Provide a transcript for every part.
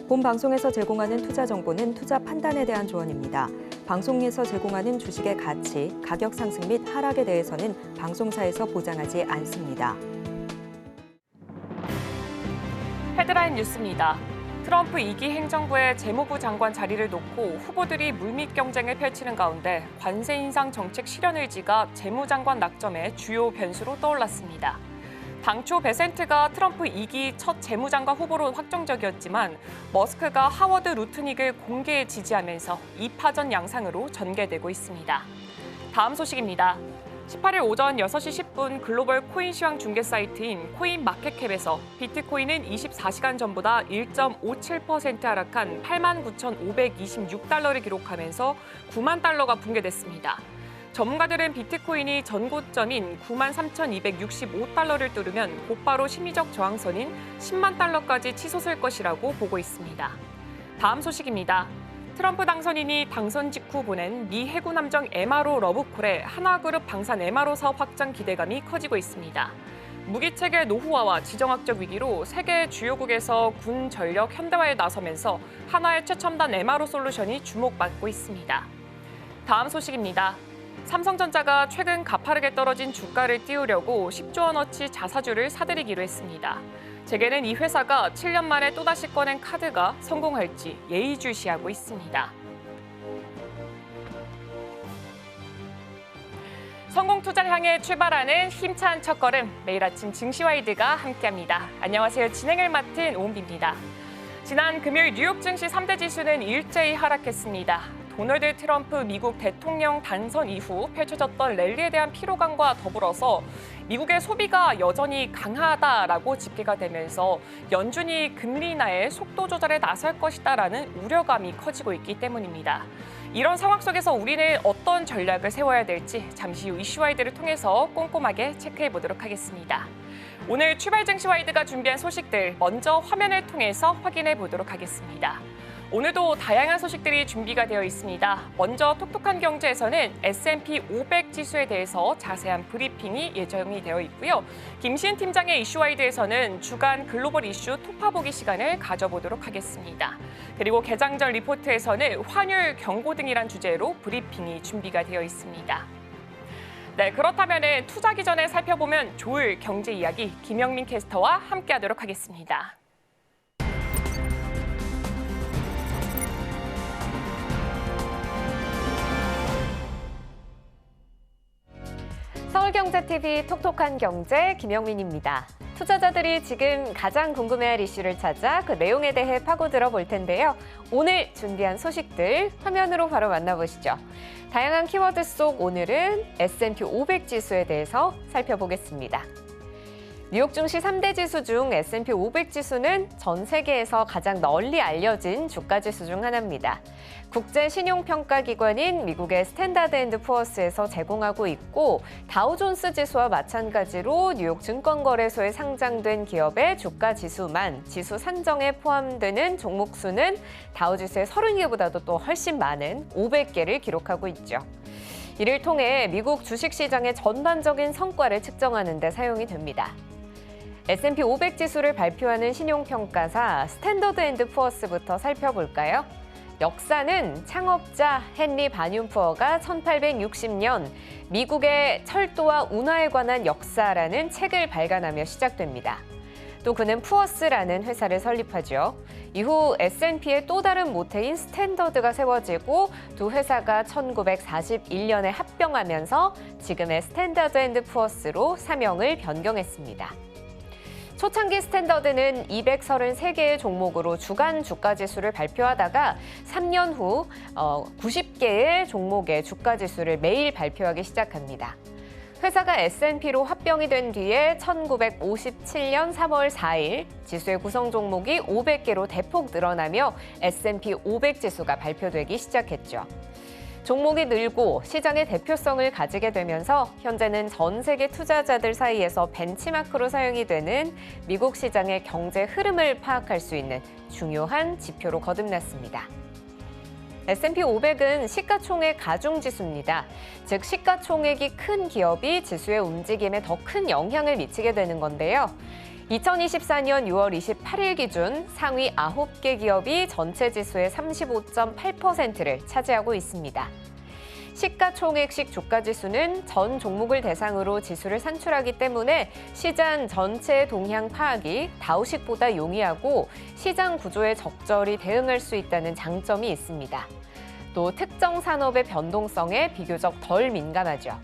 본 방송에서 제공하는 투자 정보는 투자 판단에 대한 조언입니다. 방송에서 제공하는 주식의 가치, 가격 상승 및 하락에 대해서는 방송사에서 보장하지 않습니다. 헤드라인 뉴스입니다. 트럼프 2기 행정부의 재무부 장관 자리를 놓고 후보들이 물밑 경쟁을 펼치는 가운데 관세 인상 정책 실현 의지가 재무장관 낙점의 주요 변수로 떠올랐습니다. 당초 베센트가 트럼프 2기 첫 재무장관 후보로 확정적이었지만 머스크가 하워드 루트닉을 공개 지지하면서 2파전 양상으로 전개되고 있습니다. 다음 소식입니다. 18일 오전 6시 10분 글로벌 코인 시황 중개 사이트인 코인마켓캡에서 비트코인은 24시간 전보다 1.57% 하락한 89,526달러를 기록하면서 9만 달러가 붕괴됐습니다. 전문가들은 비트코인이 전고점인 93,265달러를 뚫으면 곧바로 심리적 저항선인 10만 달러까지 치솟을 것이라고 보고 있습니다. 다음 소식입니다. 트럼프 당선인이 당선 직후 보낸 미 해군 함정 MRO 러브콜에 하나그룹 방산 MRO 사업 확장 기대감이 커지고 있습니다. 무기체계 노후화와 지정학적 위기로 세계 주요국에서 군 전력 현대화에 나서면서 하나의 최첨단 MRO 솔루션이 주목받고 있습니다. 다음 소식입니다. 삼성전자가 최근 가파르게 떨어진 주가를 띄우려고 10조 원어치 자사주를 사들이기로 했습니다. 재계는 이 회사가 7년 만에 또다시 꺼낸 카드가 성공할지 예의주시하고 있습니다. 성공 투자를 향해 출발하는 힘찬 첫걸음, 매일 아침 증시와이드가 함께합니다. 안녕하세요. 진행을 맡은 오은비입니다. 지난 금요일 뉴욕 증시 3대 지수는 일제히 하락했습니다. 도널드 트럼프 미국 대통령 당선 이후 펼쳐졌던 랠리에 대한 피로감과 더불어서 미국의 소비가 여전히 강하다라고 집계가 되면서 연준이 금리 인하의 속도 조절에 나설 것이다라는 우려감이 커지고 있기 때문입니다. 이런 상황 속에서 우리는 어떤 전략을 세워야 될지 잠시 후 이슈와이드를 통해서 꼼꼼하게 체크해 보도록 하겠습니다. 오늘 출발 증시와이드가 준비한 소식들 먼저 화면을 통해서 확인해 보도록 하겠습니다. 오늘도 다양한 소식들이 준비가 되어 있습니다. 먼저 톡톡한 경제에서는 S&P 500 지수에 대해서 자세한 브리핑이 예정이 되어 있고요. 김시은 팀장의 이슈와이드에서는 주간 글로벌 이슈 톱파보기 시간을 가져보도록 하겠습니다. 그리고 개장전 리포트에서는 환율 경고 등이란 주제로 브리핑이 준비가 되어 있습니다. 네, 그렇다면 투자기 전에 살펴보면 좋을 경제 이야기 김영민 캐스터와 함께하도록 하겠습니다. 서울경제TV 톡톡한 경제 김영민입니다. 투자자들이 지금 가장 궁금해할 이슈를 찾아 그 내용에 대해 파고들어 볼 텐데요. 오늘 준비한 소식들 화면으로 바로 만나보시죠. 다양한 키워드 속 오늘은 S&P 500 지수에 대해서 살펴보겠습니다. 뉴욕 증시 3대 지수 중 S&P 500 지수는 전 세계에서 가장 널리 알려진 주가 지수 중 하나입니다. 국제 신용평가기관인 미국의 스탠다드 앤드 푸어스에서 제공하고 있고 다우존스 지수와 마찬가지로 뉴욕 증권거래소에 상장된 기업의 주가 지수만 지수 산정에 포함되는 종목 수는 다우지수의 30개보다도 또 훨씬 많은 500개를 기록하고 있죠. 이를 통해 미국 주식시장의 전반적인 성과를 측정하는 데 사용이 됩니다. S&P 500 지수를 발표하는 신용평가사 스탠더드 앤드 푸어스부터 살펴볼까요? 역사는 창업자 헨리 바뇽푸어가 1860년 미국의 철도와 운하에 관한 역사라는 책을 발간하며 시작됩니다. 또 그는 푸어스라는 회사를 설립하죠. 이후 S&P의 또 다른 모태인 스탠더드가 세워지고 두 회사가 1941년에 합병하면서 지금의 스탠더드 앤드 푸어스로 사명을 변경했습니다. 초창기 스탠더드는 233개의 종목으로 주간 주가지수를 발표하다가 3년 후 90개의 종목의 주가지수를 매일 발표하기 시작합니다. 회사가 S&P로 합병이 된 뒤에 1957년 3월 4일 지수의 구성 종목이 500개로 대폭 늘어나며 S&P 500 지수가 발표되기 시작했죠. 종목이 늘고 시장의 대표성을 가지게 되면서 현재는 전 세계 투자자들 사이에서 벤치마크로 사용이 되는 미국 시장의 경제 흐름을 파악할 수 있는 중요한 지표로 거듭났습니다. S&P 500은 시가총액 가중지수입니다. 즉 시가총액이 큰 기업이 지수의 움직임에 더 큰 영향을 미치게 되는 건데요. 2024년 6월 28일 기준 상위 9개 기업이 전체 지수의 35.8%를 차지하고 있습니다. 시가총액식 주가지수는 전 종목을 대상으로 지수를 산출하기 때문에 시장 전체의 동향 파악이 다우식보다 용이하고 시장 구조에 적절히 대응할 수 있다는 장점이 있습니다. 또 특정 산업의 변동성에 비교적 덜 민감하죠.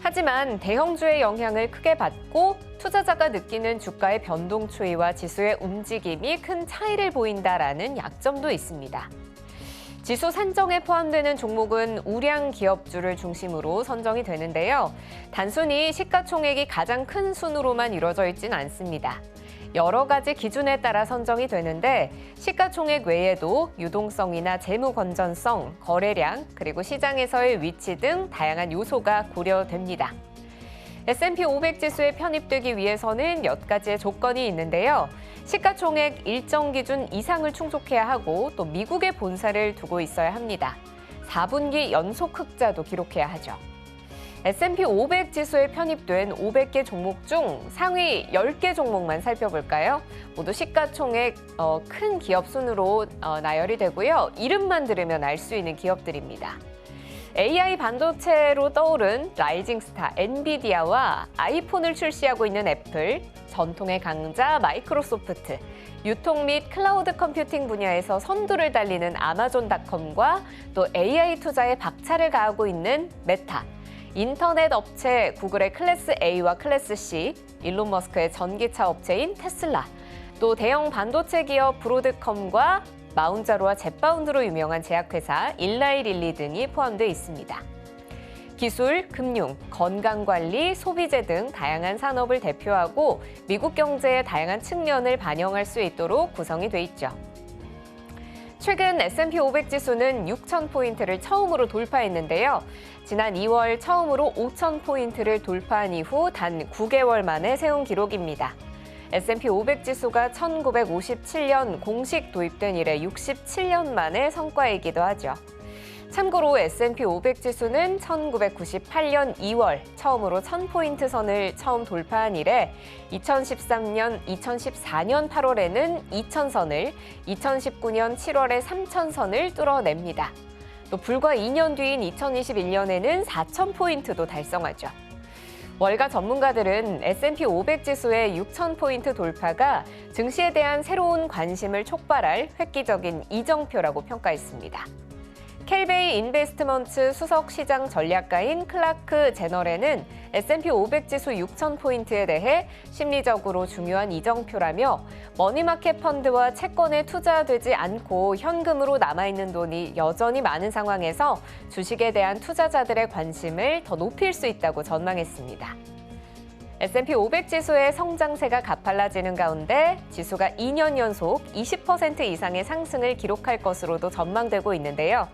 하지만 대형주의 영향을 크게 받고 투자자가 느끼는 주가의 변동 추이와 지수의 움직임이 큰 차이를 보인다라는 약점도 있습니다. 지수 산정에 포함되는 종목은 우량 기업주를 중심으로 선정이 되는데요. 단순히 시가총액이 가장 큰 순으로만 이루어져 있지는 않습니다. 여러 가지 기준에 따라 선정이 되는데 시가총액 외에도 유동성이나 재무 건전성, 거래량, 그리고 시장에서의 위치 등 다양한 요소가 고려됩니다. S&P 500 지수에 편입되기 위해서는 몇 가지의 조건이 있는데요. 시가총액 일정 기준 이상을 충족해야 하고 또 미국에 본사를 두고 있어야 합니다. 4분기 연속 흑자도 기록해야 하죠. S&P 500 지수에 편입된 500개 종목 중 상위 10개 종목만 살펴볼까요? 모두 시가총액 큰 기업 순으로 나열이 되고요. 이름만 들으면 알 수 있는 기업들입니다. AI 반도체로 떠오른 라이징 스타 엔비디아와 아이폰을 출시하고 있는 애플, 전통의 강자 마이크로소프트, 유통 및 클라우드 컴퓨팅 분야에서 선두를 달리는 아마존닷컴과 또 AI 투자에 박차를 가하고 있는 메타, 인터넷 업체 구글의 클래스 A와 클래스 C, 일론 머스크의 전기차 업체인 테슬라, 또 대형 반도체 기업 브로드컴과 마운자로와 젯바운드로 유명한 제약회사 일라이릴리 등이 포함되어 있습니다. 기술, 금융, 건강관리, 소비재 등 다양한 산업을 대표하고 미국 경제의 다양한 측면을 반영할 수 있도록 구성이 돼 있죠. 최근 S&P 500 지수는 6,000포인트를 처음으로 돌파했는데요. 지난 2월 처음으로 5,000포인트를 돌파한 이후 단 9개월 만에 세운 기록입니다. S&P 500 지수가 1957년 공식 도입된 이래 67년 만의 성과이기도 하죠. 참고로 S&P 500 지수는 1998년 2월 처음으로 1000포인트 선을 처음 돌파한 이래 2013년, 2014년 8월에는 2000선을, 2019년 7월에 3000선을 뚫어냅니다. 또 불과 2년 뒤인 2021년에는 4000포인트도 달성하죠. 월가 전문가들은 S&P 500 지수의 6,000포인트 돌파가 증시에 대한 새로운 관심을 촉발할 획기적인 이정표라고 평가했습니다. 켈베이 인베스트먼트 수석 시장 전략가인 클라크 제너레는 S&P 500 지수 6,000포인트에 대해 심리적으로 중요한 이정표라며 머니마켓 펀드와 채권에 투자되지 않고 현금으로 남아있는 돈이 여전히 많은 상황에서 주식에 대한 투자자들의 관심을 더 높일 수 있다고 전망했습니다. S&P 500 지수의 성장세가 가팔라지는 가운데 지수가 2년 연속 20% 이상의 상승을 기록할 것으로도 전망되고 있는데요.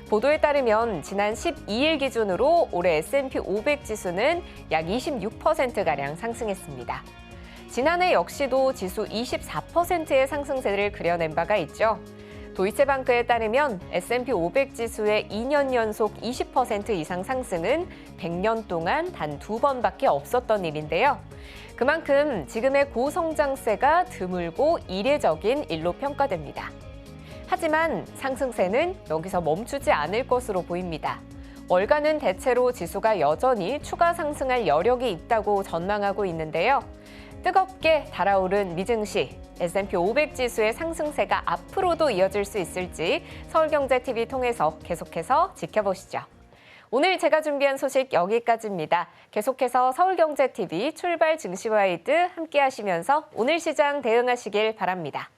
보도에 따르면 지난 12일 기준으로 올해 S&P 500 지수는 약 26%가량 상승했습니다. 지난해 역시도 지수 24%의 상승세를 그려낸 바가 있죠. 도이체방크에 따르면 S&P 500 지수의 2년 연속 20% 이상 상승은 100년 동안 단 2번밖에 없었던 일인데요. 그만큼 지금의 고성장세가 드물고 이례적인 일로 평가됩니다. 하지만 상승세는 여기서 멈추지 않을 것으로 보입니다. 월가는 대체로 지수가 여전히 추가 상승할 여력이 있다고 전망하고 있는데요. 뜨겁게 달아오른 미증시, S&P 500 지수의 상승세가 앞으로도 이어질 수 있을지 서울경제TV 통해서 계속해서 지켜보시죠. 오늘 제가 준비한 소식 여기까지입니다. 계속해서 서울경제TV 출발 증시와이드 함께 하시면서 오늘 시장 대응하시길 바랍니다.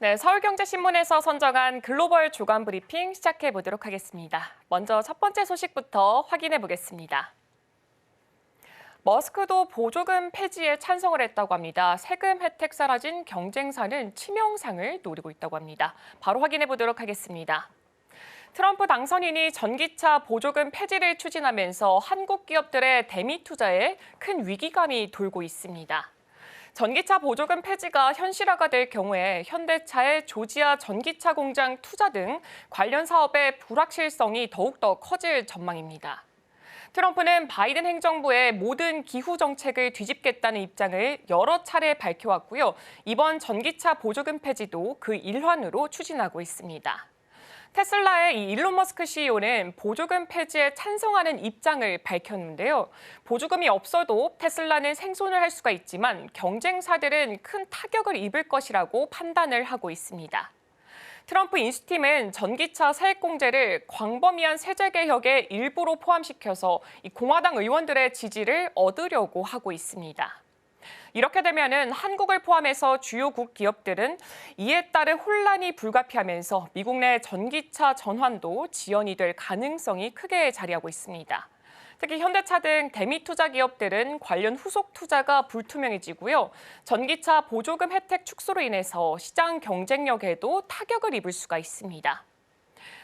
네, 서울경제신문에서 선정한 글로벌 주간 브리핑 시작해 보도록 하겠습니다. 먼저 첫 번째 소식부터 확인해 보겠습니다. 머스크도 보조금 폐지에 찬성을 했다고 합니다. 세금 혜택 사라진 경쟁사는 치명상을 노리고 있다고 합니다. 바로 확인해 보도록 하겠습니다. 트럼프 당선인이 전기차 보조금 폐지를 추진하면서 한국 기업들의 대미 투자에 큰 위기감이 돌고 있습니다. 전기차 보조금 폐지가 현실화가 될 경우에 현대차의 조지아 전기차 공장 투자 등 관련 사업의 불확실성이 더욱더 커질 전망입니다. 트럼프는 바이든 행정부의 모든 기후 정책을 뒤집겠다는 입장을 여러 차례 밝혀왔고요. 이번 전기차 보조금 폐지도 그 일환으로 추진하고 있습니다. 테슬라의 이 일론 머스크 CEO는 보조금 폐지에 찬성하는 입장을 밝혔는데요. 보조금이 없어도 테슬라는 생존을 할 수가 있지만 경쟁사들은 큰 타격을 입을 것이라고 판단을 하고 있습니다. 트럼프 인수팀은 전기차 세액공제를 광범위한 세제 개혁의 일부로 포함시켜서 이 공화당 의원들의 지지를 얻으려고 하고 있습니다. 이렇게 되면은 한국을 포함해서 주요국 기업들은 이에 따른 혼란이 불가피하면서 미국 내 전기차 전환도 지연이 될 가능성이 크게 자리하고 있습니다. 특히 현대차 등 대미 투자 기업들은 관련 후속 투자가 불투명해지고요. 전기차 보조금 혜택 축소로 인해서 시장 경쟁력에도 타격을 입을 수가 있습니다.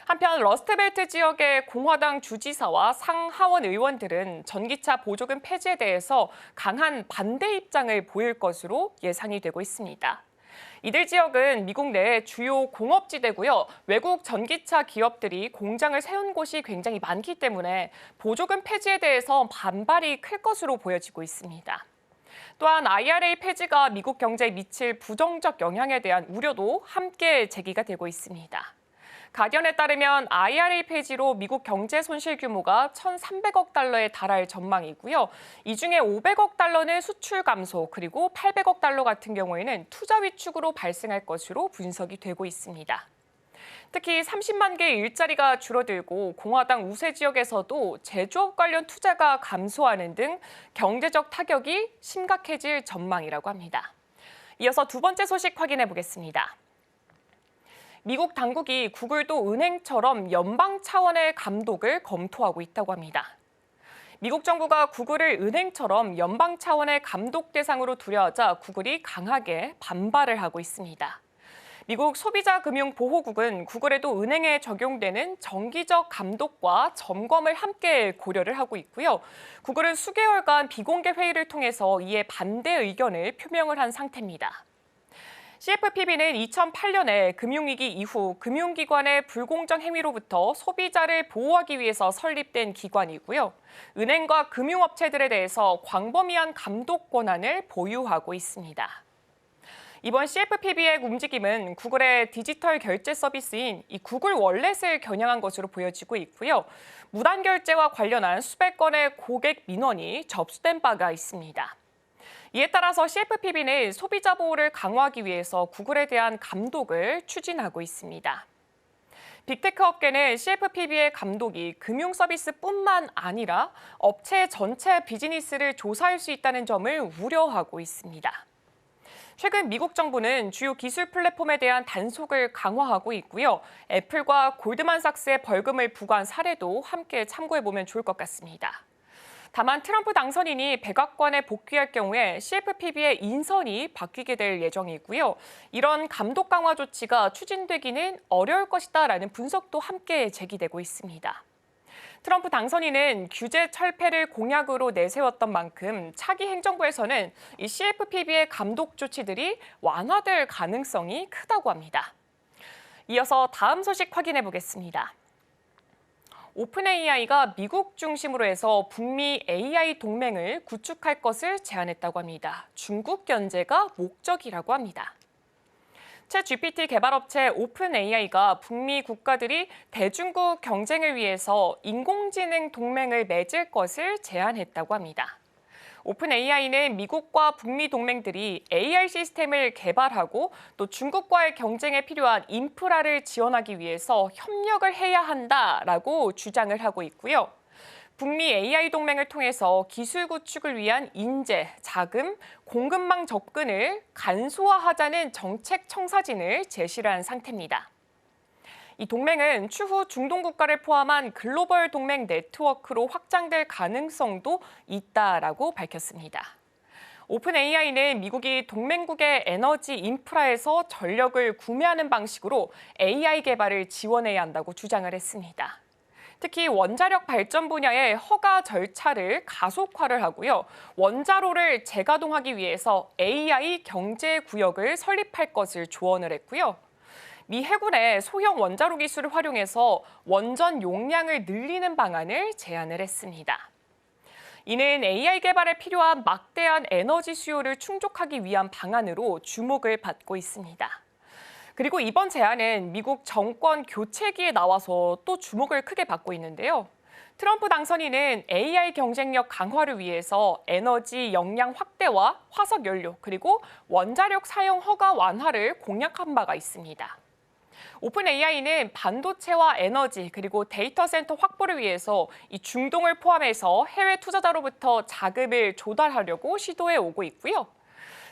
한편 러스트벨트 지역의 공화당 주지사와 상하원 의원들은 전기차 보조금 폐지에 대해서 강한 반대 입장을 보일 것으로 예상이 되고 있습니다. 이들 지역은 미국 내 주요 공업지대고요. 외국 전기차 기업들이 공장을 세운 곳이 굉장히 많기 때문에 보조금 폐지에 대해서 반발이 클 것으로 보여지고 있습니다. 또한 IRA 폐지가 미국 경제에 미칠 부정적 영향에 대한 우려도 함께 제기가 되고 있습니다. 가디언에 따르면 IRA 폐지로 미국 경제 손실 규모가 1,300억 달러에 달할 전망이고요. 이 중에 500억 달러는 수출 감소, 그리고 800억 달러 같은 경우에는 투자 위축으로 발생할 것으로 분석이 되고 있습니다. 특히 30만 개의 일자리가 줄어들고 공화당 우세 지역에서도 제조업 관련 투자가 감소하는 등 경제적 타격이 심각해질 전망이라고 합니다. 이어서 두 번째 소식 확인해 보겠습니다. 미국 당국이 구글도 은행처럼 연방 차원의 감독을 검토하고 있다고 합니다. 미국 정부가 구글을 은행처럼 연방 차원의 감독 대상으로 두려워하자 구글이 강하게 반발을 하고 있습니다. 미국 소비자금융보호국은 구글에도 은행에 적용되는 정기적 감독과 점검을 함께 고려를 하고 있고요. 구글은 수개월간 비공개 회의를 통해서 이에 반대 의견을 표명을 한 상태입니다. CFPB는 2008년에 금융위기 이후 금융기관의 불공정 행위로부터 소비자를 보호하기 위해서 설립된 기관이고요. 은행과 금융업체들에 대해서 광범위한 감독 권한을 보유하고 있습니다. 이번 CFPB의 움직임은 구글의 디지털 결제 서비스인 이 구글 월렛을 겨냥한 것으로 보여지고 있고요. 무단 결제와 관련한 수백 건의 고객 민원이 접수된 바가 있습니다. 이에 따라서 CFPB는 소비자 보호를 강화하기 위해서 구글에 대한 감독을 추진하고 있습니다. 빅테크 업계는 CFPB의 감독이 금융 서비스뿐만 아니라 업체 전체 비즈니스를 조사할 수 있다는 점을 우려하고 있습니다. 최근 미국 정부는 주요 기술 플랫폼에 대한 단속을 강화하고 있고요. 애플과 골드만삭스의 벌금을 부과한 사례도 함께 참고해보면 좋을 것 같습니다. 다만 트럼프 당선인이 백악관에 복귀할 경우에 CFPB의 인선이 바뀌게 될 예정이고요. 이런 감독 강화 조치가 추진되기는 어려울 것이다라는 분석도 함께 제기되고 있습니다. 트럼프 당선인은 규제 철폐를 공약으로 내세웠던 만큼 차기 행정부에서는 이 CFPB의 감독 조치들이 완화될 가능성이 크다고 합니다. 이어서 다음 소식 확인해 보겠습니다. 오픈 AI가 미국 중심으로 해서 북미 AI 동맹을 구축할 것을 제안했다고 합니다. 중국 견제가 목적이라고 합니다. 챗GPT 개발업체 오픈 AI가 북미 국가들이 대중국 경쟁을 위해서 인공지능 동맹을 맺을 것을 제안했다고 합니다. 오픈 AI는 미국과 북미 동맹들이 AI 시스템을 개발하고 또 중국과의 경쟁에 필요한 인프라를 지원하기 위해서 협력을 해야 한다라고 주장을 하고 있고요. 북미 AI 동맹을 통해서 기술 구축을 위한 인재, 자금, 공급망 접근을 간소화하자는 정책 청사진을 제시를 한 상태입니다. 이 동맹은 추후 중동 국가를 포함한 글로벌 동맹 네트워크로 확장될 가능성도 있다라고 밝혔습니다. 오픈AI는 미국이 동맹국의 에너지 인프라에서 전력을 구매하는 방식으로 AI 개발을 지원해야 한다고 주장을 했습니다. 특히 원자력 발전 분야의 허가 절차를 가속화를 하고요. 원자로를 재가동하기 위해서 AI 경제 구역을 설립할 것을 조언을 했고요. 미 해군의 소형 원자로 기술을 활용해서 원전 용량을 늘리는 방안을 제안을 했습니다. 이는 AI 개발에 필요한 막대한 에너지 수요를 충족하기 위한 방안으로 주목을 받고 있습니다. 그리고 이번 제안은 미국 정권 교체기에 나와서 또 주목을 크게 받고 있는데요. 트럼프 당선인은 AI 경쟁력 강화를 위해서 에너지 역량 확대와 화석 연료 그리고 원자력 사용 허가 완화를 공약한 바가 있습니다. 오픈AI는 반도체와 에너지 그리고 데이터 센터 확보를 위해서 이 중동을 포함해서 해외 투자자로부터 자금을 조달하려고 시도해 오고 있고요.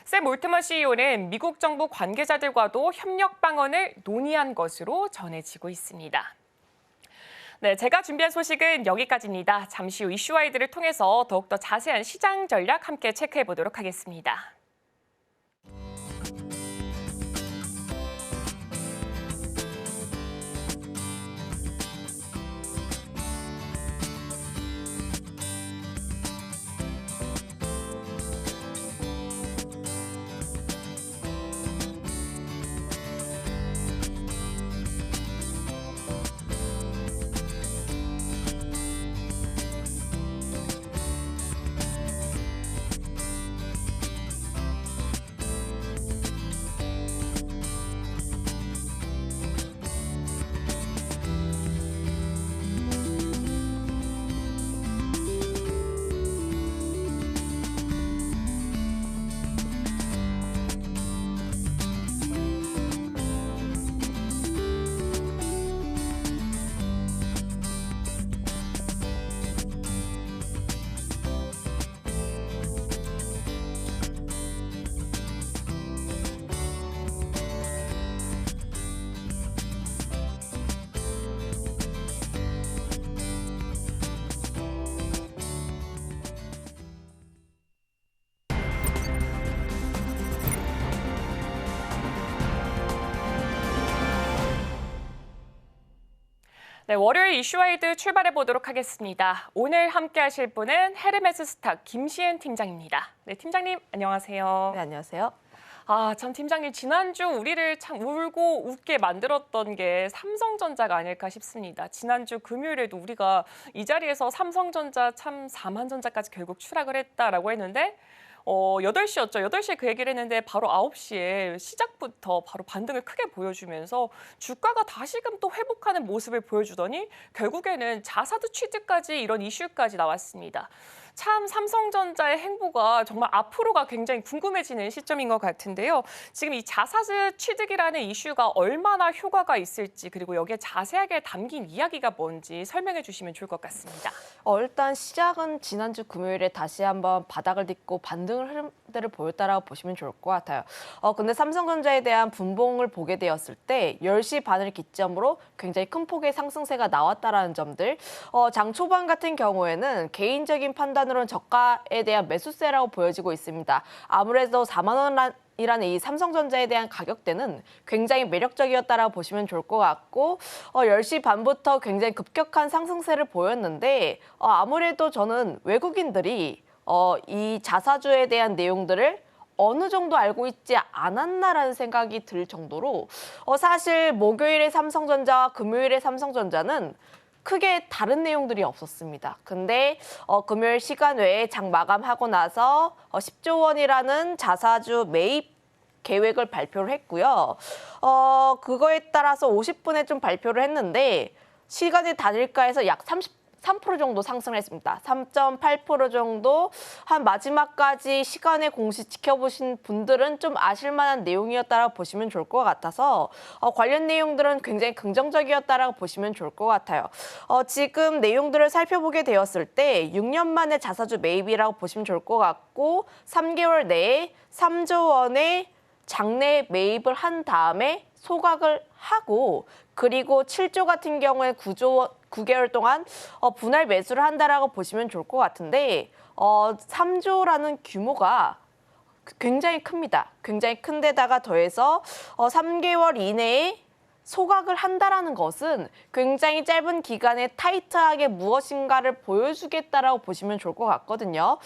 샘 올트먼 CEO는 미국 정부 관계자들과도 협력 방안을 논의한 것으로 전해지고 있습니다. 네, 제가 준비한 소식은 여기까지입니다. 잠시 후 이슈와이드를 통해서 더욱더 자세한 시장 전략 함께 체크해 보도록 하겠습니다. 네, 월요일 이슈와이드 출발해 보도록 하겠습니다. 오늘 함께 하실 분은 헤르메스 스탁 김시은 팀장입니다. 네, 팀장님 안녕하세요. 네, 안녕하세요. 참 팀장님 지난주 우리를 참 울고 웃게 만들었던 게 삼성전자가 아닐까 싶습니다. 지난주 금요일에도 우리가 이 자리에서 삼성전자 참 4만 전자까지 결국 추락을 했다라고 했는데 8시였죠. 8시에 그 얘기를 했는데 바로 9시에 시작부터 바로 반등을 크게 보여주면서 주가가 다시금 또 회복하는 모습을 보여주더니 결국에는 자사주 취득까지 이런 이슈까지 나왔습니다. 참 삼성전자의 행보가 정말 앞으로가 굉장히 궁금해지는 시점인 것 같은데요. 지금 이 자사주 취득이라는 이슈가 얼마나 효과가 있을지 그리고 여기에 자세하게 담긴 이야기가 뭔지 설명해 주시면 좋을 것 같습니다. 일단 시작은 지난주 금요일에 다시 한번 바닥을 딛고 반등을 흐름들을 보였다라고 보시면 좋을 것 같아요. 근데 삼성전자에 대한 분봉을 보게 되었을 때 10시 반을 기점으로 굉장히 큰 폭의 상승세가 나왔다라는 점들. 장 초반 같은 경우에는 개인적인 판단으로는 저가에 대한 매수세라고 보여지고 있습니다. 아무래도 4만 원 이라는 이 삼성전자에 대한 가격대는 굉장히 매력적이었다라고 보시면 좋을 것 같고 10시 반부터 굉장히 급격한 상승세를 보였는데 아무래도 저는 외국인들이 이 자사주에 대한 내용들을 어느 정도 알고 있지 않았나라는 생각이 들 정도로 사실 목요일에 삼성전자와 금요일에 삼성전자는 크게 다른 내용들이 없었습니다. 근데 금요일 시간 외에 장 마감하고 나서 10조 원이라는 자사주 매입 계획을 발표를 했고요. 그거에 따라서 50분에 좀 발표를 했는데 시간이 단일가에서 약 33% 정도 상승을 했습니다. 3.8% 정도 한 마지막까지 시간의 공시 지켜보신 분들은 좀 아실만한 내용이었다라고 보시면 좋을 것 같아서 관련 내용들은 굉장히 긍정적이었다라고 보시면 좋을 것 같아요. 지금 내용들을 살펴보게 되었을 때 6년 만에 자사주 매입이라고 보시면 좋을 것 같고 3개월 내에 3조 원의 장내 매입을 한 다음에 소각을 하고 그리고 7조 같은 경우에 9개월 동안 분할 매수를 한다라고 보시면 좋을 것 같은데 3조라는 규모가 굉장히 큽니다. 굉장히 큰 데다가 더해서 3개월 이내에 소각을 한다라는 것은 굉장히 짧은 기간에 타이트하게 무엇인가를 보여주겠다라고 보시면 좋을 것 같거든요.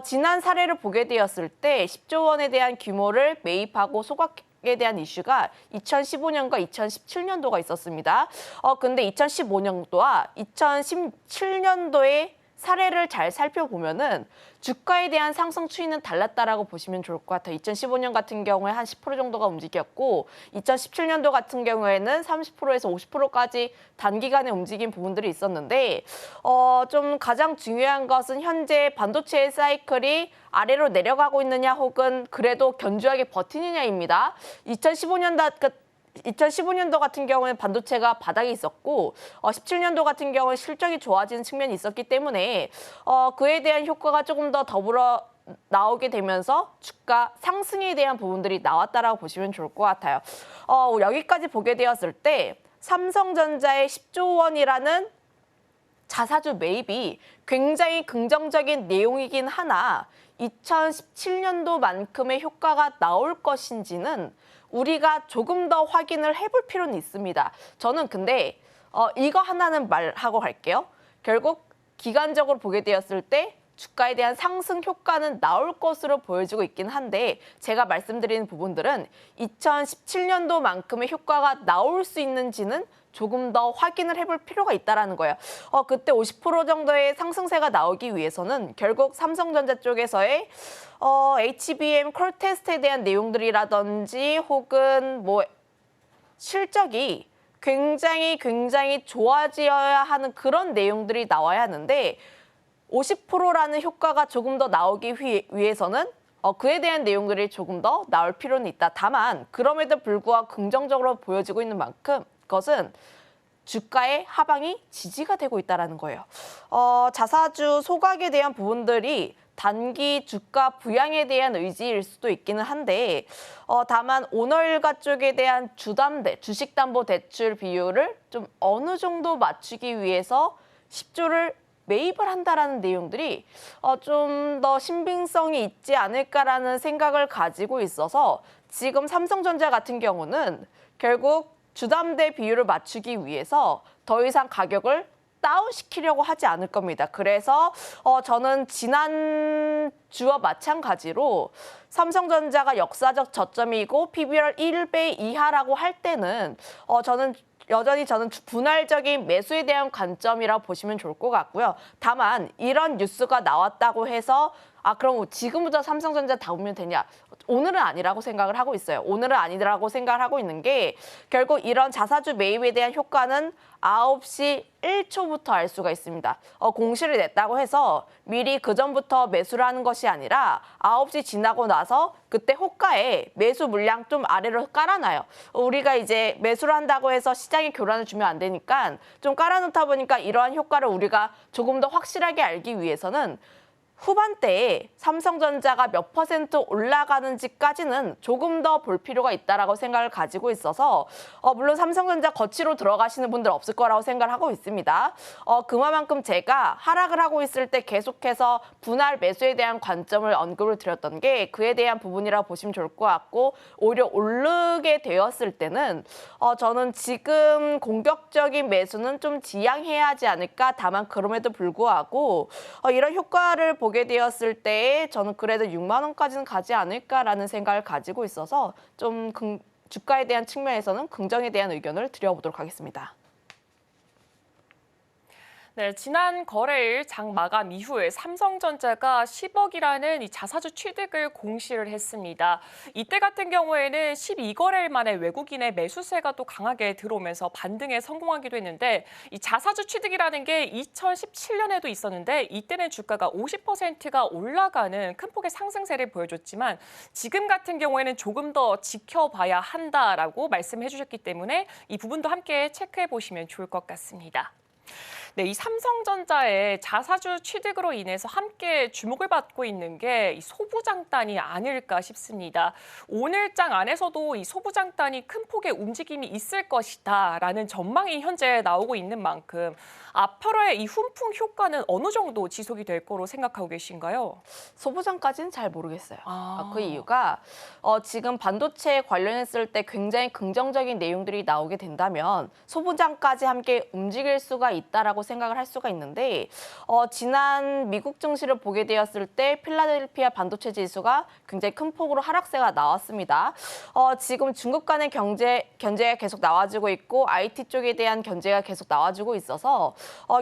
지난 사례를 보게 되었을 때 10조 원에 대한 규모를 매입하고 소각에 대한 이슈가 2015년과 2017년도가 있었습니다. 근데 2015년도와 2017년도에 사례를 잘 살펴보면은 주가에 대한 상승 추이는 달랐다라고 보시면 좋을 것 같아요. 2015년 같은 경우에 한 10% 정도가 움직였고 2017년도 같은 경우에는 30%에서 50%까지 단기간에 움직인 부분들이 있었는데 좀 가장 중요한 것은 현재 반도체의 사이클이 아래로 내려가고 있느냐 혹은 그래도 견조하게 버티느냐입니다. 2015년도 같은 경우는 반도체가 바닥에 있었고 17년도 같은 경우는 실적이 좋아지는 측면이 있었기 때문에 그에 대한 효과가 조금 더 더불어 나오게 되면서 주가 상승에 대한 부분들이 나왔다라고 보시면 좋을 것 같아요. 여기까지 보게 되었을 때 삼성전자의 10조 원이라는 자사주 매입이 굉장히 긍정적인 내용이긴 하나 2017년도만큼의 효과가 나올 것인지는 우리가 조금 더 확인을 해볼 필요는 있습니다. 저는 근데 이거 하나는 말하고 갈게요. 결국 기간적으로 보게 되었을 때 주가에 대한 상승 효과는 나올 것으로 보여지고 있긴 한데 제가 말씀드리는 부분들은 2017년도만큼의 효과가 나올 수 있는지는 조금 더 확인을 해볼 필요가 있다는 거예요. 그때 50% 정도의 상승세가 나오기 위해서는 결국 삼성전자 쪽에서의 HBM 콜 테스트에 대한 내용들이라든지 혹은 뭐 실적이 굉장히 좋아져야 하는 그런 내용들이 나와야 하는데 50%라는 효과가 조금 더 나오기 위해서는 그에 대한 내용들이 조금 더 나올 필요는 있다. 다만 그럼에도 불구하고 긍정적으로 보여지고 있는 만큼 것은 주가의 하방이 지지가 되고 있다는 거예요. 자사주 소각에 대한 부분들이 단기 주가 부양에 대한 의지일 수도 있기는 한데 다만 오너일가 쪽에 대한 주식담보대출 비율을 좀 어느 정도 맞추기 위해서 10조를 매입을 한다라는 내용들이 좀 더 신빙성이 있지 않을까라는 생각을 가지고 있어서 지금 삼성전자 같은 경우는 결국 주담대 비율을 맞추기 위해서 더 이상 가격을 다운시키려고 하지 않을 겁니다. 그래서 저는 지난 주와 마찬가지로 삼성전자가 역사적 저점이고 PBR 1배 이하라고 할 때는 저는 분할적인 매수에 대한 관점이라고 보시면 좋을 것 같고요. 다만 이런 뉴스가 나왔다고 해서 그럼 지금부터 삼성전자 다우면 되냐? 오늘은 아니라고 생각을 하고 있어요. 오늘은 아니라고 생각을 하고 있는 게 결국 이런 자사주 매입에 대한 효과는 9시 1초부터 알 수가 있습니다. 공시를 냈다고 해서 미리 그전부터 매수를 하는 것이 아니라 9시 지나고 나서 그때 호가에 매수 물량 좀 아래로 깔아놔요. 우리가 이제 매수를 한다고 해서 시장에 교란을 주면 안 되니까 좀 깔아놓다 보니까 이러한 효과를 우리가 조금 더 확실하게 알기 위해서는 후반대에 삼성전자가 몇 % 올라가는지까지는 조금 더 볼 필요가 있다라고 생각을 가지고 있어서 물론 삼성전자 거치로 들어가시는 분들 없을 거라고 생각을 하고 있습니다. 그만큼 제가 하락을 하고 있을 때 계속해서 분할 매수에 대한 관점을 언급을 드렸던 게 그에 대한 부분이라고 보시면 좋을 것 같고 오히려 오르게 되었을 때는 저는 지금 공격적인 매수는 좀 지양해야 하지 않을까. 다만 그럼에도 불구하고 이런 효과를 보게 되었을 때 저는 그래도 6만 원까지는 가지 않을까라는 생각을 가지고 있어서 좀 주가에 대한 측면에서는 긍정에 대한 의견을 드려보도록 하겠습니다. 네, 지난 거래일 장 마감 이후에 삼성전자가 10억이라는 이 자사주 취득을 공시를 했습니다. 이때 같은 경우에는 12거래일 만에 외국인의 매수세가 또 강하게 들어오면서 반등에 성공하기도 했는데 이 자사주 취득이라는 게 2017년에도 있었는데 이때는 주가가 50%가 올라가는 큰 폭의 상승세를 보여줬지만 지금 같은 경우에는 조금 더 지켜봐야 한다라고 말씀해 주셨기 때문에 이 부분도 함께 체크해 보시면 좋을 것 같습니다. 네, 이 삼성전자의 자사주 취득으로 인해서 함께 주목을 받고 있는 게 이 소부장단이 아닐까 싶습니다. 오늘장 안에서도 이 소부장단이 큰 폭의 움직임이 있을 것이다라는 전망이 현재 나오고 있는 만큼 앞으로의 이 훈풍 효과는 어느 정도 지속이 될 거로 생각하고 계신가요? 소부장까지는 잘 모르겠어요. 아. 그 이유가 지금 반도체 관련했을 때 굉장히 긍정적인 내용들이 나오게 된다면 소부장까지 함께 움직일 수가 있다라고 생각을 할 수가 있는데 지난 미국 증시를 보게 되었을 때 필라델피아 반도체 지수가 굉장히 큰 폭으로 하락세가 나왔습니다. 지금 중국 간의 견제가 계속 나와주고 있고 IT 쪽에 대한 견제가 계속 나와주고 있어서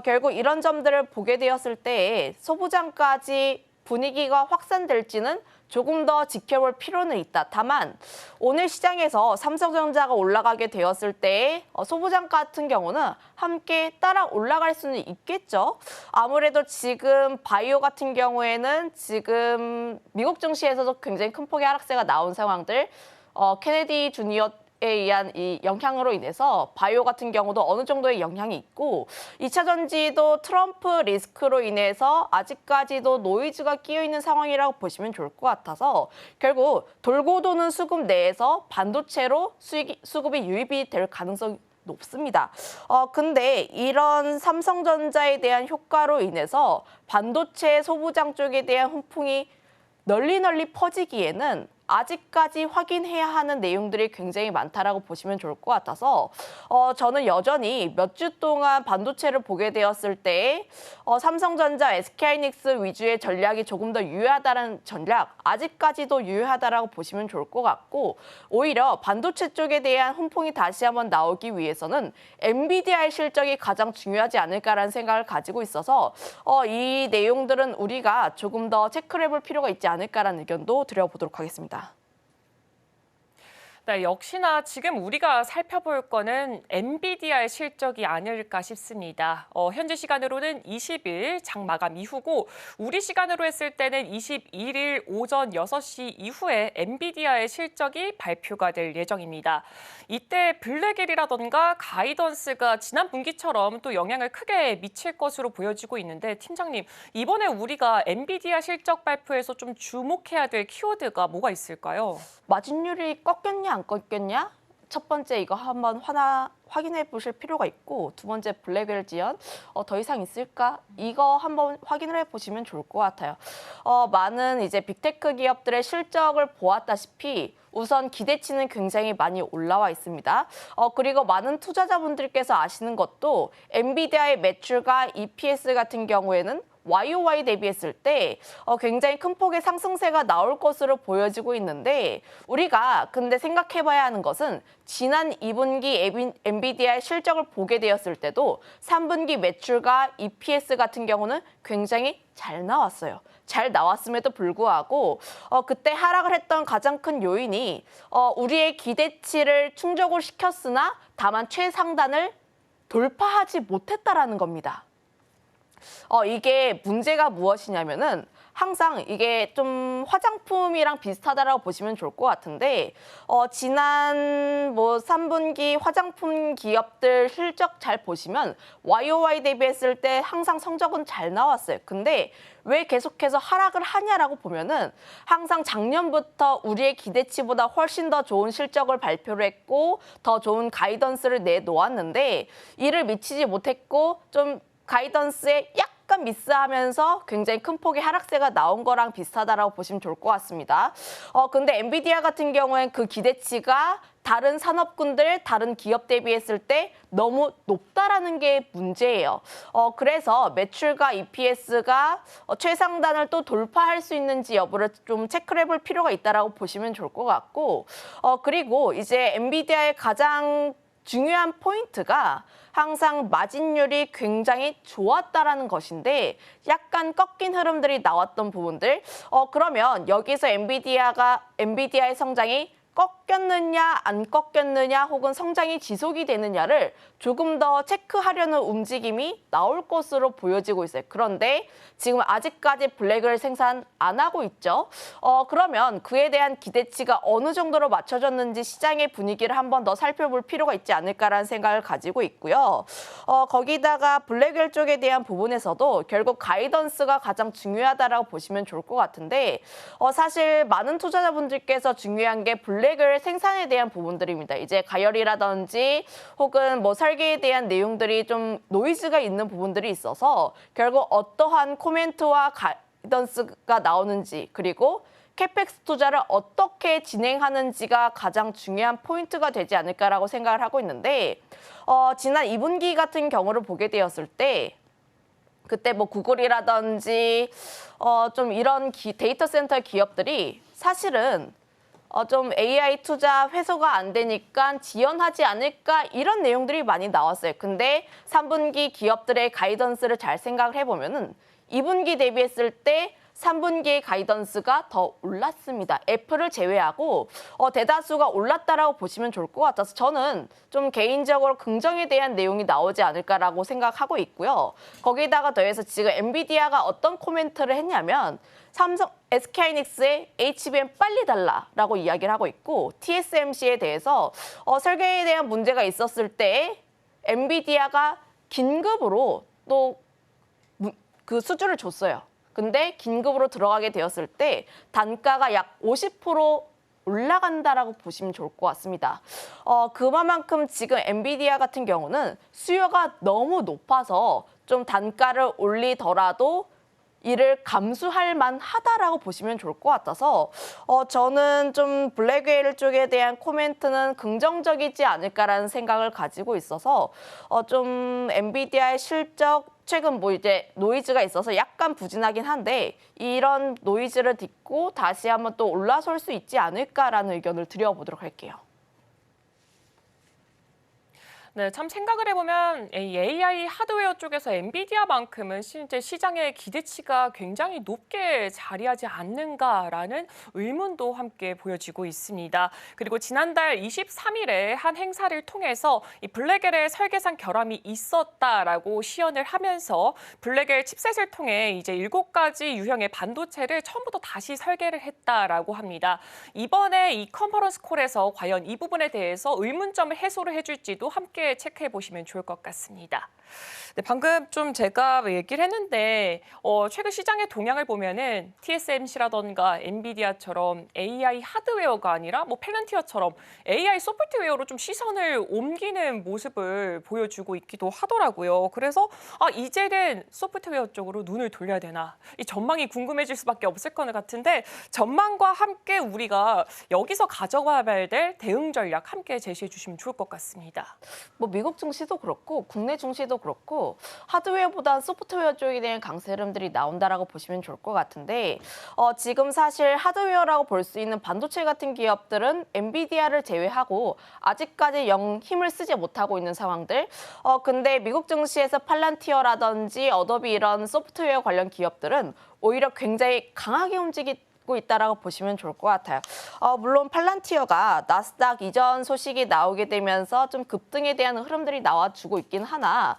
결국 이런 점들을 보게 되었을 때 소부장까지 분위기가 확산될지는 조금 더 지켜볼 필요는 있다. 다만 오늘 시장에서 삼성전자가 올라가게 되었을 때 소부장 같은 경우는 함께 따라 올라갈 수는 있겠죠. 아무래도 지금 바이오 같은 경우에는 지금 미국 증시에서도 굉장히 큰 폭의 하락세가 나온 상황들, 케네디 주니어 에 의한 이 영향으로 인해서 바이오 같은 경우도 어느 정도의 영향이 있고 2차 전지도 트럼프 리스크로 인해서 아직까지도 노이즈가 끼어 있는 상황이라고 보시면 좋을 것 같아서 결국 돌고 도는 수급 내에서 반도체로 수급이 유입이 될 가능성이 높습니다. 근데 이런 삼성전자에 대한 효과로 인해서 반도체 소부장 쪽에 대한 훈풍이 널리 퍼지기에는 아직까지 확인해야 하는 내용들이 굉장히 많다라고 보시면 좋을 것 같아서 저는 여전히 몇 주 동안 반도체를 보게 되었을 때 삼성전자, SK하이닉스 위주의 전략이 조금 더 유효하다는 전략, 아직까지도 유효하다라고 보시면 좋을 것 같고 오히려 반도체 쪽에 대한 훈풍이 다시 한번 나오기 위해서는 엔비디아의 실적이 가장 중요하지 않을까라는 생각을 가지고 있어서 이 내용들은 우리가 조금 더 체크를 해볼 필요가 있지 않을까라는 의견도 드려보도록 하겠습니다. 네, 역시나 지금 우리가 살펴볼 거는 엔비디아의 실적이 아닐까 싶습니다. 현지 시간으로는 20일 장 마감 이후고 우리 시간으로 했을 때는 21일 오전 6시 이후에 엔비디아의 실적이 발표가 될 예정입니다. 이때 블랙일이라던가 가이던스가 지난 분기처럼 또 영향을 크게 미칠 것으로 보여지고 있는데 팀장님, 이번에 우리가 엔비디아 실적 발표에서 좀 주목해야 될 키워드가 뭐가 있을까요? 마진율이 꺾였냐 안 꺾였냐? 첫 번째 이거 한번 확인해 보실 필요가 있고 두 번째 블랙웰 지연 더 이상 있을까? 이거 한번 확인을 해 보시면 좋을 것 같아요. 많은 이제 빅테크 기업들의 실적을 보았다시피 우선 기대치는 굉장히 많이 올라와 있습니다. 그리고 많은 투자자분들께서 아시는 것도 엔비디아의 매출과 EPS 같은 경우에는 YOY 대비했을 때 굉장히 큰 폭의 상승세가 나올 것으로 보여지고 있는데 우리가 근데 생각해봐야 하는 것은 지난 2분기 엔비디아의 실적을 보게 되었을 때도 3분기 매출과 EPS 같은 경우는 굉장히 잘 나왔어요. 잘 나왔음에도 불구하고 그때 하락을 했던 가장 큰 요인이 우리의 기대치를 충족을 시켰으나 다만 최상단을 돌파하지 못했다라는 겁니다. 이게 문제가 무엇이냐면은 항상 이게 좀 화장품이랑 비슷하다라고 보시면 좋을 것 같은데 지난 3분기 화장품 기업들 실적 잘 보시면 YOY 대비했을 때 항상 성적은 잘 나왔어요. 근데 왜 계속해서 하락을 하냐라고 보면은 항상 작년부터 우리의 기대치보다 훨씬 더 좋은 실적을 발표를 했고 더 좋은 가이던스를 내놓았는데 이를 미치지 못했고 좀 가이던스에 약간 미스하면서 굉장히 큰 폭의 하락세가 나온 거랑 비슷하다라고 보시면 좋을 것 같습니다. 근데 엔비디아 같은 경우엔 그 기대치가 다른 산업군들, 다른 기업 대비했을 때 너무 높다라는 게 문제예요. 그래서 매출과 EPS가 최상단을 또 돌파할 수 있는지 여부를 좀 체크를 해볼 필요가 있다라고 보시면 좋을 것 같고 그리고 이제 엔비디아의 가장 중요한 포인트가 항상 마진율이 굉장히 좋았다라는 것인데 약간 꺾인 흐름들이 나왔던 부분들 그러면 여기서 엔비디아의 성장이 꺾였느냐 안 꺾였느냐 혹은 성장이 지속이 되느냐를 조금 더 체크하려는 움직임이 나올 것으로 보여지고 있어요. 그런데 지금 아직까지 블랙을 생산 안 하고 있죠. 그러면 그에 대한 기대치가 어느 정도로 맞춰졌는지 시장의 분위기를 한 번 더 살펴볼 필요가 있지 않을까라는 생각을 가지고 있고요. 거기다가 블랙웰 쪽에 대한 부분에서도 결국 가이던스가 가장 중요하다라고 보시면 좋을 것 같은데 사실 많은 투자자분들께서 중요한 게 블랙웰 생산에 대한 부분들입니다. 이제 가열이라든지 혹은 뭐 설계에 대한 내용들이 좀 노이즈가 있는 부분들이 있어서 결국 어떠한 코멘트와 가이던스가 나오는지 그리고 캐펙스 투자를 어떻게 진행하는지가 가장 중요한 포인트가 되지 않을까라고 생각을 하고 있는데 지난 2분기 같은 경우를 보게 되었을 때 그때 뭐 구글이라든지 좀 이런 데이터 센터 기업들이 사실은 좀 AI 투자 회수가 안 되니까 지연하지 않을까 이런 내용들이 많이 나왔어요. 근데 3분기 기업들의 가이던스를 잘 생각을 해보면은 2분기 대비했을 때 3분기의 가이던스가 더 올랐습니다. 애플을 제외하고 대다수가 올랐다라고 보시면 좋을 것 같아서 저는 좀 개인적으로 긍정에 대한 내용이 나오지 않을까라고 생각하고 있고요. 거기다가 더해서 지금 엔비디아가 어떤 코멘트를 했냐면 삼성, SK하이닉스의 HBM 빨리 달라라고 이야기를 하고 있고 TSMC에 대해서 설계에 대한 문제가 있었을 때 엔비디아가 긴급으로 또 그 수주를 줬어요. 근데 긴급으로 들어가게 되었을 때 단가가 약 50% 올라간다라고 보시면 좋을 것 같습니다. 그만큼 지금 엔비디아 같은 경우는 수요가 너무 높아서 좀 단가를 올리더라도 이를 감수할 만하다라고 보시면 좋을 것 같아서 저는 좀 블랙웰 쪽에 대한 코멘트는 긍정적이지 않을까라는 생각을 가지고 있어서 좀 엔비디아의 실적 최근 뭐 이제 노이즈가 있어서 약간 부진하긴 한데 이런 노이즈를 딛고 다시 한번 또 올라설 수 있지 않을까라는 의견을 드려보도록 할게요. 네, 참 생각을 해보면 AI 하드웨어 쪽에서 엔비디아만큼은 실제 시장의 기대치가 굉장히 높게 자리하지 않는가라는 의문도 함께 보여지고 있습니다. 그리고 지난달 23일에 한 행사를 통해서 이 블랙웰의 설계상 결함이 있었다라고 시연을 하면서 블랙웰 칩셋을 통해 이제 7가지 유형의 반도체를 처음부터 다시 설계를 했다라고 합니다. 이번에 이 컨퍼런스 콜에서 과연 이 부분에 대해서 의문점을 해소를 해줄지도 함께 체크해 보시면 좋을 것 같습니다. 네, 방금 좀 제가 얘기를 했는데 최근 시장의 동향을 보면은 TSMC라던가 엔비디아처럼 AI 하드웨어가 아니라 뭐 펠런티어처럼 AI 소프트웨어로 좀 시선을 옮기는 모습을 보여주고 있기도 하더라고요. 그래서 이제는 소프트웨어 쪽으로 눈을 돌려야 되나 이 전망이 궁금해질 수밖에 없을 것 같은데 전망과 함께 우리가 여기서 가져가야 될 대응 전략 함께 제시해 주시면 좋을 것 같습니다. 뭐 미국 증시도 그렇고 국내 증시도 그렇고 하드웨어보다 소프트웨어 쪽에 대한 강세 흐름들이 나온다라고 보시면 좋을 것 같은데 지금 사실 하드웨어라고 볼 수 있는 반도체 같은 기업들은 엔비디아를 제외하고 아직까지 영 힘을 쓰지 못하고 있는 상황들. 근데 미국 증시에서 팔란티어라든지 어도비 이런 소프트웨어 관련 기업들은 오히려 굉장히 강하게 움직이고 있다라고 보시면 좋을 것 같아요. 물론 팔란티어가 나스닥 이전 소식이 나오게 되면서 좀 급등에 대한 흐름들이 나와주고 있긴 하나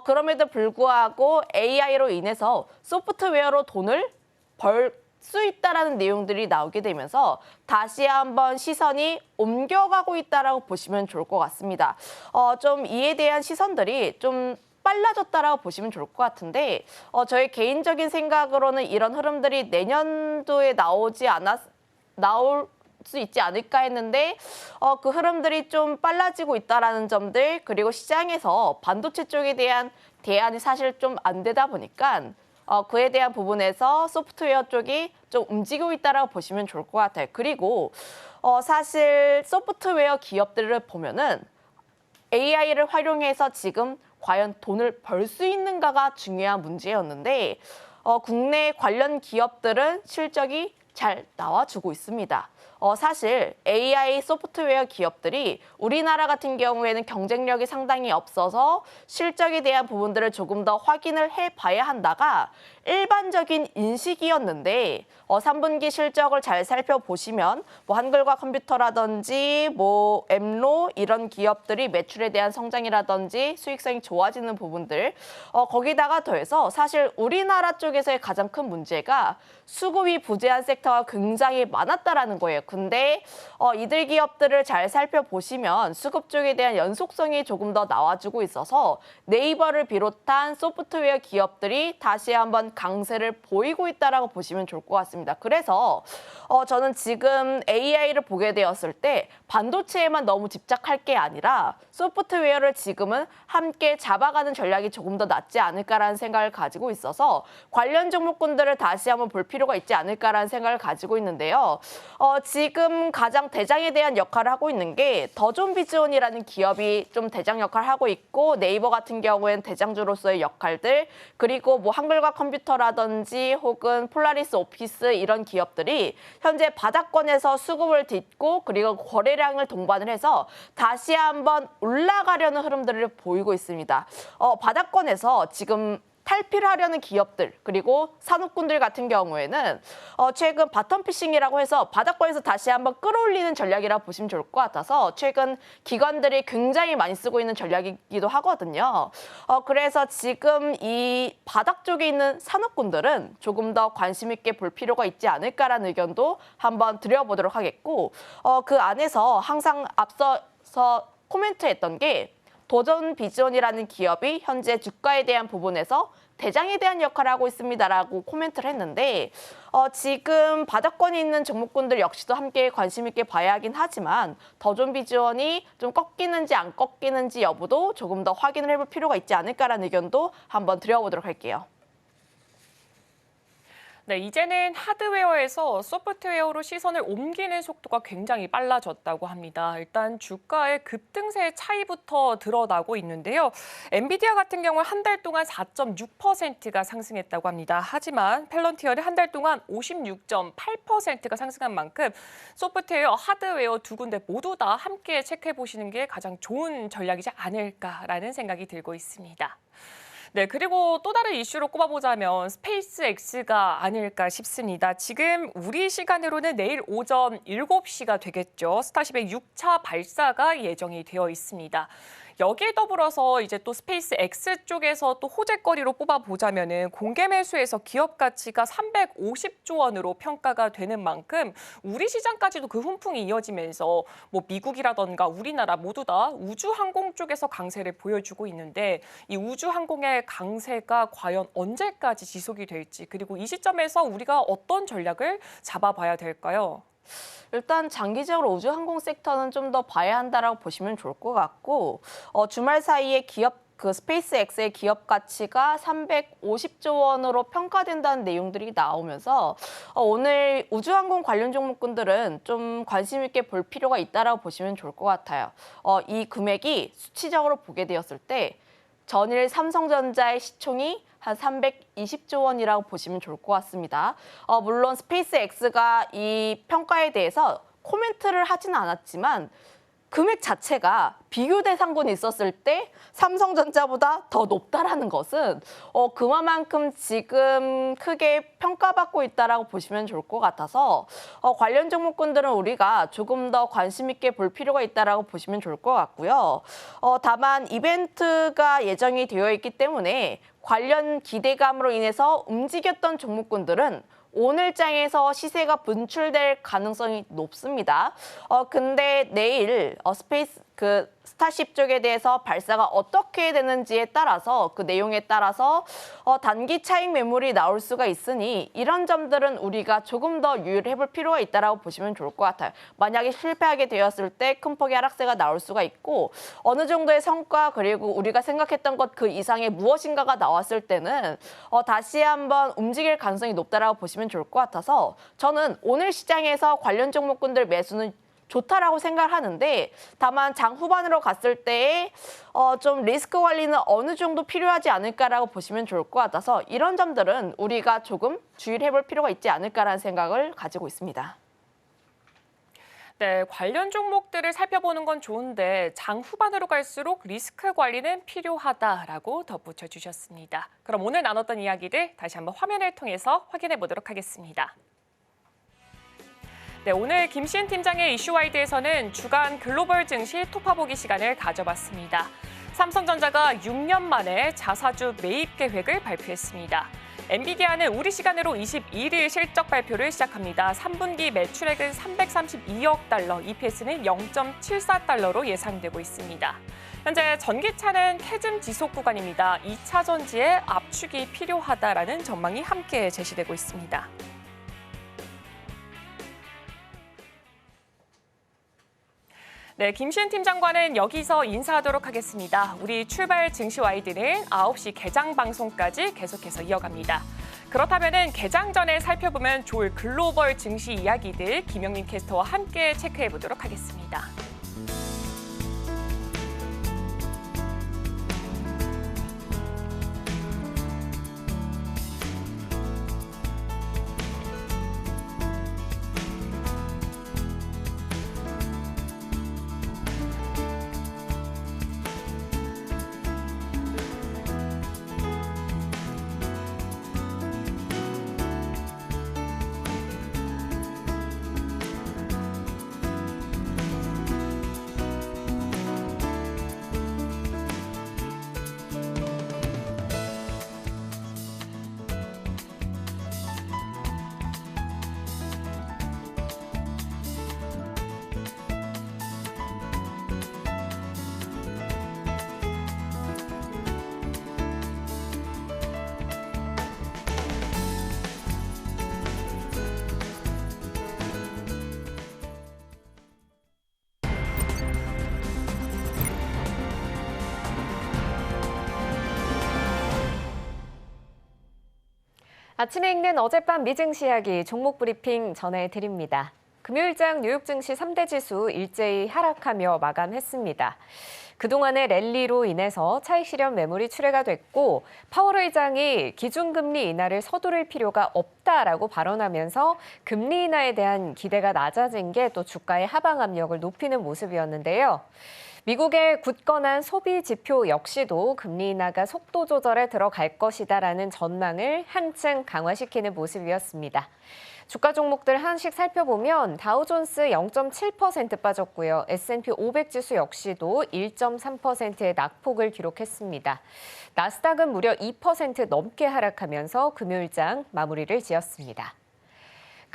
그럼에도 불구하고 AI로 인해서 소프트웨어로 돈을 벌 수 있다라는 내용들이 나오게 되면서 다시 한번 시선이 옮겨가고 있다라고 보시면 좋을 것 같습니다. 좀 이에 대한 시선들이 좀 빨라졌다라고 보시면 좋을 것 같은데 저희 개인적인 생각으로는 이런 흐름들이 내년도에 나올 수 있지 않을까 했는데 그 흐름들이 좀 빨라지고 있다라는 점들 그리고 시장에서 반도체 쪽에 대한 대안이 사실 좀 안 되다 보니까 그에 대한 부분에서 소프트웨어 쪽이 좀 움직이고 있다라고 보시면 좋을 것 같아요. 그리고 사실 소프트웨어 기업들을 보면은 AI를 활용해서 지금 과연 돈을 벌 수 있는가가 중요한 문제였는데 국내 관련 기업들은 실적이 잘 나와주고 있습니다. 사실 AI 소프트웨어 기업들이 우리나라 같은 경우에는 경쟁력이 상당히 없어서 실적에 대한 부분들을 조금 더 확인을 해봐야 한다가 일반적인 인식이었는데 3분기 실적을 잘 살펴보시면 뭐 한글과 컴퓨터라든지 뭐 엠로 이런 기업들이 매출에 대한 성장이라든지 수익성이 좋아지는 부분들 거기다가 더해서 사실 우리나라 쪽에서의 가장 큰 문제가 수급이 부재한 섹터가 굉장히 많았다라는 거예요. 근데 이들 기업들을 잘 살펴보시면 수급 쪽에 대한 연속성이 조금 더 나와주고 있어서 네이버를 비롯한 소프트웨어 기업들이 다시 한번 강세를 보이고 있다라고 보시면 좋을 것 같습니다. 그래서 저는 지금 AI를 보게 되었을 때 반도체에만 너무 집착할 게 아니라 소프트웨어를 지금은 함께 잡아가는 전략이 조금 더 낫지 않을까라는 생각을 가지고 있어서 관련 종목군들을 다시 한번 볼 필요가 있지 않을까라는 생각을 가지고 있는데요. 지금 가장 대장에 대한 역할을 하고 있는 게 더존비즈온이라는 기업이 좀 대장 역할을 하고 있고 네이버 같은 경우에는 대장주로서의 역할들 그리고 뭐 한글과 컴퓨터라든지 혹은 폴라리스 오피스 이런 기업들이 현재 바닥권에서 수급을 딛고 그리고 거래량을 동반을 해서 다시 한번 올라가려는 흐름들을 보이고 있습니다. 바닥권에서 지금 탈피를 하려는 기업들 그리고 산업군들 같은 경우에는 최근 바텀피싱이라고 해서 바닥권에서 다시 한번 끌어올리는 전략이라고 보시면 좋을 것 같아서 최근 기관들이 굉장히 많이 쓰고 있는 전략이기도 하거든요. 그래서 지금 이 바닥 쪽에 있는 산업군들은 조금 더 관심 있게 볼 필요가 있지 않을까라는 의견도 한번 드려보도록 하겠고 그 안에서 항상 앞서서 코멘트했던 게 도전비전이라는 기업이 현재 주가에 대한 부분에서 대장에 대한 역할을 하고 있습니다라고 코멘트를 했는데 지금 바닥권에 있는 종목군들 역시도 함께 관심 있게 봐야 하긴 하지만 더존비전이 좀 꺾이는지 안 꺾이는지 여부도 조금 더 확인을 해볼 필요가 있지 않을까라는 의견도 한번 드려보도록 할게요. 네, 이제는 하드웨어에서 소프트웨어로 시선을 옮기는 속도가 굉장히 빨라졌다고 합니다. 일단 주가의 급등세의 차이부터 드러나고 있는데요. 엔비디아 같은 경우 한 달 동안 4.6%가 상승했다고 합니다. 하지만 펠런티어는 한 달 동안 56.8%가 상승한 만큼 소프트웨어, 하드웨어 두 군데 모두 다 함께 체크해 보시는 게 가장 좋은 전략이지 않을까라는 생각이 들고 있습니다. 네, 그리고 또 다른 이슈로 꼽아보자면 스페이스X가 아닐까 싶습니다. 지금 우리 시간으로는 내일 오전 7시가 되겠죠. 스타쉽의 6차 발사가 예정이 되어 있습니다. 여기에 더불어서 이제 또 스페이스X 쪽에서 또 호재거리로 뽑아보자면은 공개 매수에서 기업 가치가 350조 원으로 평가가 되는 만큼 우리 시장까지도 그 훈풍이 이어지면서 뭐 미국이라던가 우리나라 모두 다 우주항공 쪽에서 강세를 보여주고 있는데 이 우주항공의 강세가 과연 언제까지 지속이 될지 그리고 이 시점에서 우리가 어떤 전략을 잡아봐야 될까요? 일단 장기적으로 우주항공 섹터는 좀 더 봐야 한다라고 보시면 좋을 것 같고 주말 사이에 그 스페이스X의 기업 가치가 350조 원으로 평가된다는 내용들이 나오면서 오늘 우주항공 관련 종목군들은 좀 관심 있게 볼 필요가 있다라고 보시면 좋을 것 같아요. 이 금액이 수치적으로 보게 되었을 때 전일 삼성전자의 시총이 한 320조 원이라고 보시면 좋을 것 같습니다. 물론 스페이스X가 이 평가에 대해서 코멘트를 하지는 않았지만 금액 자체가 비교 대상군이 있었을 때 삼성전자보다 더 높다라는 것은 그만큼 지금 크게 평가받고 있다라고 보시면 좋을 것 같아서 관련 종목군들은 우리가 조금 더 관심 있게 볼 필요가 있다라고 보시면 좋을 것 같고요. 다만 이벤트가 예정이 되어 있기 때문에 관련 기대감으로 인해서 움직였던 종목군들은 오늘장에서 시세가 분출될 가능성이 높습니다. 근데 내일 스타쉽 쪽에 대해서 발사가 어떻게 되는지에 따라서 그 내용에 따라서 단기 차익 매물이 나올 수가 있으니 이런 점들은 우리가 조금 더 유의를 해볼 필요가 있다라고 보시면 좋을 것 같아요. 만약에 실패하게 되었을 때 큰 폭의 하락세가 나올 수가 있고 어느 정도의 성과 그리고 우리가 생각했던 것 그 이상의 무엇인가가 나왔을 때는 다시 한번 움직일 가능성이 높다라고 보시면 좋을 것 같아서 저는 오늘 시장에서 관련 종목군들 매수는 좋다라고 생각하는데 다만 장 후반으로 갔을 때에 좀 리스크 관리는 어느 정도 필요하지 않을까라고 보시면 좋을 것 같아서 이런 점들은 우리가 조금 주의를 해볼 필요가 있지 않을까라는 생각을 가지고 있습니다. 네, 관련 종목들을 살펴보는 건 좋은데 장 후반으로 갈수록 리스크 관리는 필요하다라고 덧붙여 주셨습니다. 그럼 오늘 나눴던 이야기들 다시 한번 화면을 통해서 확인해 보도록 하겠습니다. 네, 오늘 김시은 팀장의 이슈와이드에서는 주간 글로벌 증시 토파보기 시간을 가져봤습니다. 삼성전자가 6년 만에 자사주 매입 계획을 발표했습니다. 엔비디아는 우리 시간으로 21일 실적 발표를 시작합니다. 3분기 매출액은 332억 달러, EPS는 0.74달러로 예상되고 있습니다. 현재 전기차는 캐즘 지속 구간입니다. 2차 전지에 압축이 필요하다라는 전망이 함께 제시되고 있습니다. 네, 김시은 팀장과는 여기서 인사하도록 하겠습니다. 우리 출발 증시 와이드는 9시 개장 방송까지 계속해서 이어갑니다. 그렇다면 개장 전에 살펴보면 좋을 글로벌 증시 이야기들 김영민 캐스터와 함께 체크해 보도록 하겠습니다. 아침에 읽는 어젯밤 미증시 이야기 종목 브리핑 전해드립니다. 금요일장 뉴욕 증시 3대 지수 일제히 하락하며 마감했습니다. 그동안의 랠리로 인해서 차익 실현 매물이 출회가 됐고 파월 의장이 기준금리 인하를 서두를 필요가 없다라고 발언하면서 금리 인하에 대한 기대가 낮아진 게 또 주가의 하방 압력을 높이는 모습이었는데요. 미국의 굳건한 소비 지표 역시도 금리 인하가 속도 조절에 들어갈 것이다라는 전망을 한층 강화시키는 모습이었습니다. 주가 종목들 하나씩 살펴보면 다우존스 0.7% 빠졌고요. S&P 500 지수 역시도 1.3%의 낙폭을 기록했습니다. 나스닥은 무려 2% 넘게 하락하면서 금요일장 마무리를 지었습니다.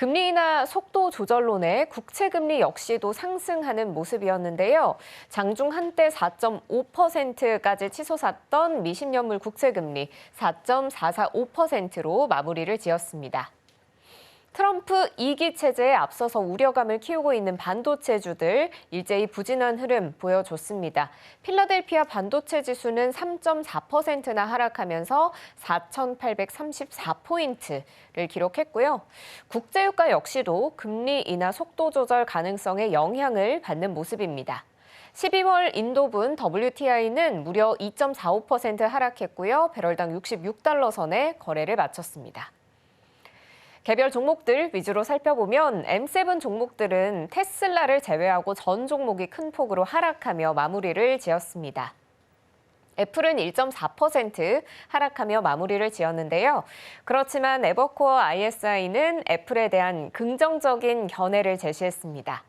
금리 인하 속도 조절론에 국채금리 역시도 상승하는 모습이었는데요. 장중 한때 4.5%까지 치솟았던 미10년물 국채금리 4.445%로 마무리를 지었습니다. 트럼프 2기 체제에 앞서서 우려감을 키우고 있는 반도체주들 일제히 부진한 흐름 보여줬습니다. 필라델피아 반도체 지수는 3.4%나 하락하면서 4,834포인트를 기록했고요. 국제유가 역시도 금리 인하 속도 조절 가능성에 영향을 받는 모습입니다. 12월 인도분 WTI는 무려 2.45% 하락했고요. 배럴당 66달러 선에 거래를 마쳤습니다. 개별 종목들 위주로 살펴보면 M7 종목들은 테슬라를 제외하고 전 종목이 큰 폭으로 하락하며 마무리를 지었습니다. 애플은 1.4% 하락하며 마무리를 지었는데요. 그렇지만 에버코어 ISI는 애플에 대한 긍정적인 견해를 제시했습니다.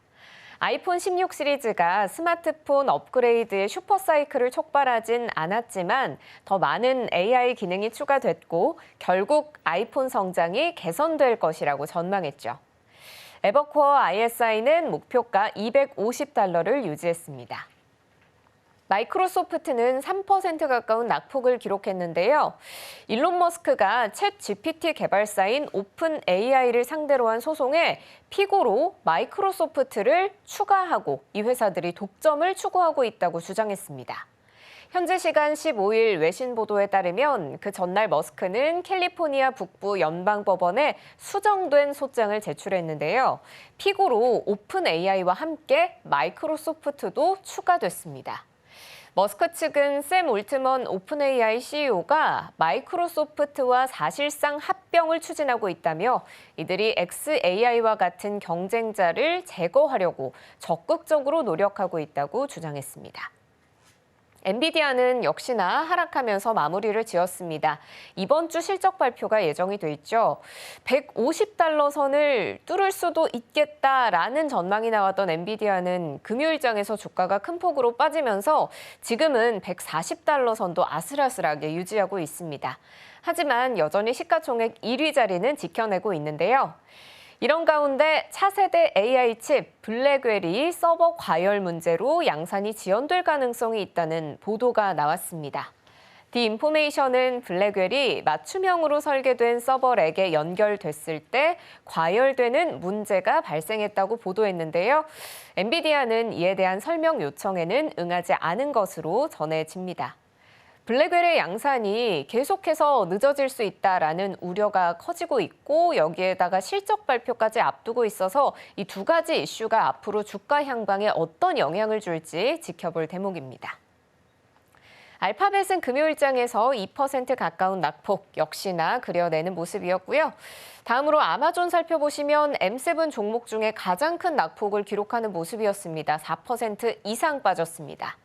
아이폰 16 시리즈가 스마트폰 업그레이드의 슈퍼사이클을 촉발하진 않았지만 더 많은 AI 기능이 추가됐고 결국 아이폰 성장이 개선될 것이라고 전망했죠. 에버코어 ISI는 목표가 $250를 유지했습니다. 마이크로소프트는 3% 가까운 낙폭을 기록했는데요. 일론 머스크가 챗 GPT 개발사인 오픈 AI를 상대로 한 소송에 피고로 마이크로소프트를 추가하고 이 회사들이 독점을 추구하고 있다고 주장했습니다. 현지 시간 15일 외신 보도에 따르면 그 전날 머스크는 캘리포니아 북부 연방법원에 수정된 소장을 제출했는데요. 피고로 오픈 AI와 함께 마이크로소프트도 추가됐습니다. 머스크 측은 샘 올트먼 오픈 AI CEO가 마이크로소프트와 사실상 합 합병을 추진하고 있다며 이들이 xAI와 같은 경쟁자를 제거하려고 적극적으로 노력하고 있다고 주장했습니다. 엔비디아는 역시나 하락하면서 마무리를 지었습니다. 이번 주 실적 발표가 예정이 돼 있죠. 150달러 선을 뚫을 수도 있겠다라는 전망이 나왔던 엔비디아는 금요일장에서 주가가 큰 폭으로 빠지면서 지금은 140달러 선도 아슬아슬하게 유지하고 있습니다. 하지만 여전히 시가총액 1위 자리는 지켜내고 있는데요. 이런 가운데 차세대 AI 칩 블랙웰이 서버 과열 문제로 양산이 지연될 가능성이 있다는 보도가 나왔습니다. 디인포메이션은 블랙웰이 맞춤형으로 설계된 서버렉에 연결됐을 때 과열되는 문제가 발생했다고 보도했는데요. 엔비디아는 이에 대한 설명 요청에는 응하지 않은 것으로 전해집니다. 블랙웰의 양산이 계속해서 늦어질 수 있다라는 우려가 커지고 있고 여기에다가 실적 발표까지 앞두고 있어서 이 두 가지 이슈가 앞으로 주가 향방에 어떤 영향을 줄지 지켜볼 대목입니다. 알파벳은 금요일장에서 2% 가까운 낙폭 역시나 그려내는 모습이었고요. 다음으로 아마존 살펴보시면 M7 종목 중에 가장 큰 낙폭을 기록하는 모습이었습니다. 4% 이상 빠졌습니다.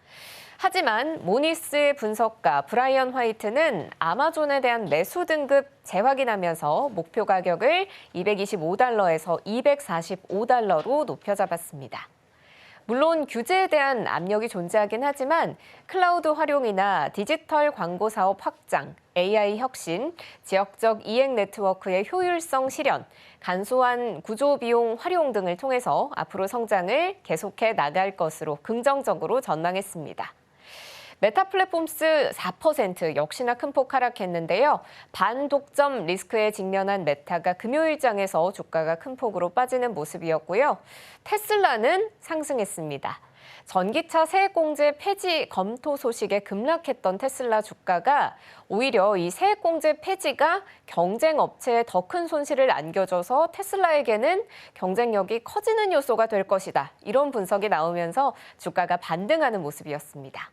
하지만 모니스 분석가 브라이언 화이트는 아마존에 대한 매수 등급 재확인하면서 목표 가격을 225달러에서 245달러로 높여 잡았습니다. 물론 규제에 대한 압력이 존재하긴 하지만 클라우드 활용이나 디지털 광고 사업 확장, AI 혁신, 지역적 이행 네트워크의 효율성 실현, 간소한 구조 비용 활용 등을 통해서 앞으로 성장을 계속해 나갈 것으로 긍정적으로 전망했습니다. 메타 플랫폼스 4% 역시나 큰 폭 하락했는데요. 반독점 리스크에 직면한 메타가 금요일장에서 주가가 큰 폭으로 빠지는 모습이었고요. 테슬라는 상승했습니다. 전기차 세액공제 폐지 검토 소식에 급락했던 테슬라 주가가 오히려 이 세액공제 폐지가 경쟁 업체에 더 큰 손실을 안겨줘서 테슬라에게는 경쟁력이 커지는 요소가 될 것이다. 이런 분석이 나오면서 주가가 반등하는 모습이었습니다.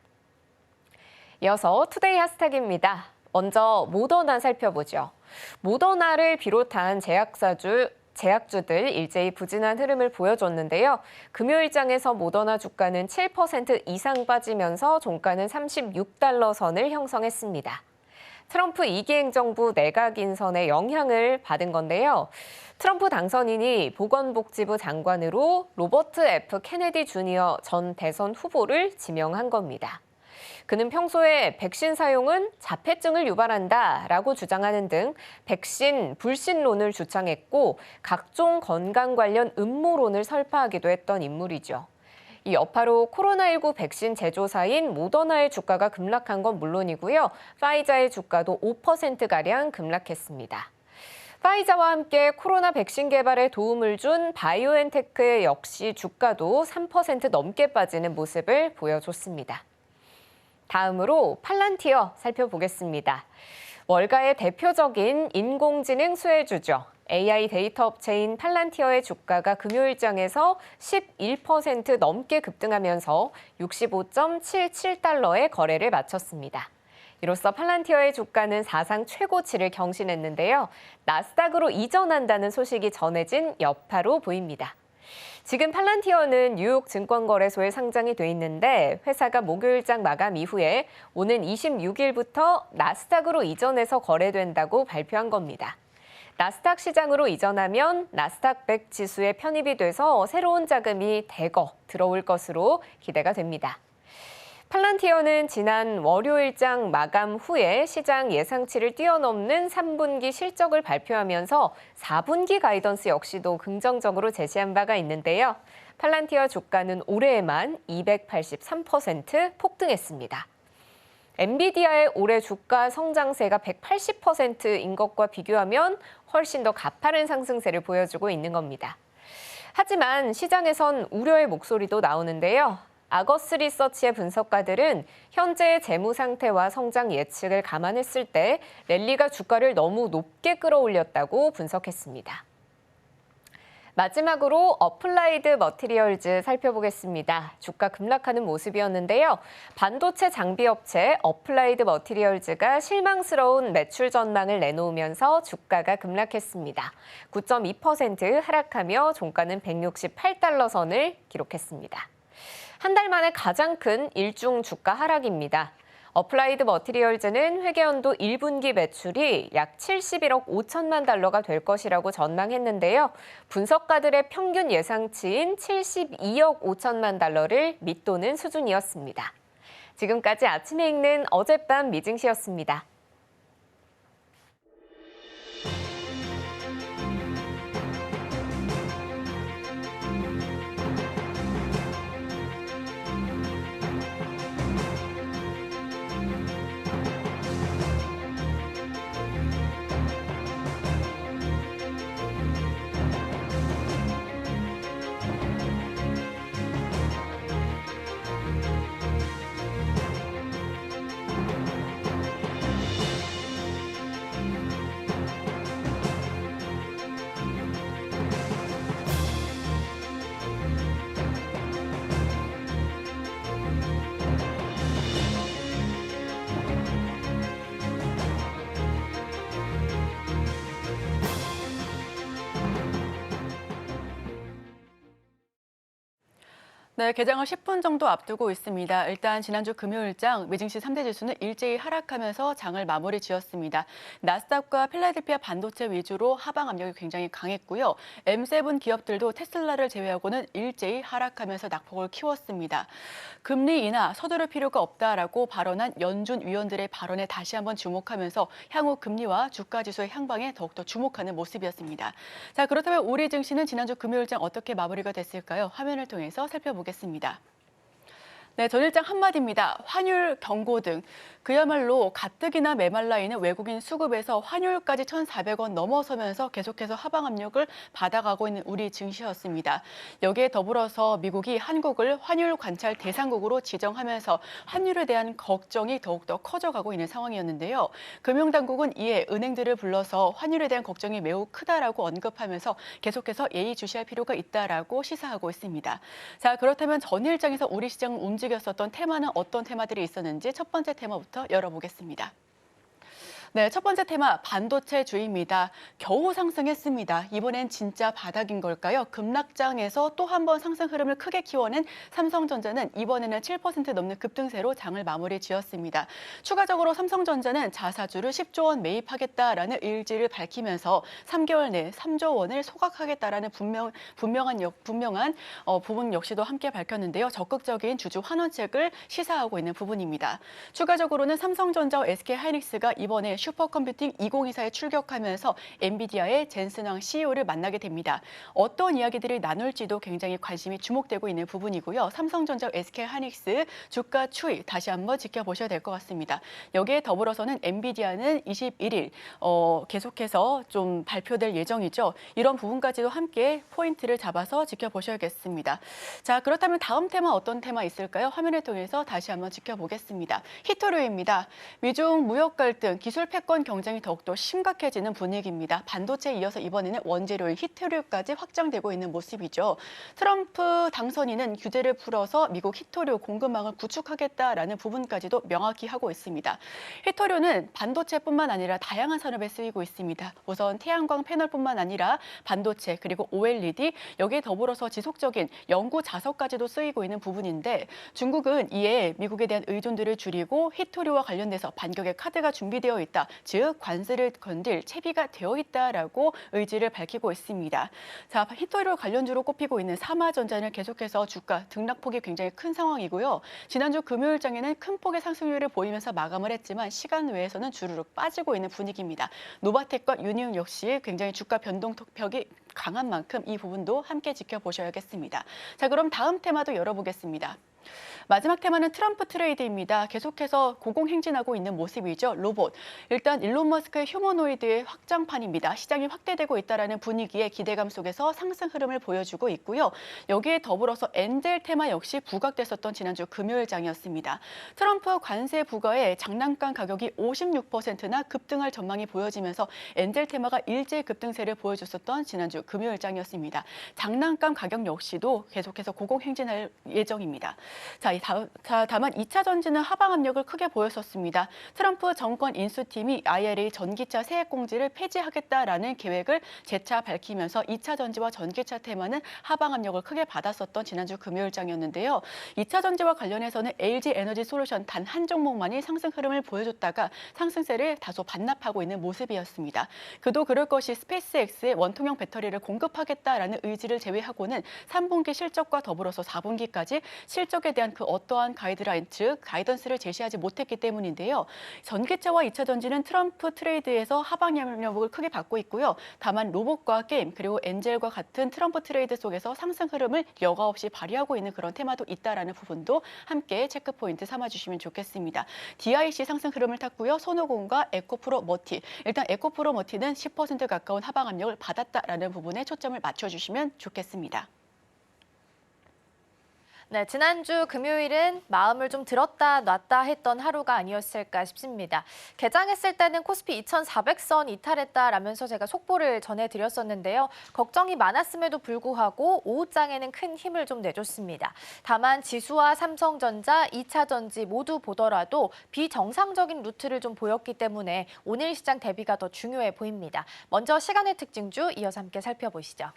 이어서 투데이 하스택입니다. 먼저 모더나 살펴보죠. 모더나를 비롯한 제약주들 일제히 부진한 흐름을 보여줬는데요. 금요일장에서 모더나 주가는 7% 이상 빠지면서 종가는 36달러 선을 형성했습니다. 트럼프 2기 행정부 내각 인선의 영향을 받은 건데요. 트럼프 당선인이 보건복지부 장관으로 로버트 F. 케네디 주니어 전 대선 후보를 지명한 겁니다. 그는 평소에 백신 사용은 자폐증을 유발한다라고 주장하는 등 백신 불신론을 주창했고 각종 건강 관련 음모론을 설파하기도 했던 인물이죠. 이 여파로 코로나19 백신 제조사인 모더나의 주가가 급락한 건 물론이고요. 파이자의 주가도 5%가량 급락했습니다. 파이자와 함께 코로나 백신 개발에 도움을 준 바이오엔테크 역시 주가도 3% 넘게 빠지는 모습을 보여줬습니다. 다음으로 팔란티어 살펴보겠습니다. 월가의 대표적인 인공지능 수혜주죠. AI 데이터 업체인 팔란티어의 주가가 금요일장에서 11% 넘게 급등하면서 65.77달러에 거래를 마쳤습니다. 이로써 팔란티어의 주가는 사상 최고치를 경신했는데요. 나스닥으로 이전한다는 소식이 전해진 여파로 보입니다. 지금 팔란티어는 뉴욕 증권거래소에 상장이 돼 있는데 회사가 목요일장 마감 이후에 오는 26일부터 나스닥으로 이전해서 거래된다고 발표한 겁니다. 나스닥 시장으로 이전하면 나스닥 100 지수에 편입이 돼서 새로운 자금이 대거 들어올 것으로 기대가 됩니다. 팔란티어는 지난 월요일장 마감 후에 시장 예상치를 뛰어넘는 3분기 실적을 발표하면서 4분기 가이던스 역시도 긍정적으로 제시한 바가 있는데요. 팔란티어 주가는 올해에만 283% 폭등했습니다. 엔비디아의 올해 주가 성장세가 180%인 것과 비교하면 훨씬 더 가파른 상승세를 보여주고 있는 겁니다. 하지만 시장에선 우려의 목소리도 나오는데요. 아거스 리서치의 분석가들은 현재의 재무 상태와 성장 예측을 감안했을 때 랠리가 주가를 너무 높게 끌어올렸다고 분석했습니다. 마지막으로 어플라이드 머티리얼즈 살펴보겠습니다. 주가 급락하는 모습이었는데요. 반도체 장비 업체 어플라이드 머티리얼즈가 실망스러운 매출 전망을 내놓으면서 주가가 급락했습니다. 9.2% 하락하며 종가는 168달러 선을 기록했습니다. 한 달 만에 가장 큰 일중 주가 하락입니다. 어플라이드 머티리얼즈는 회계연도 1분기 매출이 약 71억 5천만 달러가 될 것이라고 전망했는데요. 분석가들의 평균 예상치인 72억 5천만 달러를 밑도는 수준이었습니다. 지금까지 아침에 읽는 어젯밤 미증시였습니다. 네, 개장을 10분 정도 앞두고 있습니다. 일단 지난주 금요일장 미증시 3대 지수는 일제히 하락하면서 장을 마무리 지었습니다. 나스닥과 필라델피아 반도체 위주로 하방 압력이 굉장히 강했고요. M7 기업들도 테슬라를 제외하고는 일제히 하락하면서 낙폭을 키웠습니다. 금리 인하 서두를 필요가 없다라고 발언한 연준 위원들의 발언에 다시 한번 주목하면서 향후 금리와 주가 지수의 향방에 더욱더 주목하는 모습이었습니다. 자, 그렇다면 우리 증시는 지난주 금요일장 어떻게 마무리가 됐을까요? 화면을 통해서 살펴보겠습니다. 네, 전일장 한마디입니다. 환율 경고 등 그야말로 가뜩이나 메말라 있는 외국인 수급에서 환율까지 1,400원 넘어서면서 계속해서 하방 압력을 받아가고 있는 우리 증시였습니다. 여기에 더불어서 미국이 한국을 환율 관찰 대상국으로 지정하면서 환율에 대한 걱정이 더욱더 커져가고 있는 상황이었는데요. 금융당국은 이에 은행들을 불러서 환율에 대한 걱정이 매우 크다라고 언급하면서 계속해서 예의주시할 필요가 있다라고 시사하고 있습니다. 자, 그렇다면 전일장에서 우리 시장을 움직였었던 테마는 어떤 테마들이 있었는지 첫 번째 테마부터 열어보겠습니다. 네, 첫 번째 테마 반도체주의입니다. 겨우 상승했습니다. 이번엔 진짜 바닥인 걸까요? 급락장에서 또 한 번 상승 흐름을 크게 키워낸 삼성전자는 이번에는 7% 넘는 급등세로 장을 마무리 지었습니다. 추가적으로 삼성전자는 자사주를 10조 원 매입하겠다라는 의지를 밝히면서 3개월 내에 3조 원을 소각하겠다라는 분명한 부분 역시도 함께 밝혔는데요. 적극적인 주주 환원책을 시사하고 있는 부분입니다. 추가적으로는 삼성전자와 SK하이닉스가 이번에 슈퍼컴퓨팅 2024에 출격하면서 엔비디아의 젠슨 황 CEO를 만나게 됩니다. 어떤 이야기들을 나눌지도 굉장히 관심이 주목되고 있는 부분이고요. 삼성전자, SK하이닉스 주가 추이 다시 한번 지켜보셔야 될 것 같습니다. 여기에 더불어서는 엔비디아는 21일 계속해서 좀 발표될 예정이죠. 이런 부분까지도 함께 포인트를 잡아서 지켜보셔야겠습니다. 자, 그렇다면 다음 테마 어떤 테마 있을까요? 화면을 통해서 다시 한번 지켜보겠습니다. 히토류입니다. 미중 무역 갈등, 기술 패권 경쟁이 더욱더 심각해지는 분위기입니다. 반도체에 이어서 이번에는 원재료인 히토류까지 확장되고 있는 모습이죠. 트럼프 당선인은 규제를 풀어서 미국 히토류 공급망을 구축하겠다라는 부분까지도 명확히 하고 있습니다. 히토류는 반도체뿐만 아니라 다양한 산업에 쓰이고 있습니다. 우선 태양광 패널뿐만 아니라 반도체 그리고 OLED 여기에 더불어서 지속적인 연구 자석까지도 쓰이고 있는 부분인데 중국은 이에 미국에 대한 의존도를 줄이고 히토류와 관련돼서 반격의 카드가 준비되어 있다. 즉 관세를 건들 채비가 되어 있다라고 의지를 밝히고 있습니다. 자, 히토류 관련주로 꼽히고 있는 사마전자는 계속해서 주가 등락폭이 굉장히 큰 상황이고요. 지난주 금요일장에는 큰 폭의 상승률을 보이면서 마감을 했지만 시간 외에서는 주르륵 빠지고 있는 분위기입니다. 노바텍과 유니온 역시 굉장히 주가 변동폭이 강한 만큼 이 부분도 함께 지켜보셔야겠습니다. 자, 그럼 다음 테마도 열어보겠습니다. 마지막 테마는 트럼프 트레이드입니다. 계속해서 고공행진하고 있는 모습이죠. 로봇. 일단 일론 머스크의 휴머노이드의 확장판입니다. 시장이 확대되고 있다는 분위기에 기대감 속에서 상승 흐름을 보여주고 있고요. 여기에 더불어서 엔젤 테마 역시 부각됐었던 지난주 금요일장이었습니다. 트럼프 관세 부과에 장난감 가격이 56%나 급등할 전망이 보여지면서 엔젤 테마가 일제 급등세를 보여줬었던 지난주 금요일장이었습니다. 장난감 가격 역시도 계속해서 고공행진할 예정입니다. 다만 2차 전지는 하방 압력을 크게 보였었습니다. 트럼프 정권 인수팀이 IRA 전기차 세액 공제를 폐지하겠다라는 계획을 재차 밝히면서 2차 전지와 전기차 테마는 하방 압력을 크게 받았었던 지난주 금요일장이었는데요. 2차 전지와 관련해서는 LG 에너지 솔루션 단 한 종목만이 상승 흐름을 보여줬다가 상승세를 다소 반납하고 있는 모습이었습니다. 그도 그럴 것이 스페이스X의 원통형 배터리를 공급하겠다라는 의지를 제외하고는 3분기 실적과 더불어서 4분기까지 실적에 대한 그 어떠한 가이드라인, 즉 가이던스를 제시하지 못했기 때문인데요. 전기차와 2차 전지는 트럼프 트레이드에서 하방 압력을 크게 받고 있고요. 다만 로봇과 게임 그리고 엔젤과 같은 트럼프 트레이드 속에서 상승 흐름을 여과 없이 발휘하고 있는 그런 테마도 있다라는 부분도 함께 체크 포인트 삼아주시면 좋겠습니다. DIC 상승 흐름을 탔고요. 손오공과 에코프로 머티. 일단 에코프로 머티는 10% 가까운 하방 압력을 받았다라는 부분에 초점을 맞춰주시면 좋겠습니다. 네, 지난주 금요일은 마음을 좀 들었다 놨다 했던 하루가 아니었을까 싶습니다. 개장했을 때는 코스피 2,400선 이탈했다라면서 제가 속보를 전해드렸었는데요. 걱정이 많았음에도 불구하고 오후장에는 큰 힘을 좀 내줬습니다. 다만 지수와 삼성전자, 2차 전지 모두 보더라도 비정상적인 루트를 좀 보였기 때문에 오늘 시장 대비가 더 중요해 보입니다. 먼저 시간의 특징주 이어서 함께 살펴보시죠.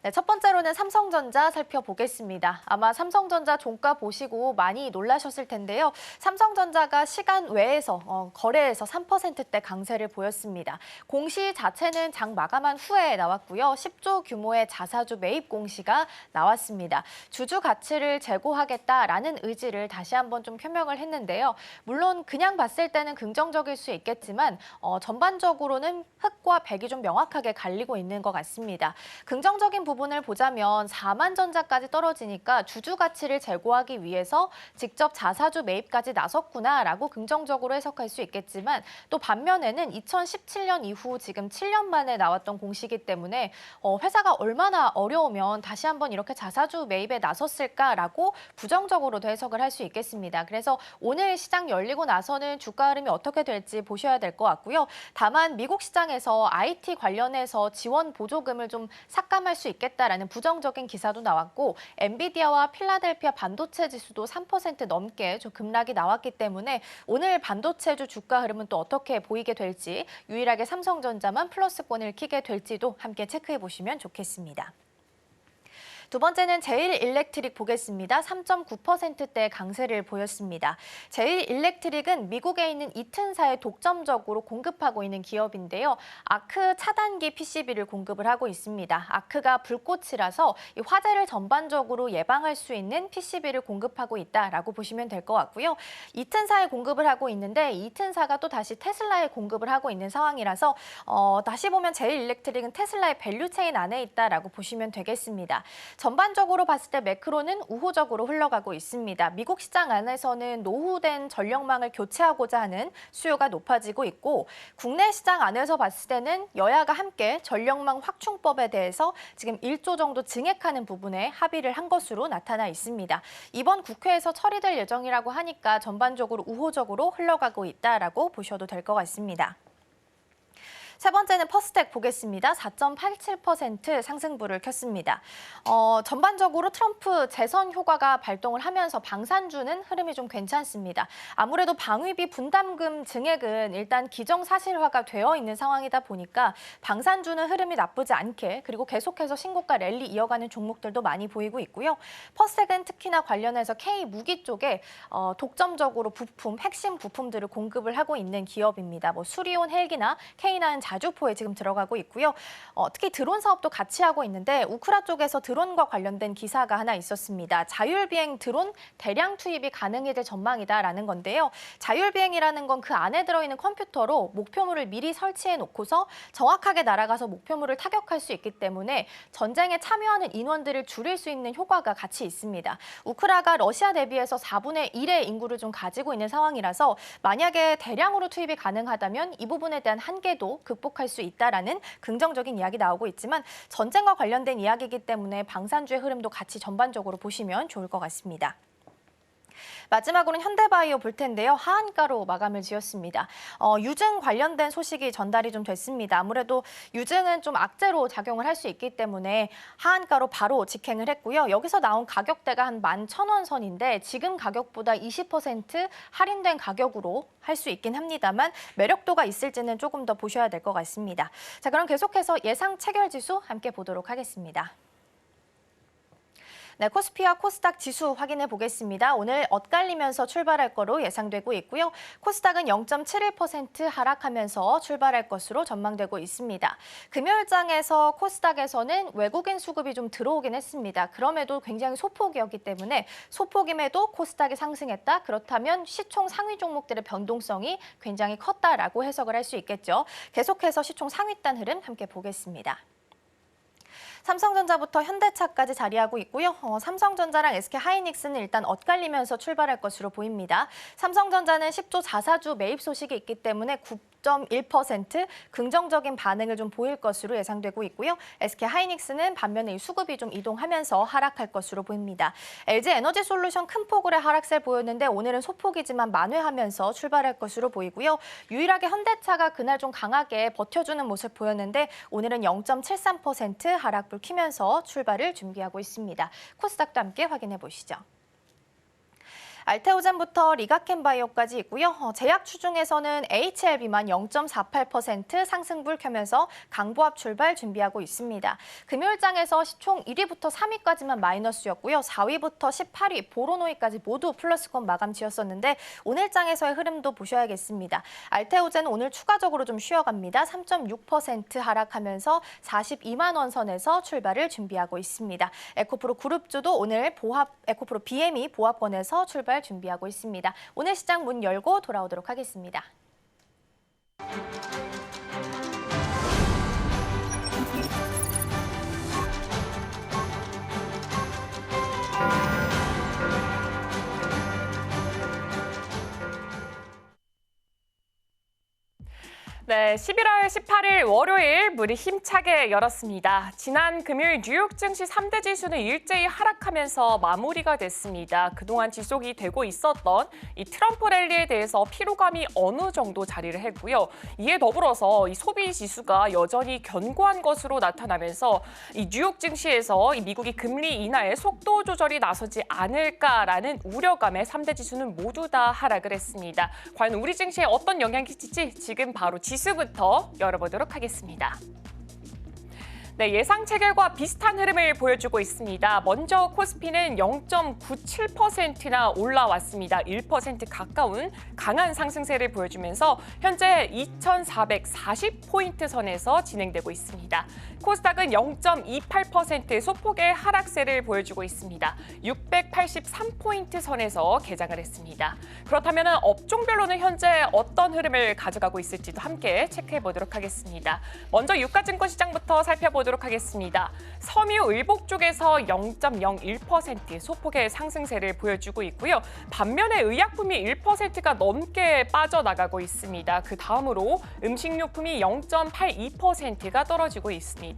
네, 첫 번째로는 삼성전자 살펴보겠습니다. 아마 삼성전자 종가 보시고 많이 놀라셨을 텐데요. 삼성전자가 시간 외에서 거래에서 3%대 강세를 보였습니다. 공시 자체는 장 마감한 후에 나왔고요. 10조 규모의 자사주 매입 공시가 나왔습니다. 주주 가치를 제고하겠다라는 의지를 다시 한번 좀 표명을 했는데요. 물론 그냥 봤을 때는 긍정적일 수 있겠지만 전반적으로는 흑과 백이 좀 명확하게 갈리고 있는 것 같습니다. 긍정적인 부분을 보자면 4만 전자까지 떨어지니까 주주 가치를 제고하기 위해서 직접 자사주 매입까지 나섰구나라고 긍정적으로 해석할 수 있겠지만 또 반면에는 2017년 이후 지금 7년 만에 나왔던 공시이기 때문에 회사가 얼마나 어려우면 다시 한번 이렇게 자사주 매입에 나섰을까라고 부정적으로도 해석을 할 수 있겠습니다. 그래서 오늘 시장 열리고 나서는 주가 흐름이 어떻게 될지 보셔야 될 것 같고요. 다만 미국 시장에서 IT 관련해서 지원 보조금을 좀 삭감할 수 있겠다라는 부정적인 기사도 나왔고 엔비디아와 필라델피아 반도체 지수도 3% 넘게 좀 급락이 나왔기 때문에 오늘 반도체주 주가 흐름은 또 어떻게 보이게 될지 유일하게 삼성전자만 플러스권을 키게 될지도 함께 체크해 보시면 좋겠습니다. 두 번째는 제일일렉트릭 보겠습니다. 3.9%대 강세를 보였습니다. 제일일렉트릭은 미국에 있는 이튼사에 독점적으로 공급하고 있는 기업인데요. 아크 차단기 PCB를 공급을 하고 있습니다. 아크가 불꽃이라서 이 화재를 전반적으로 예방할 수 있는 PCB를 공급하고 있다라고 보시면 될 것 같고요. 이튼사에 공급을 하고 있는데 이튼사가 또 다시 테슬라에 공급을 하고 있는 상황이라서 다시 보면 제일일렉트릭은 테슬라의 밸류체인 안에 있다라고 보시면 되겠습니다. 전반적으로 봤을 때 매크로는 우호적으로 흘러가고 있습니다. 미국 시장 안에서는 노후된 전력망을 교체하고자 하는 수요가 높아지고 있고 국내 시장 안에서 봤을 때는 여야가 함께 전력망 확충법에 대해서 지금 1조 정도 증액하는 부분에 합의를 한 것으로 나타나 있습니다. 이번 국회에서 처리될 예정이라고 하니까 전반적으로 우호적으로 흘러가고 있다라고 보셔도 될 것 같습니다. 세 번째는 퍼스텍 보겠습니다. 4.87% 상승부를 켰습니다. 전반적으로 트럼프 재선 효과가 발동을 하면서 방산주는 흐름이 좀 괜찮습니다. 아무래도 방위비 분담금 증액은 일단 기정사실화가 되어 있는 상황이다 보니까 방산주는 흐름이 나쁘지 않게 그리고 계속해서 신고가 랠리 이어가는 종목들도 많이 보이고 있고요. 퍼스텍은 특히나 관련해서 K 무기 쪽에 독점적으로 부품, 핵심 부품들을 공급을 하고 있는 기업입니다. 수리온 헬기나 K9 자주포에 지금 들어가고 있고요. 특히 드론 사업도 같이 하고 있는데 우크라 쪽에서 드론과 관련된 기사가 하나 있었습니다. 자율비행 드론 대량 투입이 가능해질 전망이다라는 건데요. 자율비행이라는 건 그 안에 들어있는 컴퓨터로 목표물을 미리 설치해 놓고서 정확하게 날아가서 목표물을 타격할 수 있기 때문에 전쟁에 참여하는 인원들을 줄일 수 있는 효과가 같이 있습니다. 우크라가 러시아 대비해서 4분의 1의 인구를 좀 가지고 있는 상황이라서 만약에 대량으로 투입이 가능하다면 이 부분에 대한 한계도 극복할 수 있다라는 긍정적인 이야기 나오고 있지만 전쟁과 관련된 이야기이기 때문에 방산주의 흐름도 같이 전반적으로 보시면 좋을 것 같습니다. 마지막으로는 현대바이오 볼 텐데요. 하한가로 마감을 지었습니다. 유증 관련된 소식이 전달이 좀 됐습니다. 아무래도 유증은 좀 악재로 작용을 할 수 있기 때문에 하한가로 바로 직행을 했고요. 여기서 나온 가격대가 한 11,000원 선인데 지금 가격보다 20% 할인된 가격으로 할 수 있긴 합니다만 매력도가 있을지는 조금 더 보셔야 될 것 같습니다. 자, 그럼 계속해서 예상 체결 지수 함께 보도록 하겠습니다. 네, 코스피와 코스닥 지수 확인해 보겠습니다. 오늘 엇갈리면서 출발할 거로 예상되고 있고요. 코스닥은 0.71% 하락하면서 출발할 것으로 전망되고 있습니다. 금요일장에서 코스닥에서는 외국인 수급이 좀 들어오긴 했습니다. 그럼에도 굉장히 소폭이었기 때문에 소폭임에도 코스닥이 상승했다. 그렇다면 시총 상위 종목들의 변동성이 굉장히 컸다라고 해석을 할 수 있겠죠. 계속해서 시총 상위단 흐름 함께 보겠습니다. 삼성전자부터 현대차까지 자리하고 있고요. 삼성전자랑 SK하이닉스는 일단 엇갈리면서 출발할 것으로 보입니다. 삼성전자는 10조 자사주 매입 소식이 있기 때문에 9.1% 긍정적인 반응을 좀 보일 것으로 예상되고 있고요. SK하이닉스는 반면에 이 수급이 좀 이동하면서 하락할 것으로 보입니다. LG에너지솔루션 큰 폭으로의 하락세를 보였는데 오늘은 소폭이지만 만회하면서 출발할 것으로 보이고요. 유일하게 현대차가 그날 좀 강하게 버텨주는 모습 보였는데 오늘은 0.73% 하락불 켜면서 출발을 준비하고 있습니다. 코스닥도 함께 확인해 보시죠. 알테오젠부터 리가켄바이오까지 있고요. 제약 추중에서는 HLB만 0.48% 상승불 켜면서 강보합 출발 준비하고 있습니다. 금요일장에서 시총 1위부터 3위까지만 마이너스였고요. 4위부터 18위 보로노이까지 모두 플러스권 마감 지었었는데 오늘장에서의 흐름도 보셔야겠습니다. 알테오젠 오늘 추가적으로 좀 쉬어갑니다. 3.6% 하락하면서 42만 원 선에서 출발을 준비하고 있습니다. 에코프로 그룹주도 오늘 에코프로 BM이 보합권에서 출발 준비하고 있습니다. 오늘 시장 문 열고 돌아오도록 하겠습니다. 네, 11월 18일 월요일 문이 힘차게 열었습니다. 지난 금요일 뉴욕 증시 3대 지수는 일제히 하락하면서 마무리가 됐습니다. 그동안 지속이 되고 있었던 이 트럼프 랠리에 대해서 피로감이 어느 정도 자리를 했고요. 이에 더불어서 이 소비 지수가 여전히 견고한 것으로 나타나면서 이 뉴욕 증시에서 이 미국이 금리 인하에 속도 조절이 나서지 않을까라는 우려감에 3대 지수는 모두 다 하락을 했습니다. 과연 우리 증시에 어떤 영향이 끼칠지 지금 바로 지수부터 열어보도록 하겠습니다. 네, 예상 체결과 비슷한 흐름을 보여주고 있습니다. 먼저 코스피는 0.97%나 올라왔습니다. 1% 가까운 강한 상승세를 보여주면서 현재 2,440포인트 선에서 진행되고 있습니다. 코스닥은 0.28% 소폭의 하락세를 보여주고 있습니다. 683포인트 선에서 개장을 했습니다. 그렇다면 업종별로는 현재 어떤 흐름을 가져가고 있을지도 함께 체크해 보도록 하겠습니다. 먼저 유가증권 시장부터 살펴보도록 하겠습니다. 섬유 의복 쪽에서 0.01% 소폭의 상승세를 보여주고 있고요. 반면에 의약품이 1%가 넘게 빠져나가고 있습니다. 그 다음으로 음식료품이 0.82%가 떨어지고 있습니다.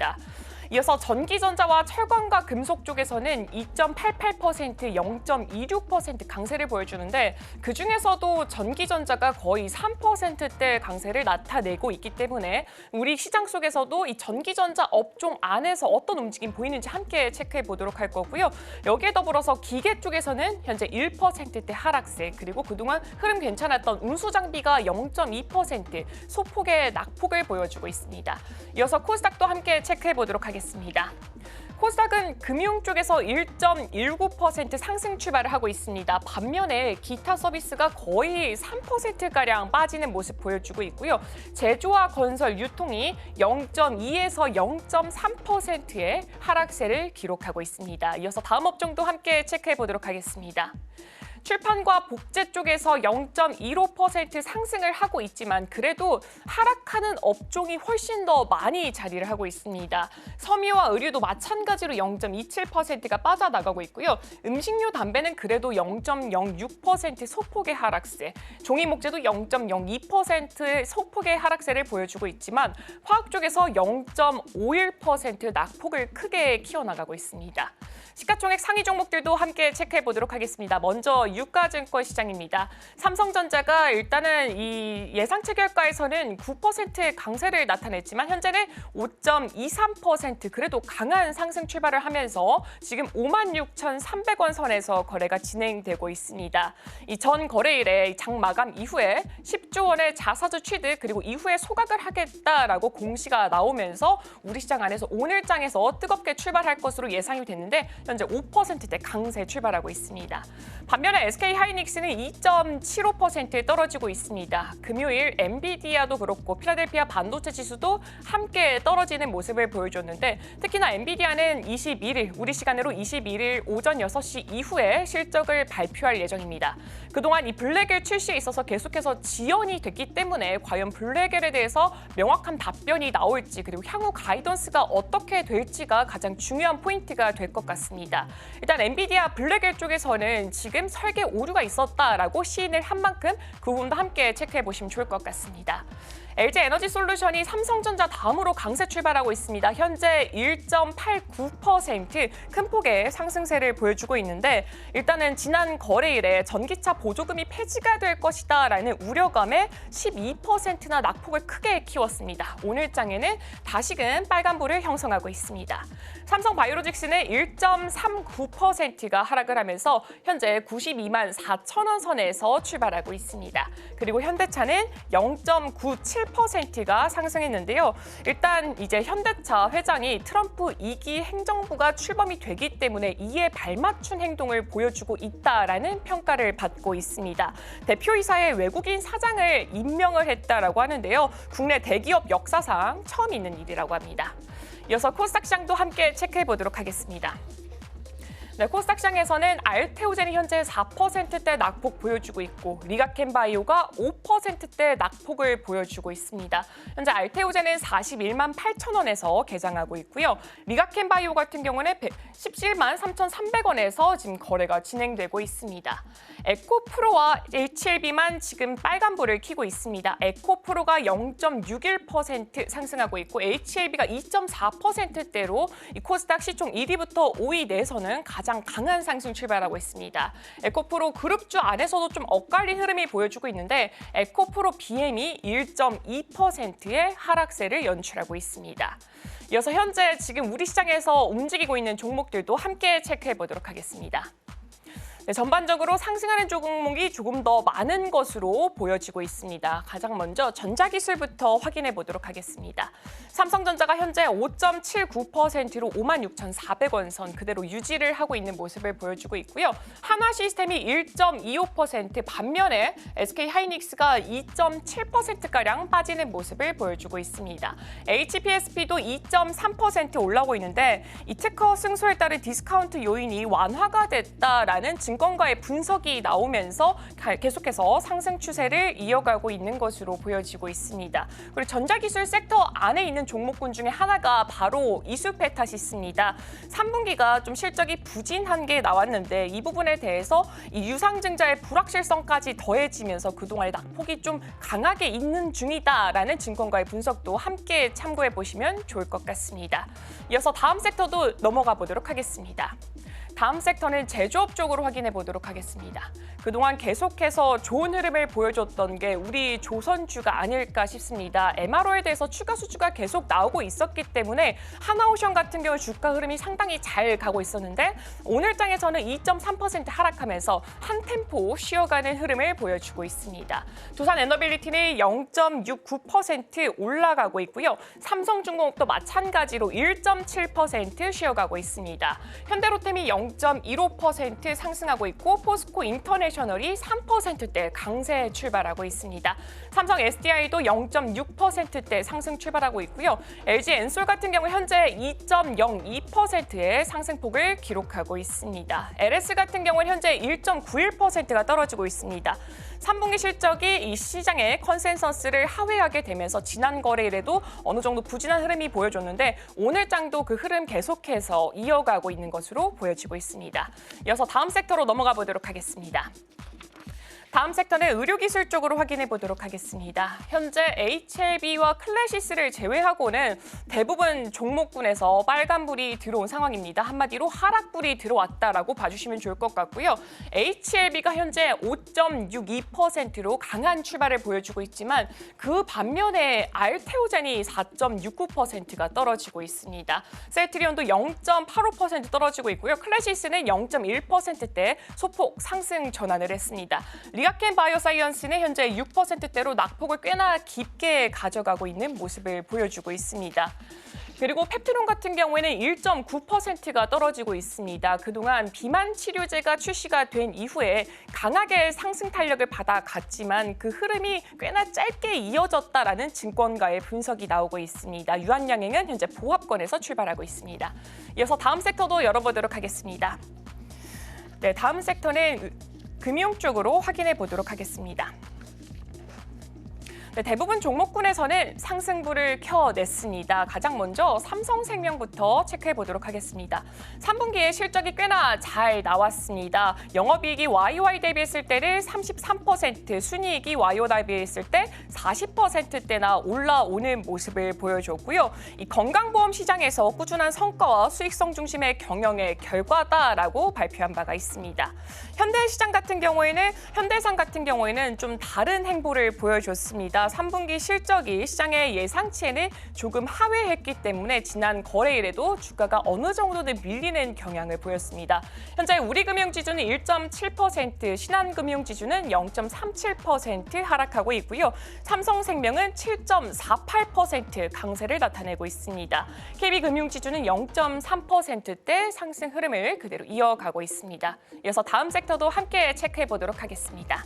이어서 전기전자와 철강과 금속 쪽에서는 2.88%, 0.26% 강세를 보여주는데 그중에서도 전기전자가 거의 3%대 강세를 나타내고 있기 때문에 우리 시장 속에서도 이 전기전자 업종 안에서 어떤 움직임 보이는지 함께 체크해 보도록 할 거고요. 여기에 더불어서 기계 쪽에서는 현재 1%대 하락세, 그리고 그동안 흐름 괜찮았던 운수장비가 0.2% 소폭의 낙폭을 보여주고 있습니다. 이어서 코스닥도 함께 체크해 보도록 하겠습니다. 코스닥은 금융 쪽에서 1.19% 상승 출발을 하고 있습니다. 반면에 기타 서비스가 거의 3%가량 빠지는 모습 보여주고 있고요. 제조와 건설, 유통이 0.2에서 0.3%의 하락세를 기록하고 있습니다. 이어서 다음 업종도 함께 체크해 보도록 하겠습니다. 출판과 복제 쪽에서 0.15% 상승을 하고 있지만 그래도 하락하는 업종이 훨씬 더 많이 자리를 하고 있습니다. 섬유와 의류도 마찬가지로 0.27%가 빠져나가고 있고요. 음식료, 담배는 그래도 0.06% 소폭의 하락세, 종이 목재도 0.02%의 소폭의 하락세를 보여주고 있지만 화학 쪽에서 0.51% 낙폭을 크게 키워나가고 있습니다. 시가총액 상위 종목들도 함께 체크해 보도록 하겠습니다. 먼저 유가증권 시장입니다. 삼성전자가 일단은 이 예상치 결과에서는 9%의 강세를 나타냈지만 현재는 5.23% 그래도 강한 상승 출발을 하면서 지금 56,300원 선에서 거래가 진행되고 있습니다. 이 전 거래일에 장 마감 이후에 10조 원의 자사주 취득 그리고 이후에 소각을 하겠다라고 공시가 나오면서 우리 시장 안에서 오늘장에서 뜨겁게 출발할 것으로 예상이 됐는데 현재 5%대 강세 출발하고 있습니다. 반면에 SK하이닉스는 2.75% 떨어지고 있습니다. 금요일 엔비디아도 그렇고 필라델피아 반도체 지수도 함께 떨어지는 모습을 보여줬는데 특히나 엔비디아는 21일, 우리 시간으로 21일 오전 6시 이후에 실적을 발표할 예정입니다. 그동안 이 블랙엘 출시에 있어서 계속해서 지연이 됐기 때문에 과연 블랙엘에 대해서 명확한 답변이 나올지 그리고 향후 가이던스가 어떻게 될지가 가장 중요한 포인트가 될 것 같습니다. 일단 엔비디아 블랙엘 쪽에서는 지금 설계 오류가 있었다라고 시인을 한 만큼 그 부분도 함께 체크해 보시면 좋을 것 같습니다. LG에너지솔루션이 삼성전자 다음으로 강세 출발하고 있습니다. 현재 1.89% 큰 폭의 상승세를 보여주고 있는데 일단은 지난 거래일에 전기차 보조금이 폐지가 될 것이다라는 우려감에 12%나 낙폭을 크게 키웠습니다. 오늘장에는 다시금 빨간불을 형성하고 있습니다. 삼성바이오로직스는 1.39%가 하락을 하면서 현재 92만 4천원 선에서 출발하고 있습니다. 그리고 현대차는 0.97%가 상승했는데요. 일단 이제 현대차 회장이 트럼프 2기 행정부가 출범이 되기 때문에 이에 발맞춘 행동을 보여주고 있다라는 평가를 받고 있습니다. 대표이사의 외국인 사장을 임명을 했다라고 하는데요. 국내 대기업 역사상 처음 있는 일이라고 합니다. 이어서 코스닥 시장도 함께 체크해 보도록 하겠습니다. 네, 코스닥 시장에서는 알테오젠이 현재 4%대 낙폭 보여주고 있고 리가켄바이오가 5%대 낙폭을 보여주고 있습니다. 현재 알테오젠은 41만 8천 원에서 개장하고 있고요. 리가켄바이오 같은 경우는 17만 3,300원에서 지금 거래가 진행되고 있습니다. 에코프로와 HLB만 지금 빨간불을 켜고 있습니다. 에코프로가 0.61% 상승하고 있고 HLB가 2.4%대로 이 코스닥 시총 1위부터 5위 내에서는 가장 강한 상승 출발하고 있습니다. 에코프로 그룹주 안에서도 좀 엇갈린 흐름이 보여주고 있는데 에코프로 BM이 1.2%의 하락세를 연출하고 있습니다. 이어서 현재 지금 우리 시장에서 움직이고 있는 종목들도 함께 체크해 보도록 하겠습니다. 네, 전반적으로 상승하는 종목이 조금 더 많은 것으로 보여지고 있습니다. 가장 먼저 전자기술부터 확인해 보도록 하겠습니다. 삼성전자가 현재 5.79%로 56,400원 선 그대로 유지를 하고 있는 모습을 보여주고 있고요. 한화시스템이 1.25%, 반면에 SK하이닉스가 2.7%가량 빠지는 모습을 보여주고 있습니다. HPSP도 2.3% 올라오고 있는데 이 특허 승소에 따른 디스카운트 요인이 완화가 됐다라는 증권가의 분석이 나오면서 계속해서 상승 추세를 이어가고 있는 것으로 보여지고 있습니다. 그리고 전자기술 섹터 안에 있는 종목군 중에 하나가 바로 이수페타시스입니다. 3분기가 좀 실적이 부진한 게 나왔는데 이 부분에 대해서 이 유상증자의 불확실성까지 더해지면서 그동안의 낙폭이 좀 강하게 있는 중이다라는 증권가의 분석도 함께 참고해 보시면 좋을 것 같습니다. 이어서 다음 섹터도 넘어가 보도록 하겠습니다. 다음 섹터는 제조업 쪽으로 확인해 보도록 하겠습니다. 그동안 계속해서 좋은 흐름을 보여줬던 게 우리 조선주가 아닐까 싶습니다. MRO에 대해서 추가 수주가 계속 나오고 있었기 때문에 하나오션 같은 경우 주가 흐름이 상당히 잘 가고 있었는데 오늘 장에서는 2.3% 하락하면서 한 템포 쉬어가는 흐름을 보여주고 있습니다. 두산 에너빌리티는 0.69% 올라가고 있고요. 삼성중공업도 마찬가지로 1.7% 쉬어가고 있습니다. 현대로템이 0.15% 상승하고 있고 포스코 인터내셔널이 3%대 강세 출발하고 있습니다. 삼성 SDI도 0.6%대 상승 출발하고 있고요. LG 엔솔 같은 경우 현재 2.02%의 상승폭을 기록하고 있습니다. LS 같은 경우는 현재 1.91%가 떨어지고 있습니다. 3분기 실적이 이 시장의 컨센서스를 하회하게 되면서 지난 거래일에도 어느 정도 부진한 흐름이 보여줬는데 오늘 장도 그 흐름 계속해서 이어가고 있는 것으로 보여지고 있습니다. 이어서 다음 섹터로 넘어가 보도록 하겠습니다. 다음 섹터는 의료기술 쪽으로 확인해 보도록 하겠습니다. 현재 HLB와 클래시스를 제외하고는 대부분 종목군에서 빨간불이 들어온 상황입니다. 한마디로 하락불이 들어왔다라고 봐주시면 좋을 것 같고요. HLB가 현재 5.62%로 강한 출발을 보여주고 있지만 그 반면에 알테오젠이 4.69%가 떨어지고 있습니다. 셀트리온도 0.85% 떨어지고 있고요. 클래시스는 0.1%대 소폭 상승 전환을 했습니다. 리아켄 바이오사이언스는 현재 6%대로 낙폭을 꽤나 깊게 가져가고 있는 모습을 보여주고 있습니다. 그리고 펩트론 같은 경우에는 1.9%가 떨어지고 있습니다. 그동안 비만 치료제가 출시가 된 이후에 강하게 상승 탄력을 받아갔지만 그 흐름이 꽤나 짧게 이어졌다라는 증권가의 분석이 나오고 있습니다. 유한양행은 현재 보합권에서 출발하고 있습니다. 이어서 다음 섹터도 열어보도록 하겠습니다. 네, 다음 섹터는 금융 쪽으로 확인해 보도록 하겠습니다. 네, 대부분 종목군에서는 상승불을 켜냈습니다. 가장 먼저 삼성생명부터 체크해 보도록 하겠습니다. 3분기에 실적이 꽤나 잘 나왔습니다. 영업이익이 YOY 대비했을 때를 33%, 순이익이 YOY 대비했을 때 40%대나 올라오는 모습을 보여줬고요. 이 건강보험 시장에서 꾸준한 성과와 수익성 중심의 경영의 결과다라고 발표한 바가 있습니다. 현대상 같은 경우에는 좀 다른 행보를 보여줬습니다. 3분기 실적이 시장의 예상치에는 조금 하회했기 때문에 지난 거래일에도 주가가 어느 정도는 밀리는 경향을 보였습니다. 현재 우리금융지주는 1.7%, 신한금융지주는 0.37% 하락하고 있고요. 삼성생명은 7.48% 강세를 나타내고 있습니다. KB금융지주는 0.3%대 상승 흐름을 그대로 이어가고 있습니다. 이어서 다음 섹터도 함께 체크해 보도록 하겠습니다.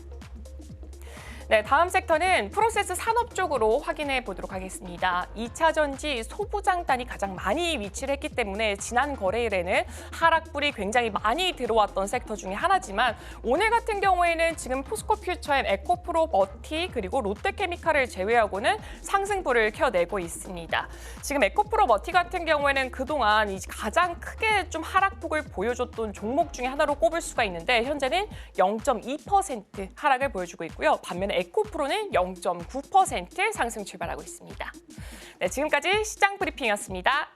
네, 다음 섹터는 프로세스 산업 쪽으로 확인해 보도록 하겠습니다. 2차 전지 소부장단이 가장 많이 위치를 했기 때문에 지난 거래일에는 하락불이 굉장히 많이 들어왔던 섹터 중에 하나지만 오늘 같은 경우에는 지금 포스코퓨처엠, 에코프로 머티 그리고 롯데케미칼을 제외하고는 상승불을 켜내고 있습니다. 지금 에코프로 머티 같은 경우에는 그동안 가장 크게 좀 하락폭을 보여줬던 종목 중에 하나로 꼽을 수가 있는데 현재는 0.2% 하락을 보여주고 있고요. 반면에 에코프로는 0.9% 상승 출발하고 있습니다. 네, 지금까지 시장 브리핑이었습니다.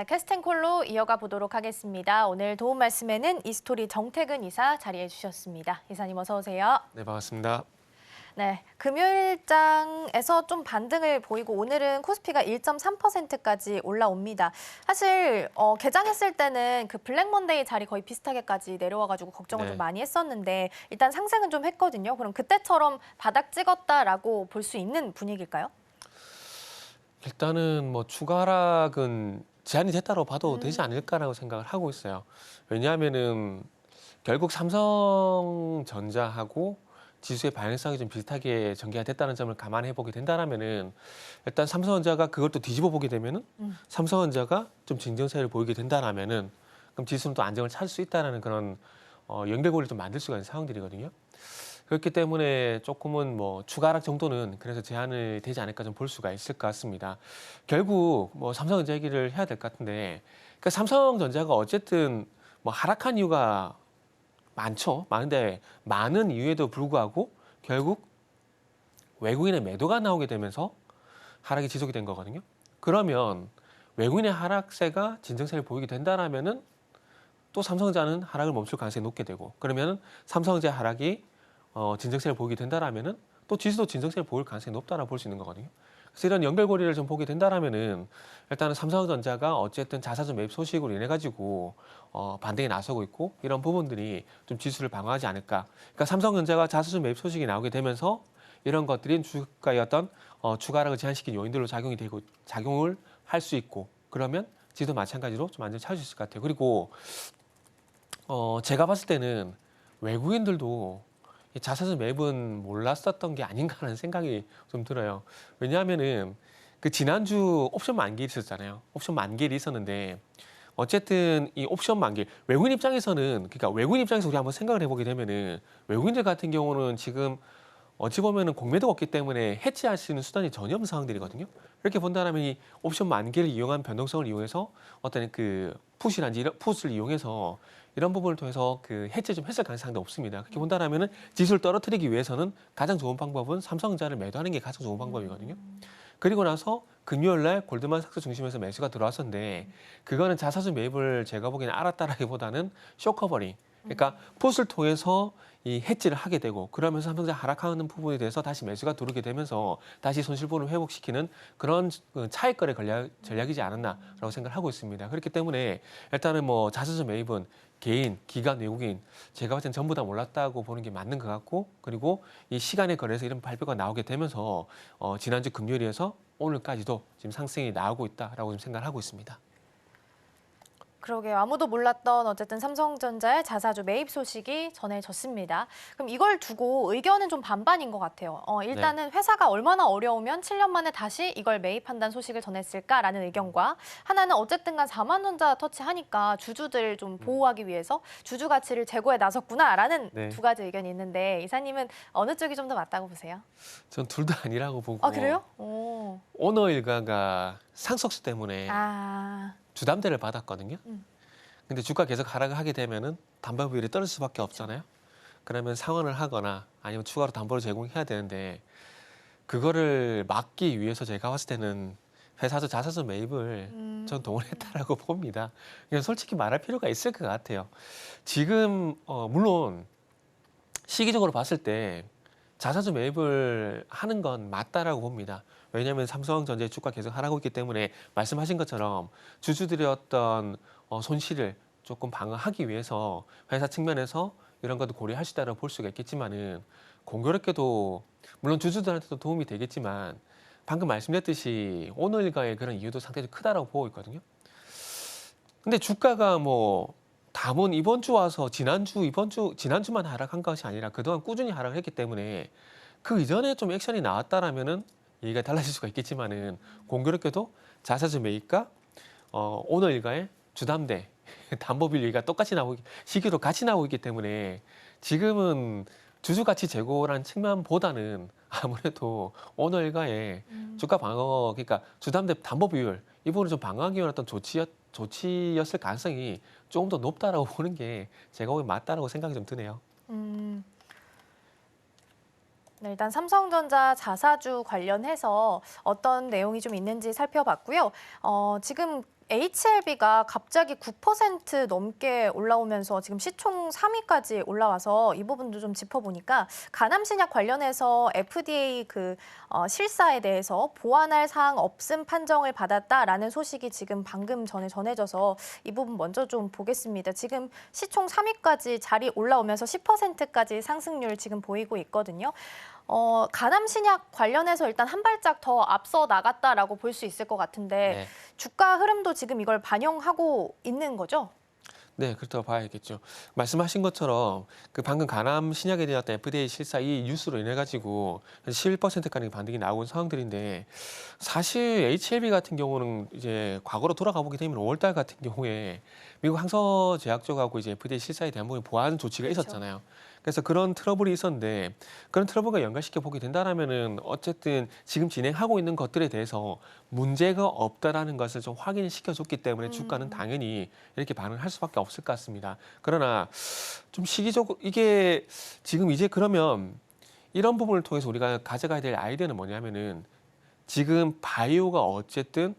네, 캐스팅콜로 이어가 보도록 하겠습니다. 오늘 도움 말씀에는 이스토리 정태근 이사 자리해 주셨습니다. 이사님 어서 오세요. 네, 반갑습니다. 네, 금요일장에서 좀 반등을 보이고 오늘은 코스피가 1.3%까지 올라옵니다. 사실 개장했을 때는 그 블랙 먼데이 자리 거의 비슷하게까지 내려와가지고 걱정을 네. 좀 많이 했었는데 일단 상승은 좀 했거든요. 그럼 그때처럼 바닥 찍었다라고 볼 수 있는 분위기일까요? 일단은 뭐 추가 하락은 제한이 됐다고 봐도 되지 않을까라고 생각을 하고 있어요. 왜냐하면은 결국 삼성전자하고 지수의 방향성이 좀 비슷하게 전개가 됐다는 점을 감안해 보게 된다라면은 일단 삼성전자가 그걸 또 뒤집어 보게 되면은 삼성전자가 좀 진정세를 보이게 된다라면은 그럼 지수는 또 안정을 찾을 수 있다라는 그런 연결고리를 좀 만들 수가 있는 상황들이거든요. 그렇기 때문에 조금은 뭐 추가 하락 정도는 그래서 제한이 되지 않을까 좀 볼 수가 있을 것 같습니다. 결국 뭐 삼성전자 얘기를 해야 될 것 같은데, 그러니까 삼성전자가 어쨌든 뭐 하락한 이유가 많죠. 많은데 많은 이유에도 불구하고 결국 외국인의 매도가 나오게 되면서 하락이 지속이 된 거거든요. 그러면 외국인의 하락세가 진정세를 보이게 된다라면은 또 삼성전자는 하락을 멈출 가능성이 높게 되고, 그러면은 삼성전자 하락이 진정세를 보이게 된다라면은 또 지수도 진정세를 보일 가능성이 높다라고 볼 수 있는 거거든요. 그래서 이런 연결고리를 좀 보게 된다라면은 일단은 삼성전자가 어쨌든 자사주 매입 소식으로 인해 가지고 반등에 나서고 있고 이런 부분들이 좀 지수를 방어하지 않을까. 그러니까 삼성전자가 자사주 매입 소식이 나오게 되면서 이런 것들이 주가의 어떤 추가 하락을 제한시킨 요인들로 작용을 할 수 있고, 그러면 지수도 마찬가지로 좀 안정을 찾을 수 있을 것 같아요. 그리고 제가 봤을 때는 외국인들도 이 자사주 매입은 몰랐었던 게 아닌가라는 생각이 좀 들어요. 왜냐하면은 그 지난주 옵션 만기일이 있었잖아요. 옵션 만기일이 있었는데 어쨌든 이 옵션 만기일, 외국인 입장에서는, 그러니까 외국인 입장에서 우리 한번 생각을 해보게 되면은 외국인들 같은 경우는 지금 어찌 보면은 공매도가 없기 때문에 해지할 수 있는 수단이 전혀 없는 상황들이거든요. 이렇게 본다면 이 옵션 만기를 이용한 변동성을 이용해서 어떤 그 풋이란지 이런 풋을 이용해서 이런 부분을 통해서 그 해지 좀 했을 가능성이 없습니다. 그렇게 본다면은 지수를 떨어뜨리기 위해서는 가장 좋은 방법은 삼성전자를 매도하는 게 가장 좋은 방법이거든요. 그리고 나서 금요일 날 골드만삭스 중심에서 매수가 들어왔었는데 그거는 자사주 매입을 제가 보기에는 알았다라기보다는 쇼커버링. 그러니까 풋을 통해서 이 해지를 하게 되고 그러면서 삼성전자 하락하는 부분에 대해서 다시 매수가 들어오게 되면서 다시 손실분을 회복시키는 그런 차익거래 전략이지 않았나라고 생각을 하고 있습니다. 그렇기 때문에 일단은 뭐 자사주 매입은 개인, 기관, 외국인 제가 봤을 땐 전부 다 몰랐다고 보는 게 맞는 것 같고, 그리고 이 시간에 걸려서 이런 발표가 나오게 되면서 지난주 금요일에서 오늘까지도 지금 상승이 나오고 있다라고 좀 생각을 하고 있습니다. 그러게요. 아무도 몰랐던 어쨌든 삼성전자의 자사주 매입 소식이 전해졌습니다. 그럼 이걸 두고 의견은 좀 반반인 것 같아요. 일단은 회사가 얼마나 어려우면 7년 만에 다시 이걸 매입한다는 소식을 전했을까라는 의견과, 하나는 어쨌든 간 4만 원자 터치하니까 주주들 좀 보호하기 위해서 주주 가치를 제고에 나섰구나라는 네. 두 가지 의견이 있는데 이사님은 어느 쪽이 좀 더 맞다고 보세요? 전 둘 다 아니라고 보고. 아, 그래요? 오. 오너 일가가 상속세 때문에 아. 주담대를 받았거든요. 근데 주가 계속 하락을 하게 되면은 담보 비율이 떨어질 수밖에 없잖아요. 그러면 상환을 하거나 아니면 추가로 담보를 제공해야 되는데 그거를 막기 위해서 제가 봤을 때는 회사도 자사주 매입을 전 동원했다라고 봅니다. 그냥 솔직히 말할 필요가 있을 것 같아요. 지금 물론 시기적으로 봤을 때 자사주 매입을 하는 건 맞다라고 봅니다. 왜냐하면 삼성전자의 주가 계속 하락하고 있기 때문에 말씀하신 것처럼 주주들의 어떤 손실을 조금 방어하기 위해서 회사 측면에서 이런 것도 고려할 수 있다고 볼 수가 있겠지만은 공교롭게도 물론 주주들한테도 도움이 되겠지만 방금 말씀드렸듯이 오늘 일가의 그런 이유도 상당히 크다라고 보고 있거든요. 근데 주가가 뭐 담은 이번 주 와서 지난주만 하락한 것이 아니라 그동안 꾸준히 하락을 했기 때문에 그 이전에 좀 액션이 나왔다라면은 얘기가 달라질 수가 있겠지만은 공교롭게도 자사주 매입과 오늘 일가의 주담대 담보비율 얘기가 똑같이 시기로 같이 나오고 있기 때문에 지금은 주주 가치 제고라는 측면보다는 아무래도 오늘 일가의 주가 방어, 그러니까 주담대 담보비율 이 부분을 좀 방어하기 위한 어떤 조치였을 가능성이 조금 더 높다라고 보는 게 제가 보기엔 맞다라고 생각이 좀 드네요. 네, 일단 삼성전자 자사주 관련해서 어떤 내용이 좀 있는지 살펴봤고요. 지금 HLB가 갑자기 9% 넘게 올라오면서 지금 시총 3위까지 올라와서 이 부분도 좀 짚어보니까 간암신약 관련해서 FDA 실사에 대해서 보완할 사항 없음 판정을 받았다라는 소식이 지금 방금 전에 전해져서 이 부분 먼저 좀 보겠습니다. 지금 시총 3위까지 자리 올라오면서 10%까지 상승률 지금 보이고 있거든요. 간암신약 관련해서 일단 한 발짝 더 앞서 나갔다라고 볼 수 있을 것 같은데 네. 주가 흐름도 지금 이걸 반영하고 있는 거죠? 네, 그렇다고 봐야겠죠. 말씀하신 것처럼 그 방금 간암 신약에 대한 FDA 실사 이 뉴스로 인해 가지고 11%가량 반등이 나온 상황들인데 사실 HLB 같은 경우는 이제 과거로 돌아가 보게 되면 5월달 같은 경우에 미국 항서제약쪽하고 이제 FDA 실사에 대한 부분 보완 조치가 있었잖아요. 그래서 그런 트러블이 있었는데 그런 트러블과 연관시켜 보게 된다라면은 어쨌든 지금 진행하고 있는 것들에 대해서 문제가 없다라는 것을 좀 확인시켜줬기 때문에 주가는 당연히 이렇게 반응할 수밖에 없을 것 같습니다. 그러나 좀 시기적으로 이게 지금 이제 그러면 이런 부분을 통해서 우리가 가져가야 될 아이디어는 뭐냐면은 지금 바이오가 어쨌든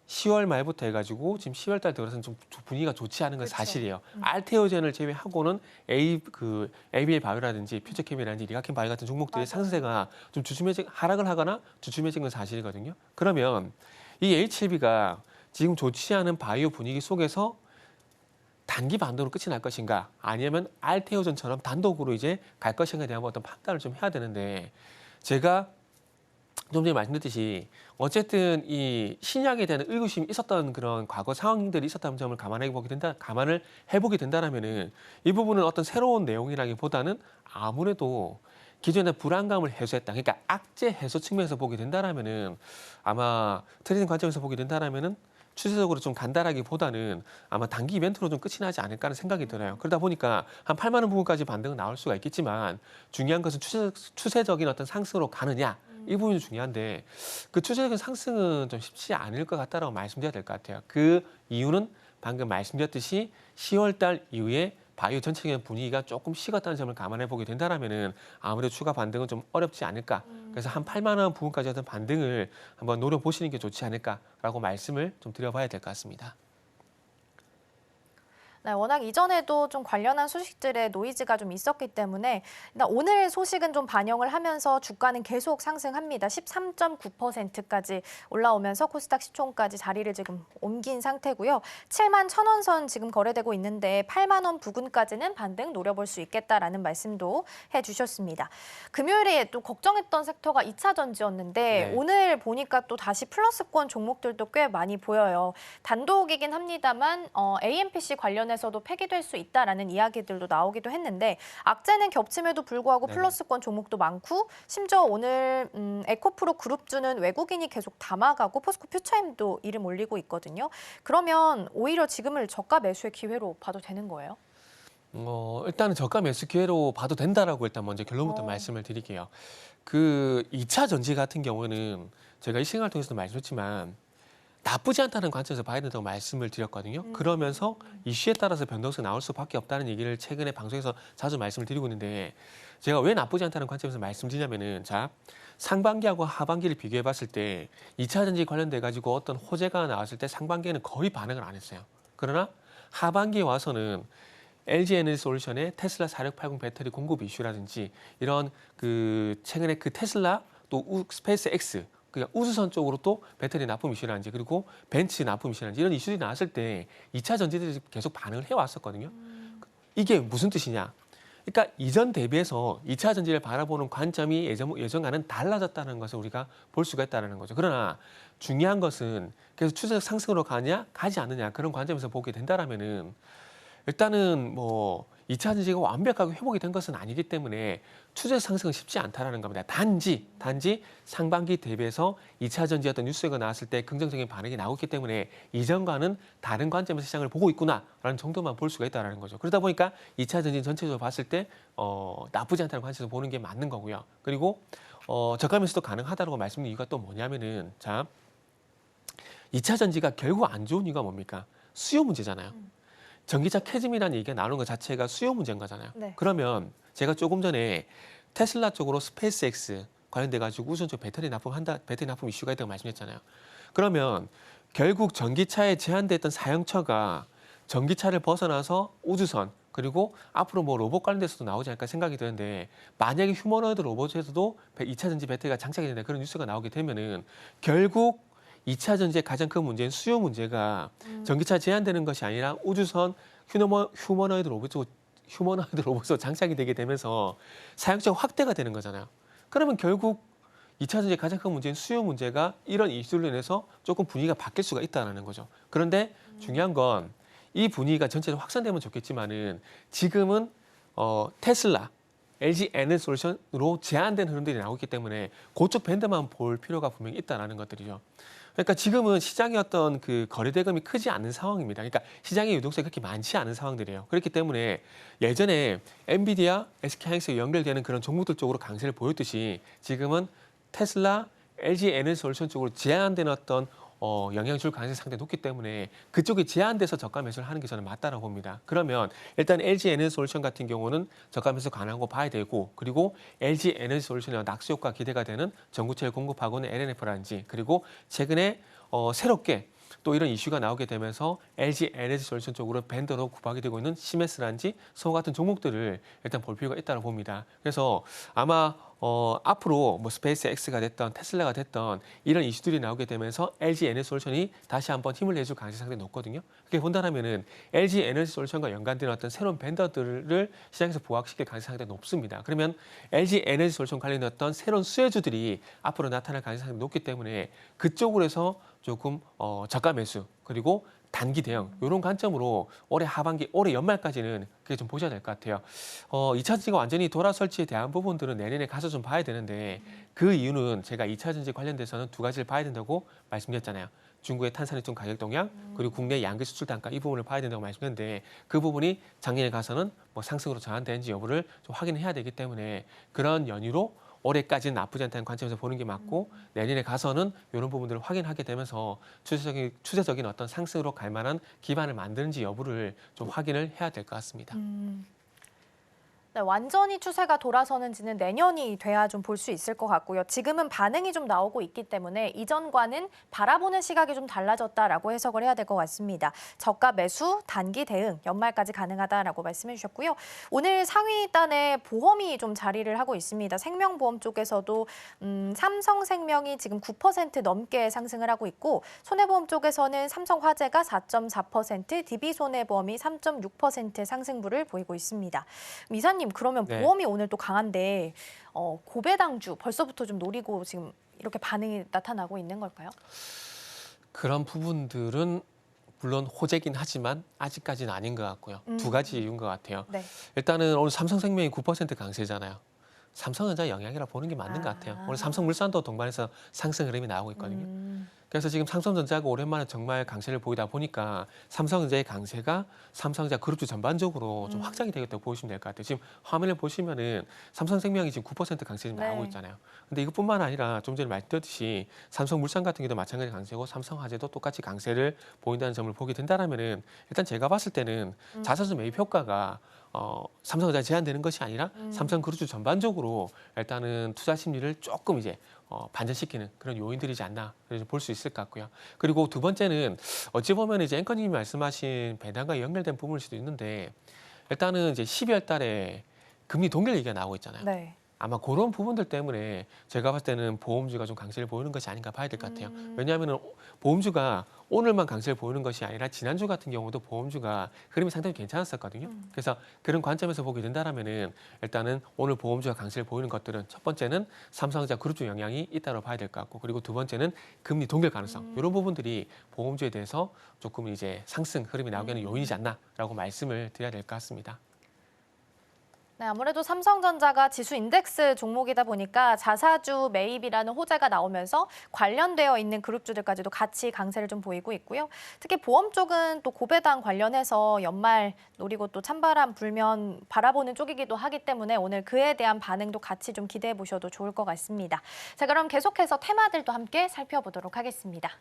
10월 말부터 해가지고 지금 10월 달 들어서는 좀 분위기가 좋지 않은 건 사실이에요. 알테오젠을 제외하고는 ABL 바이오라든지 퓨처케미라든지 리가켄 바이오 같은 종목들의 상승세가 좀 하락을 하거나 주춤해진 건 사실이거든요. 그러면 이 HLB가 지금 좋지 않은 바이오 분위기 속에서 단기 반등으로 끝이 날 것인가 아니면 알테오젠처럼 단독으로 이제 갈 것인가에 대한 어떤 판단을 좀 해야 되는데 제가 좀 전에 말씀드렸듯이 어쨌든 이 신약에 대한 의구심이 있었던 그런 과거 상황들이 있었다는 점을 감안을 해보게 된다라면은 이 부분은 어떤 새로운 내용이라기보다는 아무래도 기존의 불안감을 해소했다. 그러니까 악재 해소 측면에서 보게 된다라면은 아마 트레이딩 관점에서 보게 된다라면은 추세적으로 좀 간단하기보다는 아마 단기 이벤트로 좀 끝이 나지 않을까 하는 생각이 들어요. 그러다 보니까 한 8만 원 부분까지 반등은 나올 수가 있겠지만 중요한 것은 추세적인 어떤 상승으로 가느냐. 이 부분이 중요한데 그 추세적인 상승은 좀 쉽지 않을 것 같다라고 말씀드려야 될 것 같아요. 그 이유는 방금 말씀드렸듯이 10월 달 이후에 바이오 전체적인 분위기가 조금 식었다는 점을 감안해 보게 된다면은 아무래도 추가 반등은 좀 어렵지 않을까. 그래서 한 8만 원 부분까지 어떤 반등을 한번 노려보시는 게 좋지 않을까라고 말씀을 좀 드려봐야 될 것 같습니다. 네, 워낙 이전에도 좀 관련한 소식들의 노이즈가 좀 있었기 때문에 일단 오늘 소식은 좀 반영을 하면서 주가는 계속 상승합니다. 13.9%까지 올라오면서 코스닥 시총까지 자리를 지금 옮긴 상태고요. 7만 1,000원 선 지금 거래되고 있는데 8만 원 부근까지는 반등 노려볼 수 있겠다라는 말씀도 해주셨습니다. 금요일에 또 걱정했던 섹터가 2차 전지였는데 네. 오늘 보니까 또 다시 플러스권 종목들도 꽤 많이 보여요. 단독이긴 합니다만 AMPC 관련해서도 폐기될 수 있다라는 이야기들도 나오기도 했는데 악재는 겹침에도 불구하고 네네. 플러스권 종목도 많고 심지어 오늘 에코프로 그룹주는 외국인이 계속 담아가고 포스코 퓨처엠도 이름 올리고 있거든요. 그러면 오히려 지금을 저가 매수의 기회로 봐도 되는 거예요? 일단은 저가 매수 기회로 봐도 된다라고 일단 먼저 결론부터 말씀을 드릴게요. 그 2차 전지 같은 경우는 제가 이 시간을 통해서도 말씀드렸지만 나쁘지 않다는 관점에서 봐야 된다고 말씀을 드렸거든요. 그러면서 이슈에 따라서 변동성이 나올 수밖에 없다는 얘기를 최근에 방송에서 자주 말씀을 드리고 있는데 제가 왜 나쁘지 않다는 관점에서 말씀드리냐면은 자 상반기하고 하반기를 비교해 봤을 때 2차 전지 관련돼 가지고 어떤 호재가 나왔을 때 상반기에는 거의 반응을 안 했어요. 그러나 하반기에 와서는 LG 에너지 솔루션의 테슬라 4680 배터리 공급 이슈라든지 이런 그 최근에 그 테슬라 또 스페이스 X 그러니까 우주선 쪽으로 또 배터리 납품 이슈라든지 그리고 벤츠 납품 이슈라든지 이런 이슈들이 나왔을 때 2차 전지들이 계속 반응을 해왔었거든요. 이게 무슨 뜻이냐? 그러니까 이전 대비해서 2차 전지를 바라보는 관점이 예전과는 달라졌다는 것을 우리가 볼 수가 있다는 거죠. 그러나 중요한 것은 계속 추세적 상승으로 가냐 가지 않느냐 그런 관점에서 보게 된다라면은 일단은 뭐 2차 전지가 완벽하게 회복이 된 것은 아니기 때문에 추세 상승은 쉽지 않다라는 겁니다. 단지 상반기 대비해서 2차 전지 어떤 뉴스가 나왔을 때 긍정적인 반응이 나오기 때문에 이전과는 다른 관점에서 시장을 보고 있구나라는 정도만 볼 수가 있다라는 거죠. 그러다 보니까 2차 전지 전체적으로 봤을 때 나쁘지 않다는 관점에서 보는 게 맞는 거고요. 그리고 저가 매수도 가능하다고 말씀드린 이유가 또 뭐냐면은 자 2차 전지가 결국 안 좋은 이유가 뭡니까? 수요 문제잖아요. 전기차 캐즘이라는 얘기가 나오는 것 자체가 수요 문제인 거잖아요. 네. 그러면 제가 조금 전에 테슬라 쪽으로 스페이스 X 관련돼 가지고 우선 쪽 배터리 납품 이슈가 있다고 말씀드렸잖아요. 그러면 결국 전기차에 제한됐던 사용처가 전기차를 벗어나서 우주선 그리고 앞으로 뭐 로봇 관련돼서도 나오지 않을까 생각이 드는데 만약에 휴머노이드 로봇에서도 2차 전지 배터리가 장착이 된다 그런 뉴스가 나오게 되면은 결국 2차 전지의 가장 큰 문제인 수요 문제가 전기차 제한되는 것이 아니라 우주선 휴머노이드 로봇으로 장착이 되게 되면서 사용처가 확대가 되는 거잖아요. 그러면 결국 2차 전지의 가장 큰 문제인 수요 문제가 이런 이슈로 인해서 조금 분위기가 바뀔 수가 있다는 거죠. 그런데 중요한 건 이 분위기가 전체적으로 확산되면 좋겠지만은 지금은 테슬라, LG 에너지솔루션으로 제한된 흐름들이 나오고 있기 때문에 그쪽 밴드만 볼 필요가 분명히 있다는 것들이죠. 그러니까 지금은 시장의 어떤 그 거래 대금이 크지 않은 상황입니다. 그러니까 시장의 유동성이 그렇게 많지 않은 상황들이에요. 그렇기 때문에 예전에 엔비디아, SK하이닉스에 연결되는 그런 종목들 쪽으로 강세를 보였듯이 지금은 테슬라, LG 에너지솔루션 쪽으로 제한된 어떤 영향을 줄 가능성이 상당히 높기 때문에 그쪽이 제한돼서 저가 매수를 하는 게 저는 맞다라고 봅니다. 그러면 일단 LG 에너지솔루션 같은 경우는 저가 매수 가능한 거 봐야 되고 그리고 LG 에너지솔루션의 낙수 효과 기대가 되는 전구체를 공급하고 있는 LNF라든지 그리고 최근에 새롭게 또 이런 이슈가 나오게 되면서 LG 에너지솔루션 쪽으로 밴더로 구박이 되고 있는 시메스라든지 성우 같은 종목들을 일단 볼 필요가 있다고 봅니다. 그래서 아마 앞으로 뭐 스페이스 X가 됐던 테슬라가 됐던 이런 이슈들이 나오게 되면서 LG 에너지솔루션이 다시 한번 힘을 내줄 가능성이 상당히 높거든요. 그렇게 본다면은 LG 에너지솔루션과 연관된 어떤 새로운 밴더들을 시장에서 부각시킬 가능성이 상당히 높습니다. 그러면 LG 에너지솔루션 관련된 어떤 새로운 수혜주들이 앞으로 나타날 가능성이 상당히 높기 때문에 그쪽으로 해서 조금 저가 매수 그리고 단기 대응 이런 관점으로 올해 하반기, 올해 연말까지는 그게 좀 보셔야 될 것 같아요. 2차 전지가 완전히 돌아설지에 대한 부분들은 내년에 가서 좀 봐야 되는데 그 이유는 제가 2차 전지 관련돼서는 두 가지를 봐야 된다고 말씀드렸잖아요. 중국의 탄산유통 가격 동향 그리고 국내 양극 수출 단가 이 부분을 봐야 된다고 말씀드렸는데 그 부분이 작년에 가서는 뭐 상승으로 전환되는지 여부를 좀 확인해야 되기 때문에 그런 연유로 올해까지는 나쁘지 않다는 관점에서 보는 게 맞고 내년에 가서는 이런 부분들을 확인하게 되면서 추세적인 어떤 상승으로 갈 만한 기반을 만드는지 여부를 좀 확인을 해야 될 것 같습니다. 네, 완전히 추세가 돌아서는지는 내년이 돼야 좀 볼 수 있을 것 같고요. 지금은 반응이 좀 나오고 있기 때문에 이전과는 바라보는 시각이 좀 달라졌다라고 해석을 해야 될 것 같습니다. 저가 매수, 단기 대응, 연말까지 가능하다라고 말씀해 주셨고요. 오늘 상위단에 보험이 좀 자리를 하고 있습니다. 생명보험 쪽에서도 삼성생명이 지금 9% 넘게 상승을 하고 있고 손해보험 쪽에서는 삼성화재가 4.4%, DB손해보험이 3.6% 상승부를 보이고 있습니다. 이사님 그러면 네. 보험이 오늘 또 강한데 고배당주 벌써부터 좀 노리고 지금 이렇게 반응이 나타나고 있는 걸까요? 그런 부분들은 물론 호재긴 하지만 아직까지는 아닌 것 같고요. 두 가지 이유인 것 같아요. 네. 일단은 오늘 삼성생명이 9% 강세잖아요. 삼성전자 영향이라 보는 게 맞는 것 같아요. 오늘 삼성물산도 동반해서 상승 흐름이 나오고 있거든요. 그래서 지금 삼성전자가 오랜만에 정말 강세를 보이다 보니까 삼성전자의 강세가 삼성전자 그룹주 전반적으로 좀 확장이 되겠다고 보시면 될 것 같아요. 지금 화면을 보시면은 삼성생명이 지금 9% 강세 지금 나오고 있잖아요. 근데 이것뿐만 아니라 좀 전에 말씀드렸듯이 삼성물산 같은 경우도 마찬가지 강세고 삼성화재도 똑같이 강세를 보인다는 점을 보게 된다면은 일단 제가 봤을 때는 자사주 매입 효과가 삼성전자에 제한되는 것이 아니라 삼성 그룹주 전반적으로 일단은 투자 심리를 조금 이제 반전시키는 그런 요인들이지 않나 볼 수 있을 것 같고요. 그리고 두 번째는 어찌 보면 이제 앵커님이 말씀하신 배당과 연결된 부분일 수도 있는데 일단은 이제 12월 달에 금리 동결 얘기가 나오고 있잖아요. 네. 아마 그런 부분들 때문에 제가 봤을 때는 보험주가 좀 강세를 보이는 것이 아닌가 봐야 될 것 같아요. 왜냐하면 보험주가 오늘만 강세를 보이는 것이 아니라 지난주 같은 경우도 보험주가 흐름이 상당히 괜찮았었거든요. 그래서 그런 관점에서 보게 된다면은 일단은 오늘 보험주가 강세를 보이는 것들은 첫 번째는 삼성전자 그룹주 영향이 있다고 봐야 될 것 같고 그리고 두 번째는 금리 동결 가능성 이런 부분들이 보험주에 대해서 조금 이제 상승 흐름이 나오게 하는 요인이지 않나라고 말씀을 드려야 될 것 같습니다. 네, 아무래도 삼성전자가 지수 인덱스 종목이다 보니까 자사주 매입이라는 호재가 나오면서 관련되어 있는 그룹주들까지도 같이 강세를 좀 보이고 있고요. 특히 보험 쪽은 또 고배당 관련해서 연말 노리고 또 찬바람 불면 바라보는 쪽이기도 하기 때문에 오늘 그에 대한 반응도 같이 좀 기대해 보셔도 좋을 것 같습니다. 자, 그럼 계속해서 테마들도 함께 살펴보도록 하겠습니다.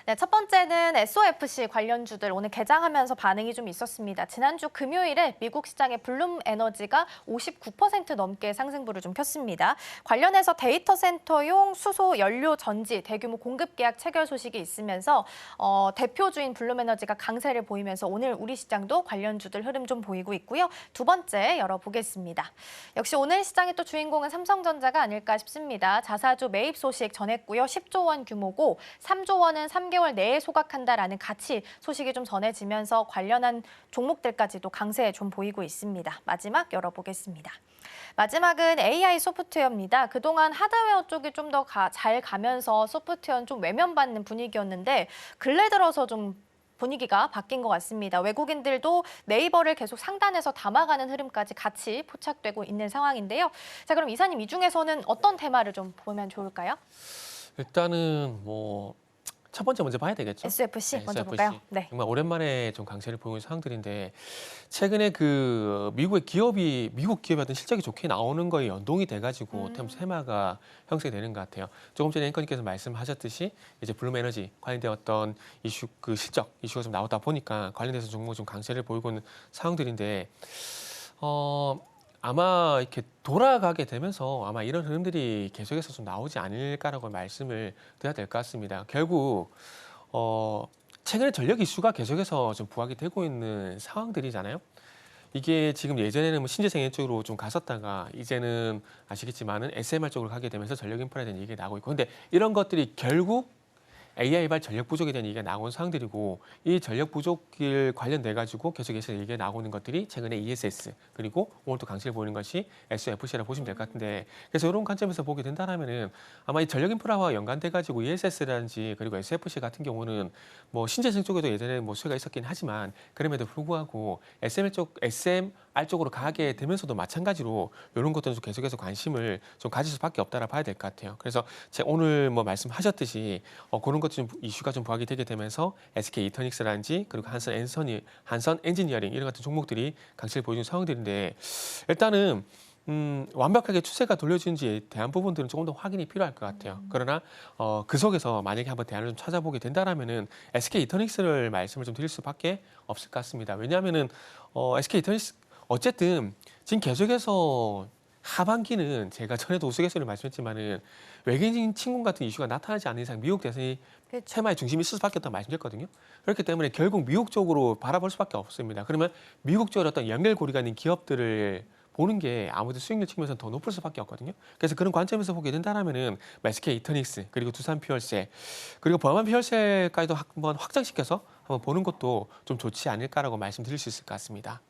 네, 첫 번째는 SOFC 관련주들 오늘 개장하면서 반응이 좀 있었습니다. 지난주 금요일에 미국 시장의 블룸 에너지가 59% 넘게 상승부를 좀 폈습니다. 관련해서 데이터 센터용 수소 연료 전지 대규모 공급 계약 체결 소식이 있으면서 대표주인 블룸 에너지가 강세를 보이면서 오늘 우리 시장도 관련주들 흐름 좀 보이고 있고요. 두 번째 열어보겠습니다. 역시 오늘 시장의 또 주인공은 삼성전자가 아닐까 싶습니다. 자사주 매입 소식 전했고요. 10조 원 규모고 3조 원은 3개월 내에 소각한다라는 가치 소식이 좀 전해지면서 관련한 종목들까지도 강세 좀 보이고 있습니다. 마지막 열어보겠습니다. 마지막은 AI 소프트웨어입니다. 그동안 하드웨어 쪽이 좀 더 잘 가면서 소프트웨어는 좀 외면받는 분위기였는데 근래 들어서 좀 분위기가 바뀐 것 같습니다. 외국인들도 네이버를 계속 상단에서 담아가는 흐름까지 같이 포착되고 있는 상황인데요. 자, 그럼 이사님 이 중에서는 어떤 테마를 좀 보면 좋을까요? 일단은 뭐 첫 번째 먼저 봐야 되겠죠. SOFC 네, 먼저 SOFC. 볼까요? 네. 정말 오랜만에 좀 강세를 보이는 상황들인데 최근에 그 미국 기업이 어떤 실적이 좋게 나오는 거에 연동이 돼가지고 테마가 형성이 되는 것 같아요. 조금 전에 앵커님께서 말씀하셨듯이 이제 블룸 에너지 관련된 어떤 이슈 그 실적 이슈가 좀 나오다 보니까 관련돼서 종목 좀 강세를 보이고 있는 상황들인데 아마 이렇게 돌아가게 되면서 아마 이런 흐름들이 계속해서 좀 나오지 않을까라고 말씀을 드려야 될 것 같습니다. 결국 최근에 전력 이슈가 계속해서 좀 부각이 되고 있는 상황들이잖아요. 이게 지금 예전에는 뭐 신재생 에너지 쪽으로 좀 갔었다가 이제는 아시겠지만은 SMR 쪽으로 가게 되면서 전력 인프라에 대한 얘기가 나오고 있고, 근데 이런 것들이 결국 AI발 전력 부족에 대한 얘기가 나온 상황들이고, 이 전력 부족을 관련돼 가지고 계속해서 얘기가 나오는 것들이 최근에 ESS 그리고 오늘 또 강세를 보이는 것이 SOFC라고 보시면 될 것 같은데, 그래서 이런 관점에서 보게 된다면은 아마 이 전력 인프라와 연관돼 가지고 ESS라든지 그리고 SOFC 같은 경우는 뭐 신재생 쪽에도 예전에 뭐 수혜가 있었긴 하지만 그럼에도 불구하고 SMR 쪽으로 가게 되면서도 마찬가지로 이런 것들은 좀 계속해서 관심을 좀 가질 수밖에 없다라 봐야 될 것 같아요. 그래서 제가 오늘 뭐 말씀하셨듯이 그런 것 좀 이슈가 좀 부각이 되게 되면서 SK 이터닉스라든지 그리고 한선 엔지니어링 이런 같은 종목들이 강세를 보여주는 상황들인데, 일단은 완벽하게 추세가 돌려지는지에 대한 부분들은 조금 더 확인이 필요할 것 같아요. 그러나 그 속에서 만약에 한번 대안을 좀 찾아보게 된다라면은 SK 이터닉스를 말씀을 좀 드릴 수밖에 없을 것 같습니다. 왜냐하면은 SK 이터닉스 어쨌든 지금 계속해서 하반기는 제가 전에도 우스갯소리를 말씀했지만은 외계인 침공 같은 이슈가 나타나지 않는 이상 미국 대선이 테마의 중심이 있을 수밖에 없다고 말씀드렸거든요. 그렇기 때문에 결국 미국 쪽으로 바라볼 수밖에 없습니다. 그러면 미국 쪽으로 어떤 연결고리가 있는 기업들을 보는 게 아무래도 수익률 측면에서 더 높을 수밖에 없거든요. 그래서 그런 관점에서 보게 된다면은 SK 이터닉스 그리고 두산 퓨얼셀 그리고 범한 퓨얼셀까지도 한번 확장시켜서 한번 보는 것도 좀 좋지 않을까라고 말씀드릴 수 있을 것 같습니다.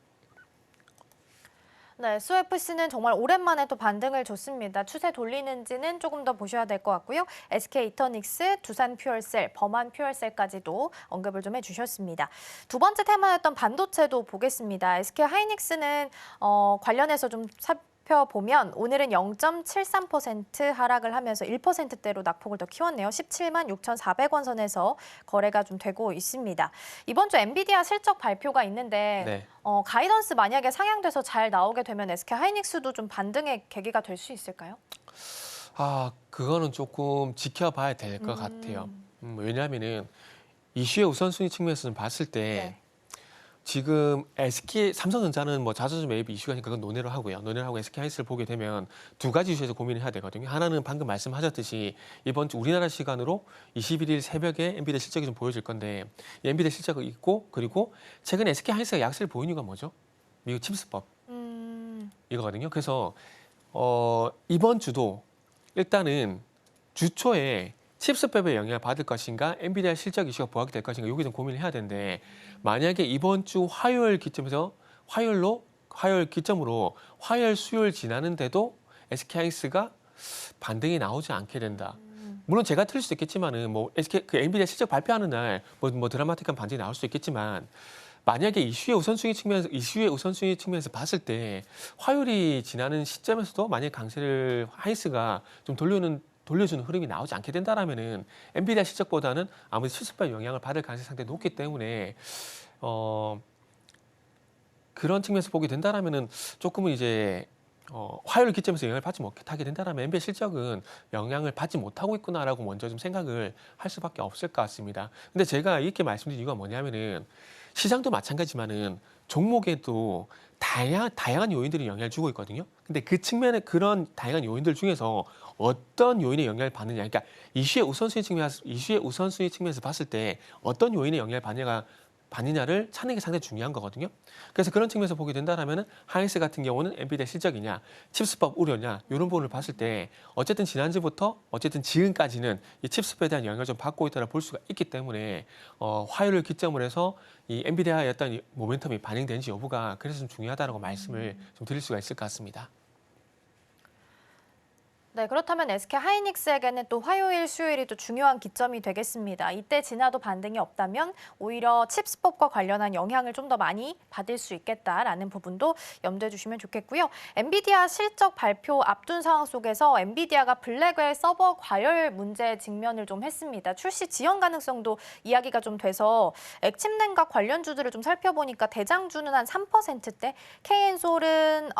네, SOFC는 정말 오랜만에 또 반등을 줬습니다. 추세 돌리는지는 조금 더 보셔야 될 것 같고요. SK 이터닉스, 두산 퓨얼셀, 범한 퓨얼셀까지도 언급을 좀 해주셨습니다. 두 번째 테마였던 반도체도 보겠습니다. SK 하이닉스는 관련해서 좀 살펴보면 오늘은 0.73% 하락을 하면서 1%대로 낙폭을 더 키웠네요. 17만 6,400원 선에서 거래가 좀 되고 있습니다. 이번 주 엔비디아 실적 발표가 있는데 네. 가이던스 만약에 상향돼서 잘 나오게 되면 SK 하이닉스도 좀 반등의 계기가 될 수 있을까요? 그거는 조금 지켜봐야 될 것 같아요. 왜냐하면은 이슈의 우선순위 측면에서 좀 봤을 때 네. 지금 삼성전자는 뭐 자사주 매입 이슈가 있으니까 그건 논의를 하고요. 논의를 하고 SK 하이닉스를 보게 되면 두 가지 이슈에서 고민을 해야 되거든요. 하나는 방금 말씀하셨듯이 이번 주 우리나라 시간으로 21일 새벽에 엔비디아 실적이 좀 보여질 건데, 이 엔비디아 실적이 있고 그리고 최근에 SK 하이닉스가 약세를 보이는 이유가 뭐죠? 미국 칩스법 이거거든요. 그래서 이번 주도 일단은 주초에 칩스법의 영향을 받을 것인가, 엔비디아 실적 이슈가 부각이 될 것인가, 여기 좀 고민을 해야 되는데, 만약에 이번 주 화요일 기점으로 화요일 수요일 지나는데도 SK 하이닉스가 반등이 나오지 않게 된다. 물론 제가 틀릴 수도 있겠지만은 뭐 엔비디아 실적 발표하는 날 뭐 드라마틱한 반등이 나올 수도 있겠지만, 만약에 이슈의 우선순위 측면에서 봤을 때 화요일이 지나는 시점에서도 만약 강세를 하이닉스가 좀 돌려주는 흐름이 나오지 않게 된다라면은 엔비디아 실적보다는 아무래도 칩스법 영향을 받을 가능성이 상당히 높기 때문에 그런 측면에서 보게 된다라면은 조금은 이제 화요일 기점에서 영향을 받지 못하게 된다면 엔비디아 실적은 영향을 받지 못하고 있구나라고 먼저 좀 생각을 할 수밖에 없을 것 같습니다. 근데 제가 이렇게 말씀드린 이유가 뭐냐면은 시장도 마찬가지지만은 종목에도 다양한 요인들이 영향을 주고 있거든요. 근데 그 측면에 그런 다양한 요인들 중에서 어떤 요인의 영향을 받느냐, 그러니까 이슈의 우선순위 측면에서 봤을 때 어떤 요인의 영향을 받느냐를 찾는 게 상당히 중요한 거거든요. 그래서 그런 측면에서 보게 된다면 하이닉스 같은 경우는 엔비디아 실적이냐, 칩스법 우려냐 이런 부분을 봤을 때 어쨌든 지난주부터 어쨌든 지금까지는 이 칩스법에 대한 영향을 좀 받고 있다고 볼 수가 있기 때문에 화요일을 기점으로 해서 이 엔비디아의 어떤 이 모멘텀이 반영되는지 여부가 그래서 좀 중요하다고 말씀을 좀 드릴 수가 있을 것 같습니다. 네, 그렇다면 SK 하이닉스에게는 또 화요일, 수요일이 또 중요한 기점이 되겠습니다. 이때 지나도 반등이 없다면 오히려 칩스법과 관련한 영향을 좀 더 많이 받을 수 있겠다라는 부분도 염두에 주시면 좋겠고요. 엔비디아 실적 발표 앞둔 상황 속에서 엔비디아가 블랙웰 서버 과열 문제에 직면을 좀 했습니다. 출시 지연 가능성도 이야기가 좀 돼서 액침냉각 관련주들을 좀 살펴보니까 대장주는 한 3%대, KN솔은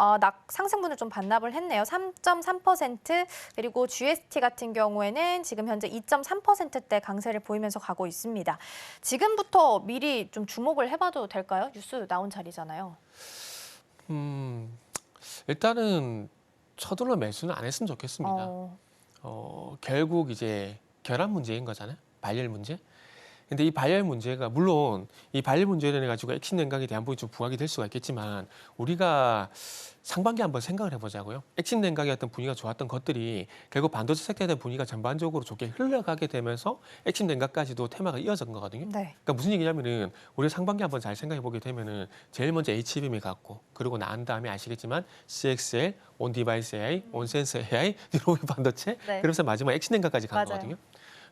상승분을 좀 반납을 했네요. 3.3%, 그리고 GST 같은 경우에는 지금 현재 2.3%대 강세를 보이면서 가고 있습니다. 지금부터 미리 좀 주목을 해봐도 될까요? 뉴스 나온 자리잖아요. 일단은 서둘러 매수는 안 했으면 좋겠습니다. 결국 이제 결합 문제인 거잖아요. 발열 문제. 근데 이 발열 문제가 물론 이 발열 문제에 대해 가지고 액침 냉각에 대한 부분이 좀 부각이 될 수가 있겠지만 우리가 상반기 한번 생각을 해보자고요. 액침 냉각의 어떤 분위기가 좋았던 것들이 결국 반도체 섹터에 대한 분위기가 전반적으로 좋게 흘러가게 되면서 액침 냉각까지도 테마가 이어진 거거든요. 네. 그러니까 무슨 얘기냐면은 우리 상반기 한번 잘 생각해 보게 되면은 제일 먼저 HBM이 갔고 그리고 난 다음에 아시겠지만 CXL, 온디바이스 AI, 온센서 AI, 뉴로비 반도체, 네. 그러면서 마지막 액침 냉각까지 간 맞아요. 거거든요.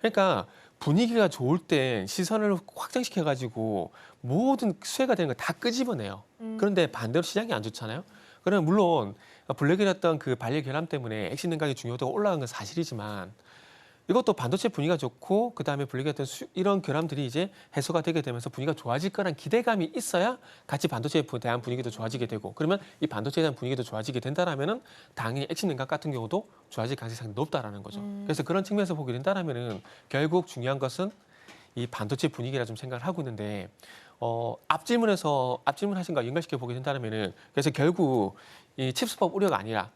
그러니까 분위기가 좋을 때 시선을 확장시켜가지고 모든 수혜가 되는 거 다 끄집어내요. 그런데 반대로 시장이 안 좋잖아요. 그러면 물론 블랙이었던 그 발열 결함 때문에 액션 냉각의 중요도가 올라간 건 사실이지만 이것도 반도체 분위기가 좋고 그다음에 블랙이었던 이런 결함들이 이제 해소가 되게 되면서 분위기가 좋아질 거란 기대감이 있어야 같이 반도체에 대한 분위기도 좋아지게 되고 그러면 이 반도체에 대한 분위기도 좋아지게 된다라면은 당연히 액션 냉각 같은 경우도 좋아질 가능성이 상당히 높다라는 거죠. 그래서 그런 측면에서 보게 된다라면은 결국 중요한 것은 이 반도체 분위기라 좀 생각을 하고 있는데 앞질문하신 거 연결시켜 보게 된다면은 그래서 결국 이 칩스법 우려가 아니라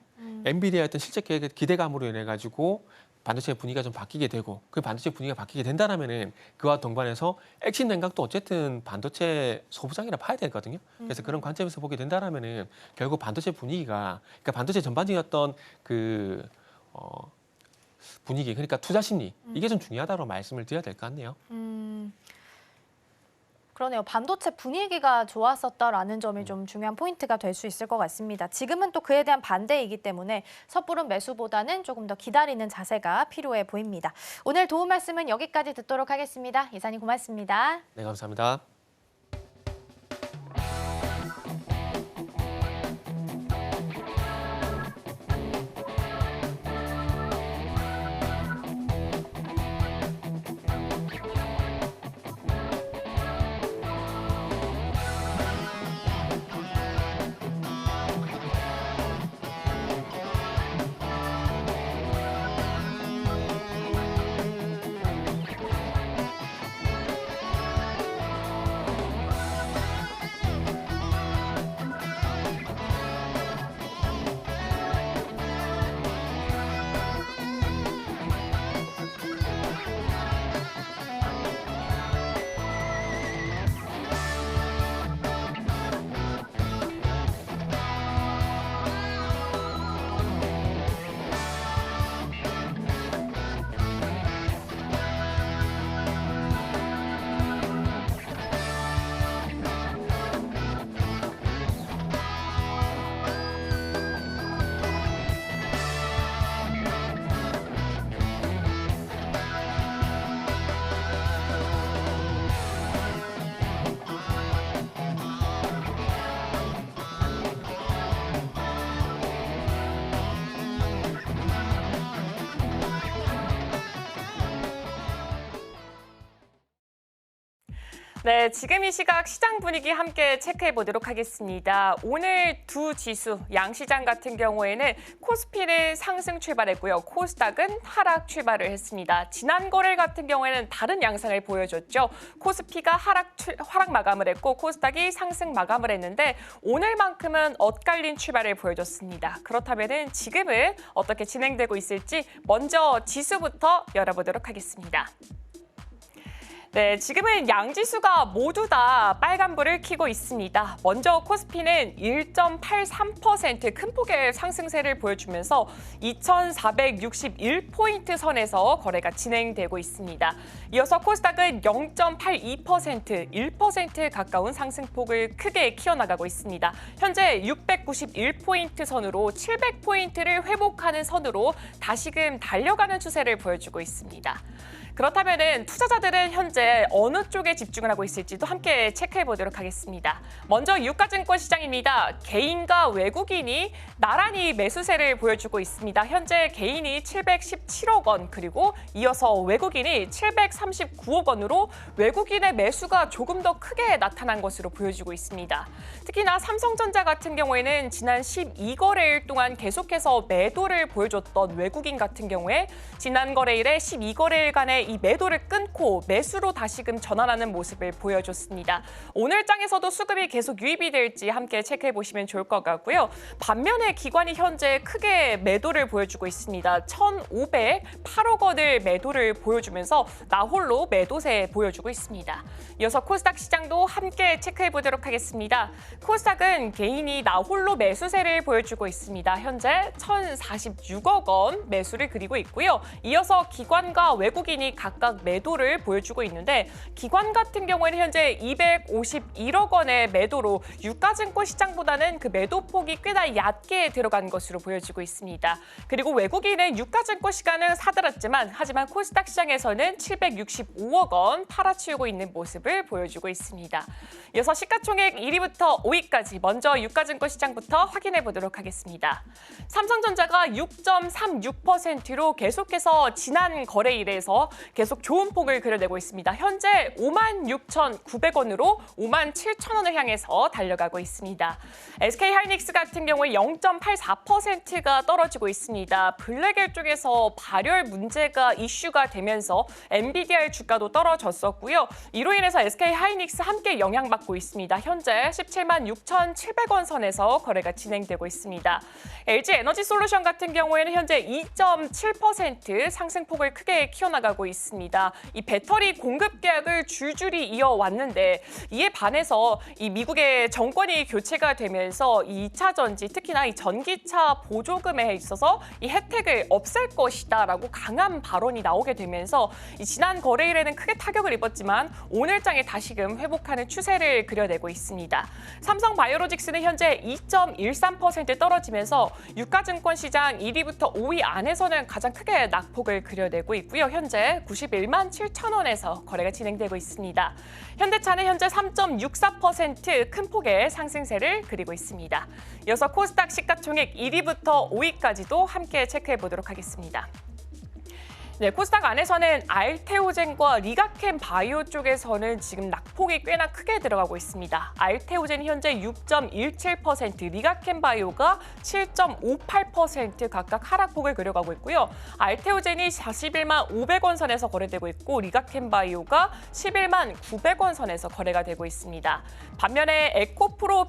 엔비디아의 어떤 실적 기대감으로 인해 가지고 반도체 분위기가 좀 바뀌게 되고 그 반도체 분위기가 바뀌게 된다라면은 그와 동반해서 액침 냉각도 어쨌든 반도체 소부장이라 봐야 되거든요. 그래서 그런 관점에서 보게 된다라면은 결국 반도체 분위기가 그러니까 반도체 전반적인 어떤 그 분위기 그러니까 투자 심리 이게 좀 중요하다고 말씀을 드려야 될 것 같네요. 그러네요. 반도체 분위기가 좋았었다라는 점이 좀 중요한 포인트가 될 수 있을 것 같습니다. 지금은 또 그에 대한 반대이기 때문에 섣부른 매수보다는 조금 더 기다리는 자세가 필요해 보입니다. 오늘 도움 말씀은 여기까지 듣도록 하겠습니다. 이사님 고맙습니다. 네, 감사합니다. 네, 지금 이 시각 시장 분위기 함께 체크해 보도록 하겠습니다. 오늘 두 지수, 양시장 같은 경우에는 코스피는 상승 출발했고요. 코스닥은 하락 출발을 했습니다. 지난 거래 같은 경우에는 다른 양상을 보여줬죠. 코스피가 하락 마감을 했고 코스닥이 상승 마감을 했는데 오늘만큼은 엇갈린 출발을 보여줬습니다. 그렇다면 지금은 어떻게 진행되고 있을지 먼저 지수부터 열어보도록 하겠습니다. 네, 지금은 양지수가 모두 다 빨간불을 켜고 있습니다. 먼저 코스피는 1.83% 큰 폭의 상승세를 보여주면서 2,461포인트 선에서 거래가 진행되고 있습니다. 이어서 코스닥은 0.82%, 1% 가까운 상승폭을 크게 키워나가고 있습니다. 현재 691포인트 선으로 700포인트를 회복하는 선으로 다시금 달려가는 추세를 보여주고 있습니다. 그렇다면 투자자들은 현재 어느 쪽에 집중을 하고 있을지도 함께 체크해 보도록 하겠습니다. 먼저 유가증권 시장입니다. 개인과 외국인이 나란히 매수세를 보여주고 있습니다. 현재 개인이 717억 원 그리고 이어서 외국인이 739억 원으로 외국인의 매수가 조금 더 크게 나타난 것으로 보여지고 있습니다. 특히나 삼성전자 같은 경우에는 지난 12거래일 동안 계속해서 매도를 보여줬던 외국인 같은 경우에 지난 거래일에 12거래일간의 이 매도를 끊고 매수로 다시금 전환하는 모습을 보여줬습니다. 오늘 장에서도 수급이 계속 유입이 될지 함께 체크해 보시면 좋을 것 같고요. 반면에 기관이 현재 크게 매도를 보여주고 있습니다. 1,508억 원을 매도를 보여주면서 나홀로 매도세 보여주고 있습니다. 이어서 코스닥 시장도 함께 체크해 보도록 하겠습니다. 코스닥은 개인이 나홀로 매수세를 보여주고 있습니다. 현재 1,046억 원 매수를 그리고 있고요. 이어서 기관과 외국인이 각각 매도를 보여주고 있는데 기관 같은 경우에는 현재 251억 원의 매도로 유가증권 시장보다는 그 매도폭이 꽤나 얕게 들어간 것으로 보여지고 있습니다. 그리고 외국인은 유가증권 시간을 사들었지만 하지만 코스닥 시장에서는 765억 원 팔아치우고 있는 모습을 보여주고 있습니다. 이어서 시가총액 1위부터 5위까지 먼저 유가증권 시장부터 확인해 보도록 하겠습니다. 삼성전자가 6.36%로 계속해서 지난 거래일에서 계속 좋은 폭을 그려내고 있습니다. 현재 56,900원으로 57,000원을 향해서 달려가고 있습니다. SK하이닉스 같은 경우에 0.84%가 떨어지고 있습니다. 블랙엘 쪽에서 발열 문제가 이슈가 되면서 엔비디아의 주가도 떨어졌었고요. 이로 인해서 SK하이닉스 함께 영향받고 있습니다. 현재 176,700원 선에서 거래가 진행되고 있습니다. LG에너지솔루션 같은 경우에는 현재 2.7% 상승폭을 크게 키워나가고 있습니다. 이 배터리 공급 계약을 줄줄이 이어왔는데 이에 반해서 이 미국의 정권이 교체가 되면서 이 2차 전지 특히나 이 전기차 보조금에 있어서 이 혜택을 없앨 것이다라고 강한 발언이 나오게 되면서 이 지난 거래일에는 크게 타격을 입었지만 오늘 장에 다시금 회복하는 추세를 그려내고 있습니다. 삼성바이오로직스는 현재 2.13% 떨어지면서 유가증권 시장 1위부터 5위 안에서는 가장 크게 낙폭을 그려내고 있고요. 현재 91만 7천원에서 거래가 진행되고 있습니다. 현대차는 현재 3.64% 큰 폭의 상승세를 그리고 있습니다. 이어서 코스닥 시가총액 1위부터 5위까지도 함께 체크해 보도록 하겠습니다. 네, 코스닥 안에서는 알테오젠과 리가켄 바이오 쪽에서는 지금 낙폭이 꽤나 크게 들어가고 있습니다. 알테오젠이 현재 6.17%, 리가켄 바이오가 7.58% 각각 하락폭을 그려가고 있고요. 알테오젠이 41만 500원 선에서 거래되고 있고 리가켄 바이오가 11만 900원 선에서 거래가 되고 있습니다. 반면에 에코프로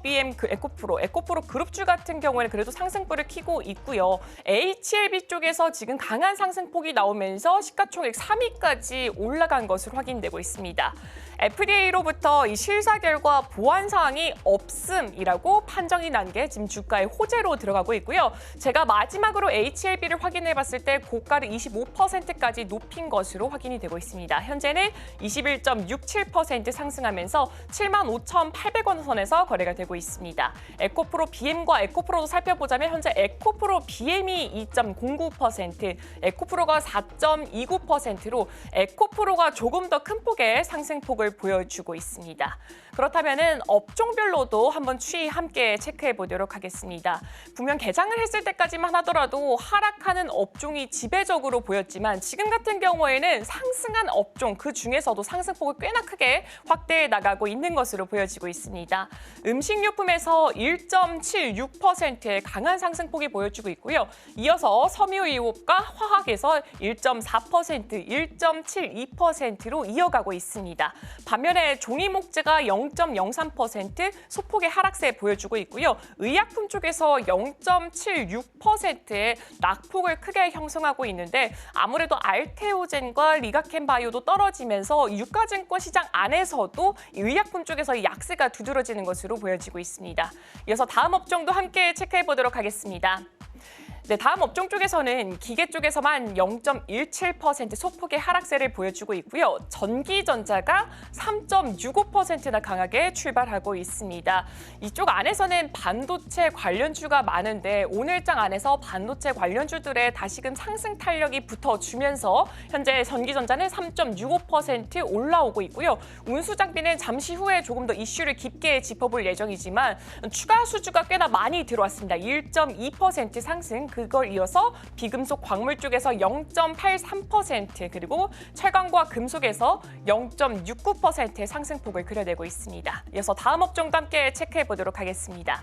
에코프로 그룹주 같은 경우에는 그래도 상승폭을 켜고 있고요. HLB 쪽에서 지금 강한 상승폭이 나오면서 시가총액 3위까지 올라간 것으로 확인되고 있습니다. FDA로부터 이 실사 결과 보완 사항이 없음이라고 판정이 난 게 지금 주가의 호재로 들어가고 있고요. 제가 마지막으로 HLB를 확인해 봤을 때 고가를 25%까지 높인 것으로 확인이 되고 있습니다. 현재는 21.67% 상승하면서 75,800원 선에서 거래가 되고 있습니다. 에코프로 BM과 에코프로도 살펴보자면 현재 에코프로 BM이 2.09%, 에코프로가 4.29%로 에코프로가 조금 더 큰 폭의 상승폭을 보여주고 있습니다. 그렇다면은 업종별로도 한번 추이 함께 체크해 보도록 하겠습니다. 분명 개장을 했을 때까지만 하더라도 하락하는 업종이 지배적으로 보였지만 지금 같은 경우에는 상승한 업종 그 중에서도 상승폭을 꽤나 크게 확대해 나가고 있는 것으로 보여지고 있습니다. 음식료품에서 1.76%의 강한 상승폭이 보여지고 있고요. 이어서 섬유유업과 화학에서 1.4%, 1.72%로 이어가고 있습니다. 반면에 종이목재가 0.03% 소폭의 하락세 보여주고 있고요. 의약품 쪽에서 0.76%의 낙폭을 크게 형성하고 있는데 아무래도 알테오젠과 리가켄바이오도 떨어지면서 유가증권 시장 안에서도 의약품 쪽에서 약세가 두드러지는 것으로 보여지고 있습니다. 이어서 다음 업종도 함께 체크해 보도록 하겠습니다. 네, 다음 업종 쪽에서는 기계 쪽에서만 0.17% 소폭의 하락세를 보여주고 있고요. 전기전자가 3.65%나 강하게 출발하고 있습니다. 이쪽 안에서는 반도체 관련주가 많은데 오늘장 안에서 반도체 관련주들의 다시금 상승 탄력이 붙어주면서 현재 전기전자는 3.65% 올라오고 있고요. 운수장비는 잠시 후에 조금 더 이슈를 깊게 짚어볼 예정이지만 추가 수주가 꽤나 많이 들어왔습니다. 1.2% 상승. 그걸 이어서 비금속 광물 쪽에서 0.83% 그리고 철강과 금속에서 0.69%의 상승폭을 그려내고 있습니다. 이어서 다음 업종도 함께 체크해 보도록 하겠습니다.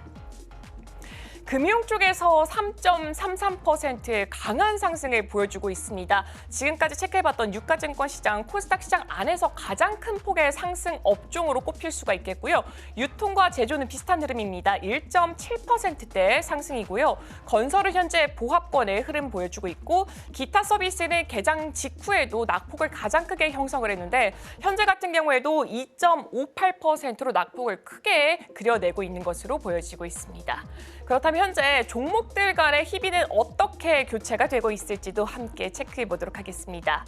금융 쪽에서 3.33%의 강한 상승을 보여주고 있습니다. 지금까지 체크해봤던 유가증권 시장, 코스닥 시장 안에서 가장 큰 폭의 상승 업종으로 꼽힐 수가 있겠고요. 유통과 제조는 비슷한 흐름입니다. 1.7%대 상승이고요. 건설은 현재 보합권의 흐름 보여주고 있고 기타 서비스는 개장 직후에도 낙폭을 가장 크게 형성을 했는데 현재 같은 경우에도 2.58%로 낙폭을 크게 그려내고 있는 것으로 보여지고 있습니다. 그렇다면 현재 종목들 간의 희비는 어떻게 교체가 되고 있을지도 함께 체크해 보도록 하겠습니다.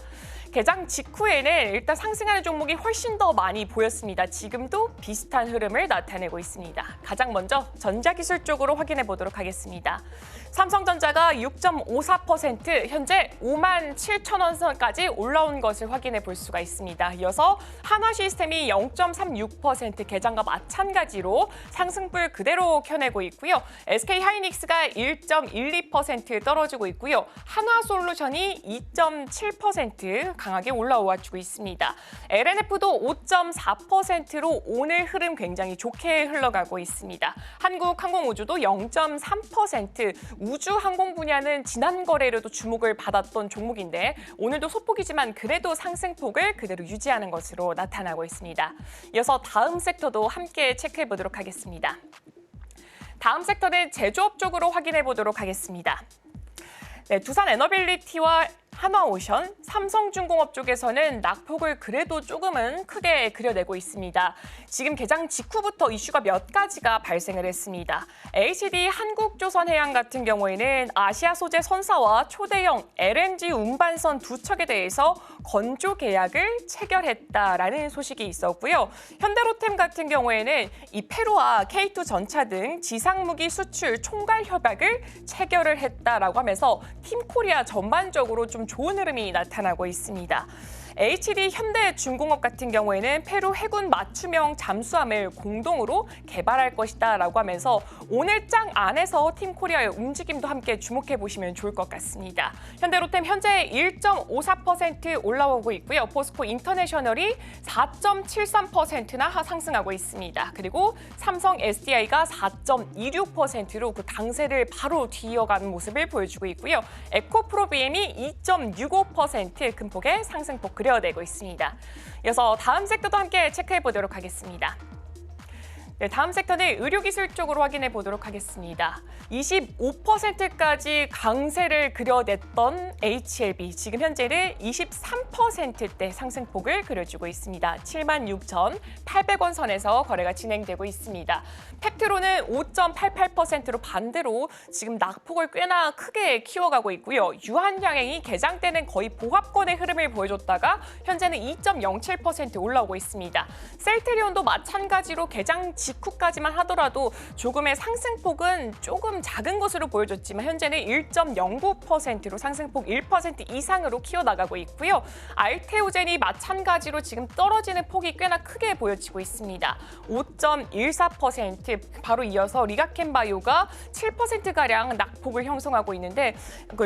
개장 직후에는 일단 상승하는 종목이 훨씬 더 많이 보였습니다. 지금도 비슷한 흐름을 나타내고 있습니다. 가장 먼저 전자기술 쪽으로 확인해 보도록 하겠습니다. 삼성전자가 6.54% 현재 57,000원 선까지 올라온 것을 확인해 볼 수가 있습니다. 이어서 한화시스템이 0.36% 개장과 마찬가지로 상승불 그대로 켜내고 있고요. SK하이닉스가 1.12% 떨어지고 있고요. 한화솔루션이 2.7% 강하게 올라와주고 있습니다. LNF도 5.4%로 오늘 흐름 굉장히 좋게 흘러가고 있습니다. 한국항공우주도 0.3%, 우주항공 분야는 지난 거래로도 주목을 받았던 종목인데 오늘도 소폭이지만 그래도 상승폭을 그대로 유지하는 것으로 나타나고 있습니다. 이어서 다음 섹터도 함께 체크해 보도록 하겠습니다. 다음 섹터는 제조업 쪽으로 확인해 보도록 하겠습니다. 네, 두산 에너빌리티와 한화오션, 삼성중공업 쪽에서는 낙폭을 그래도 조금은 크게 그려내고 있습니다. 지금 개장 직후부터 이슈가 몇 가지가 발생을 했습니다. HD 한국조선해양 같은 경우에는 아시아 소재 선사와 초대형 LNG 운반선 두 척에 대해서 건조 계약을 체결했다라는 소식이 있었고요. 현대로템 같은 경우에는 이 페루와 K2 전차 등 지상무기 수출 총괄 협약을 체결을 했다라고 하면서 팀코리아 전반적으로 좀 좋은 흐름이 나타나고 있습니다. HD 현대중공업 같은 경우에는 페루 해군 맞춤형 잠수함을 공동으로 개발할 것이다라고 하면서 오늘 장 안에서 팀코리아의 움직임도 함께 주목해 보시면 좋을 것 같습니다. 현대로템 현재 1.54% 올라오고 있고요. 포스코 인터내셔널이 4.73%나 상승하고 있습니다. 그리고 삼성 SDI가 4.26%로 그 강세를 바로 뒤이어가는 모습을 보여주고 있고요. 에코프로비엠이 2.65% 큰 폭의 상승폭 그려내고 있습니다. 이어서 다음 섹터도 함께 체크해 보도록 하겠습니다. 네, 다음 섹터는 의료기술 쪽으로 확인해 보도록 하겠습니다. 25%까지 강세를 그려냈던 HLB, 지금 현재는 23%대 상승폭을 그려주고 있습니다. 76,800원 선에서 거래가 진행되고 있습니다. 팩트로는 5.88%로 반대로 지금 낙폭을 꽤나 크게 키워가고 있고요. 유한양행이 개장 때는 거의 보합권의 흐름을 보여줬다가 현재는 2.07% 올라오고 있습니다. 셀트리온도 마찬가지로 개장 직후까지만 하더라도 조금의 상승폭은 조금 작은 것으로 보여줬지만 현재는 1.09%로 상승폭 1% 이상으로 키워나가고 있고요. 알테오젠이 마찬가지로 지금 떨어지는 폭이 꽤나 크게 보여지고 있습니다. 5.14%, 바로 이어서 리가켄바이오가 7%가량 낙폭을 형성하고 있는데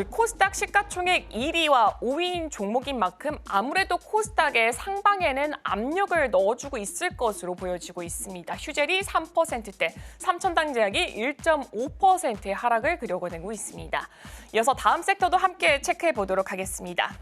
코스닥 시가총액 1위와 5위인 종목인 만큼 아무래도 코스닥의 상방에는 압력을 넣어주고 있을 것으로 보여지고 있습니다. 휴젤이 3%대, 삼천당제약이 1.5%의 하락을 그려내고 있습니다. 이어서 다음 섹터도 함께 체크해 보도록 하겠습니다.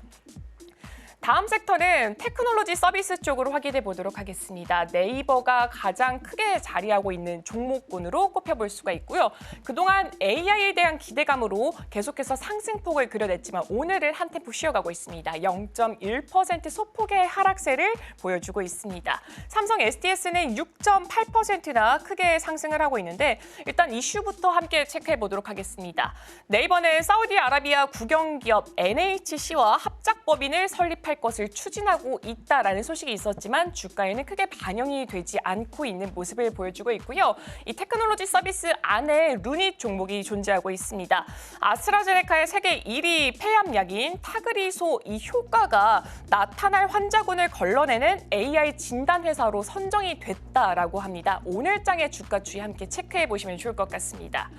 다음 섹터는 테크놀로지 서비스 쪽으로 확인해 보도록 하겠습니다. 네이버가 가장 크게 자리하고 있는 종목군으로 꼽혀볼 수가 있고요. 그동안 AI에 대한 기대감으로 계속해서 상승폭을 그려냈지만 오늘은 한 템포 쉬어가고 있습니다. 0.1% 소폭의 하락세를 보여주고 있습니다. 삼성 SDS는 6.8%나 크게 상승을 하고 있는데 일단 이슈부터 함께 체크해 보도록 하겠습니다. 네이버는 사우디아라비아 국영기업 NHC와 합작법인을 설립할 것을 추진하고 있다라는 소식이 있었지만 주가에는 크게 반영이 되지 않고 있는 모습을 보여주고 있고요. 이 테크놀로지 서비스 안에 루닛 종목이 존재하고 있습니다. 아스트라제네카의 세계 1위 폐암약인 타그리소 이 효과가 나타날 환자군을 걸러내는 AI 진단 회사로 선정이 됐다라고 합니다. 오늘장의 주가 추이 함께 체크해 보시면 좋을 것 같습니다.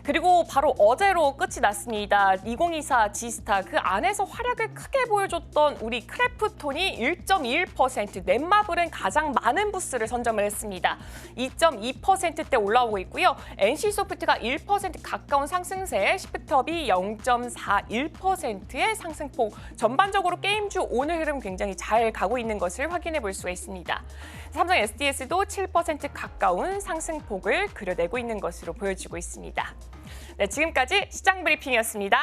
그리고 바로 어제로 끝이 났습니다. 2024 지스타 그 안에서 활약을 크게 보여줬던 우리 크래프톤이 1.21%, 넷마블은 가장 많은 부스를 선점을 했습니다. 2.2%대 올라오고 있고요. NC소프트가 1% 가까운 상승세에 시프트업이 0.41%의 상승폭. 전반적으로 게임주 오늘 흐름 굉장히 잘 가고 있는 것을 확인해 볼 수가 있습니다. 삼성 SDS도 7% 가까운 상승폭을 그려내고 있는 것으로 보여지고 있습니다. 네, 지금까지 시장 브리핑이었습니다.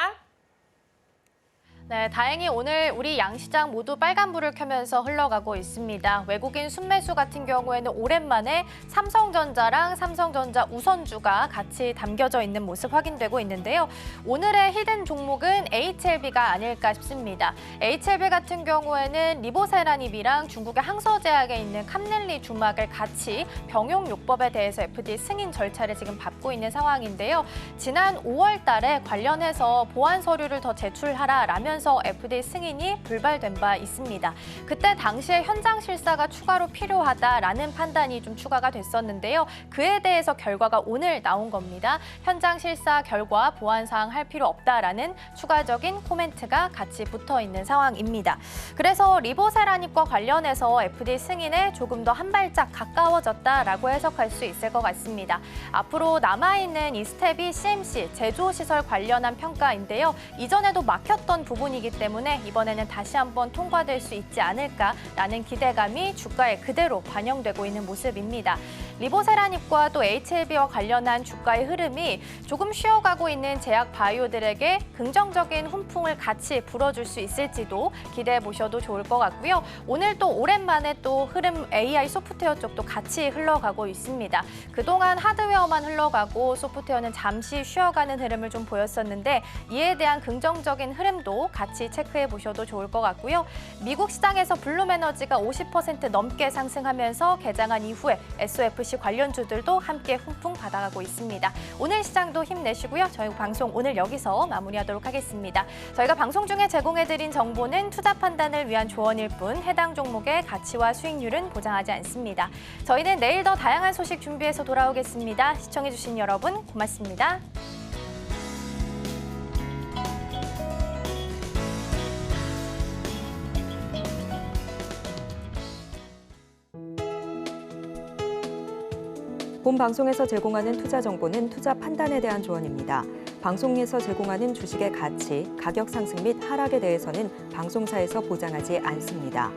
네, 다행히 오늘 우리 양시장 모두 빨간불을 켜면서 흘러가고 있습니다. 외국인 순매수 같은 경우에는 오랜만에 삼성전자랑 삼성전자 우선주가 같이 담겨져 있는 모습 확인되고 있는데요. 오늘의 히든 종목은 HLB가 아닐까 싶습니다. HLB 같은 경우에는 리보세라닙이랑 중국의 항서제약에 있는 캄넬리 주막을 같이 병용요법에 대해서 FDA 승인 절차를 지금 밟고 있는 상황인데요. 지난 5월 달에 관련해서 보안 서류를 더 제출하라라면서 FDA 승인이 불발된 바 있습니다. 그때 당시에 현장 실사가 추가로 필요하다라는 판단이 좀 추가가 됐었는데요. 그에 대해서 결과가 오늘 나온 겁니다. 현장 실사 결과 보안 사항 할 필요 없다라는 추가적인 코멘트가 같이 붙어 있는 상황입니다. 그래서 리보세라닙과 관련해서 FDA 승인에 조금 더 한 발짝 가까워졌다라고 해석할 수 있을 것 같습니다. 앞으로 남아있는 이 스텝이 CMC, 제조시설 관련한 평가인데요. 이전에도 막혔던 부분이기 때문에 이번에는 다시 한번 통과될 수 있지 않을까라는 기대감이 주가에 그대로 반영되고 있는 모습입니다. 리보세라닙과 또 HLB와 관련한 주가의 흐름이 조금 쉬어가고 있는 제약 바이오들에게 긍정적인 훈풍을 같이 불어줄 수 있을지도 기대해 보셔도 좋을 것 같고요. 오늘 또 오랜만에 또 흐름 AI 소프트웨어 쪽도 같이 흘러가고 있습니다. 그동안 하드웨어만 흘러가고 소프트웨어는 잠시 쉬어가는 흐름을 좀 보였었는데 이에 대한 긍정적인 흐름도 같이 체크해 보셔도 좋을 것 같고요. 미국 시장에서 블룸에너지가 50% 넘게 상승하면서 개장한 이후에 SOFC 관련주들도 함께 훈풍 받아가고 있습니다. 오늘 시장도 힘내시고요. 저희 방송 오늘 여기서 마무리하도록 하겠습니다. 저희가 방송 중에 제공해드린 정보는 투자 판단을 위한 조언일 뿐 해당 종목의 가치와 수익률은 보장하지 않습니다. 저희는 내일 더 다양한 소식 준비해서 돌아오겠습니다. 시청해주신 여러분 고맙습니다. 본 방송에서 제공하는 투자 정보는 투자 판단에 대한 조언입니다. 방송에서 제공하는 주식의 가치, 가격 상승 및 하락에 대해서는 방송사에서 보장하지 않습니다.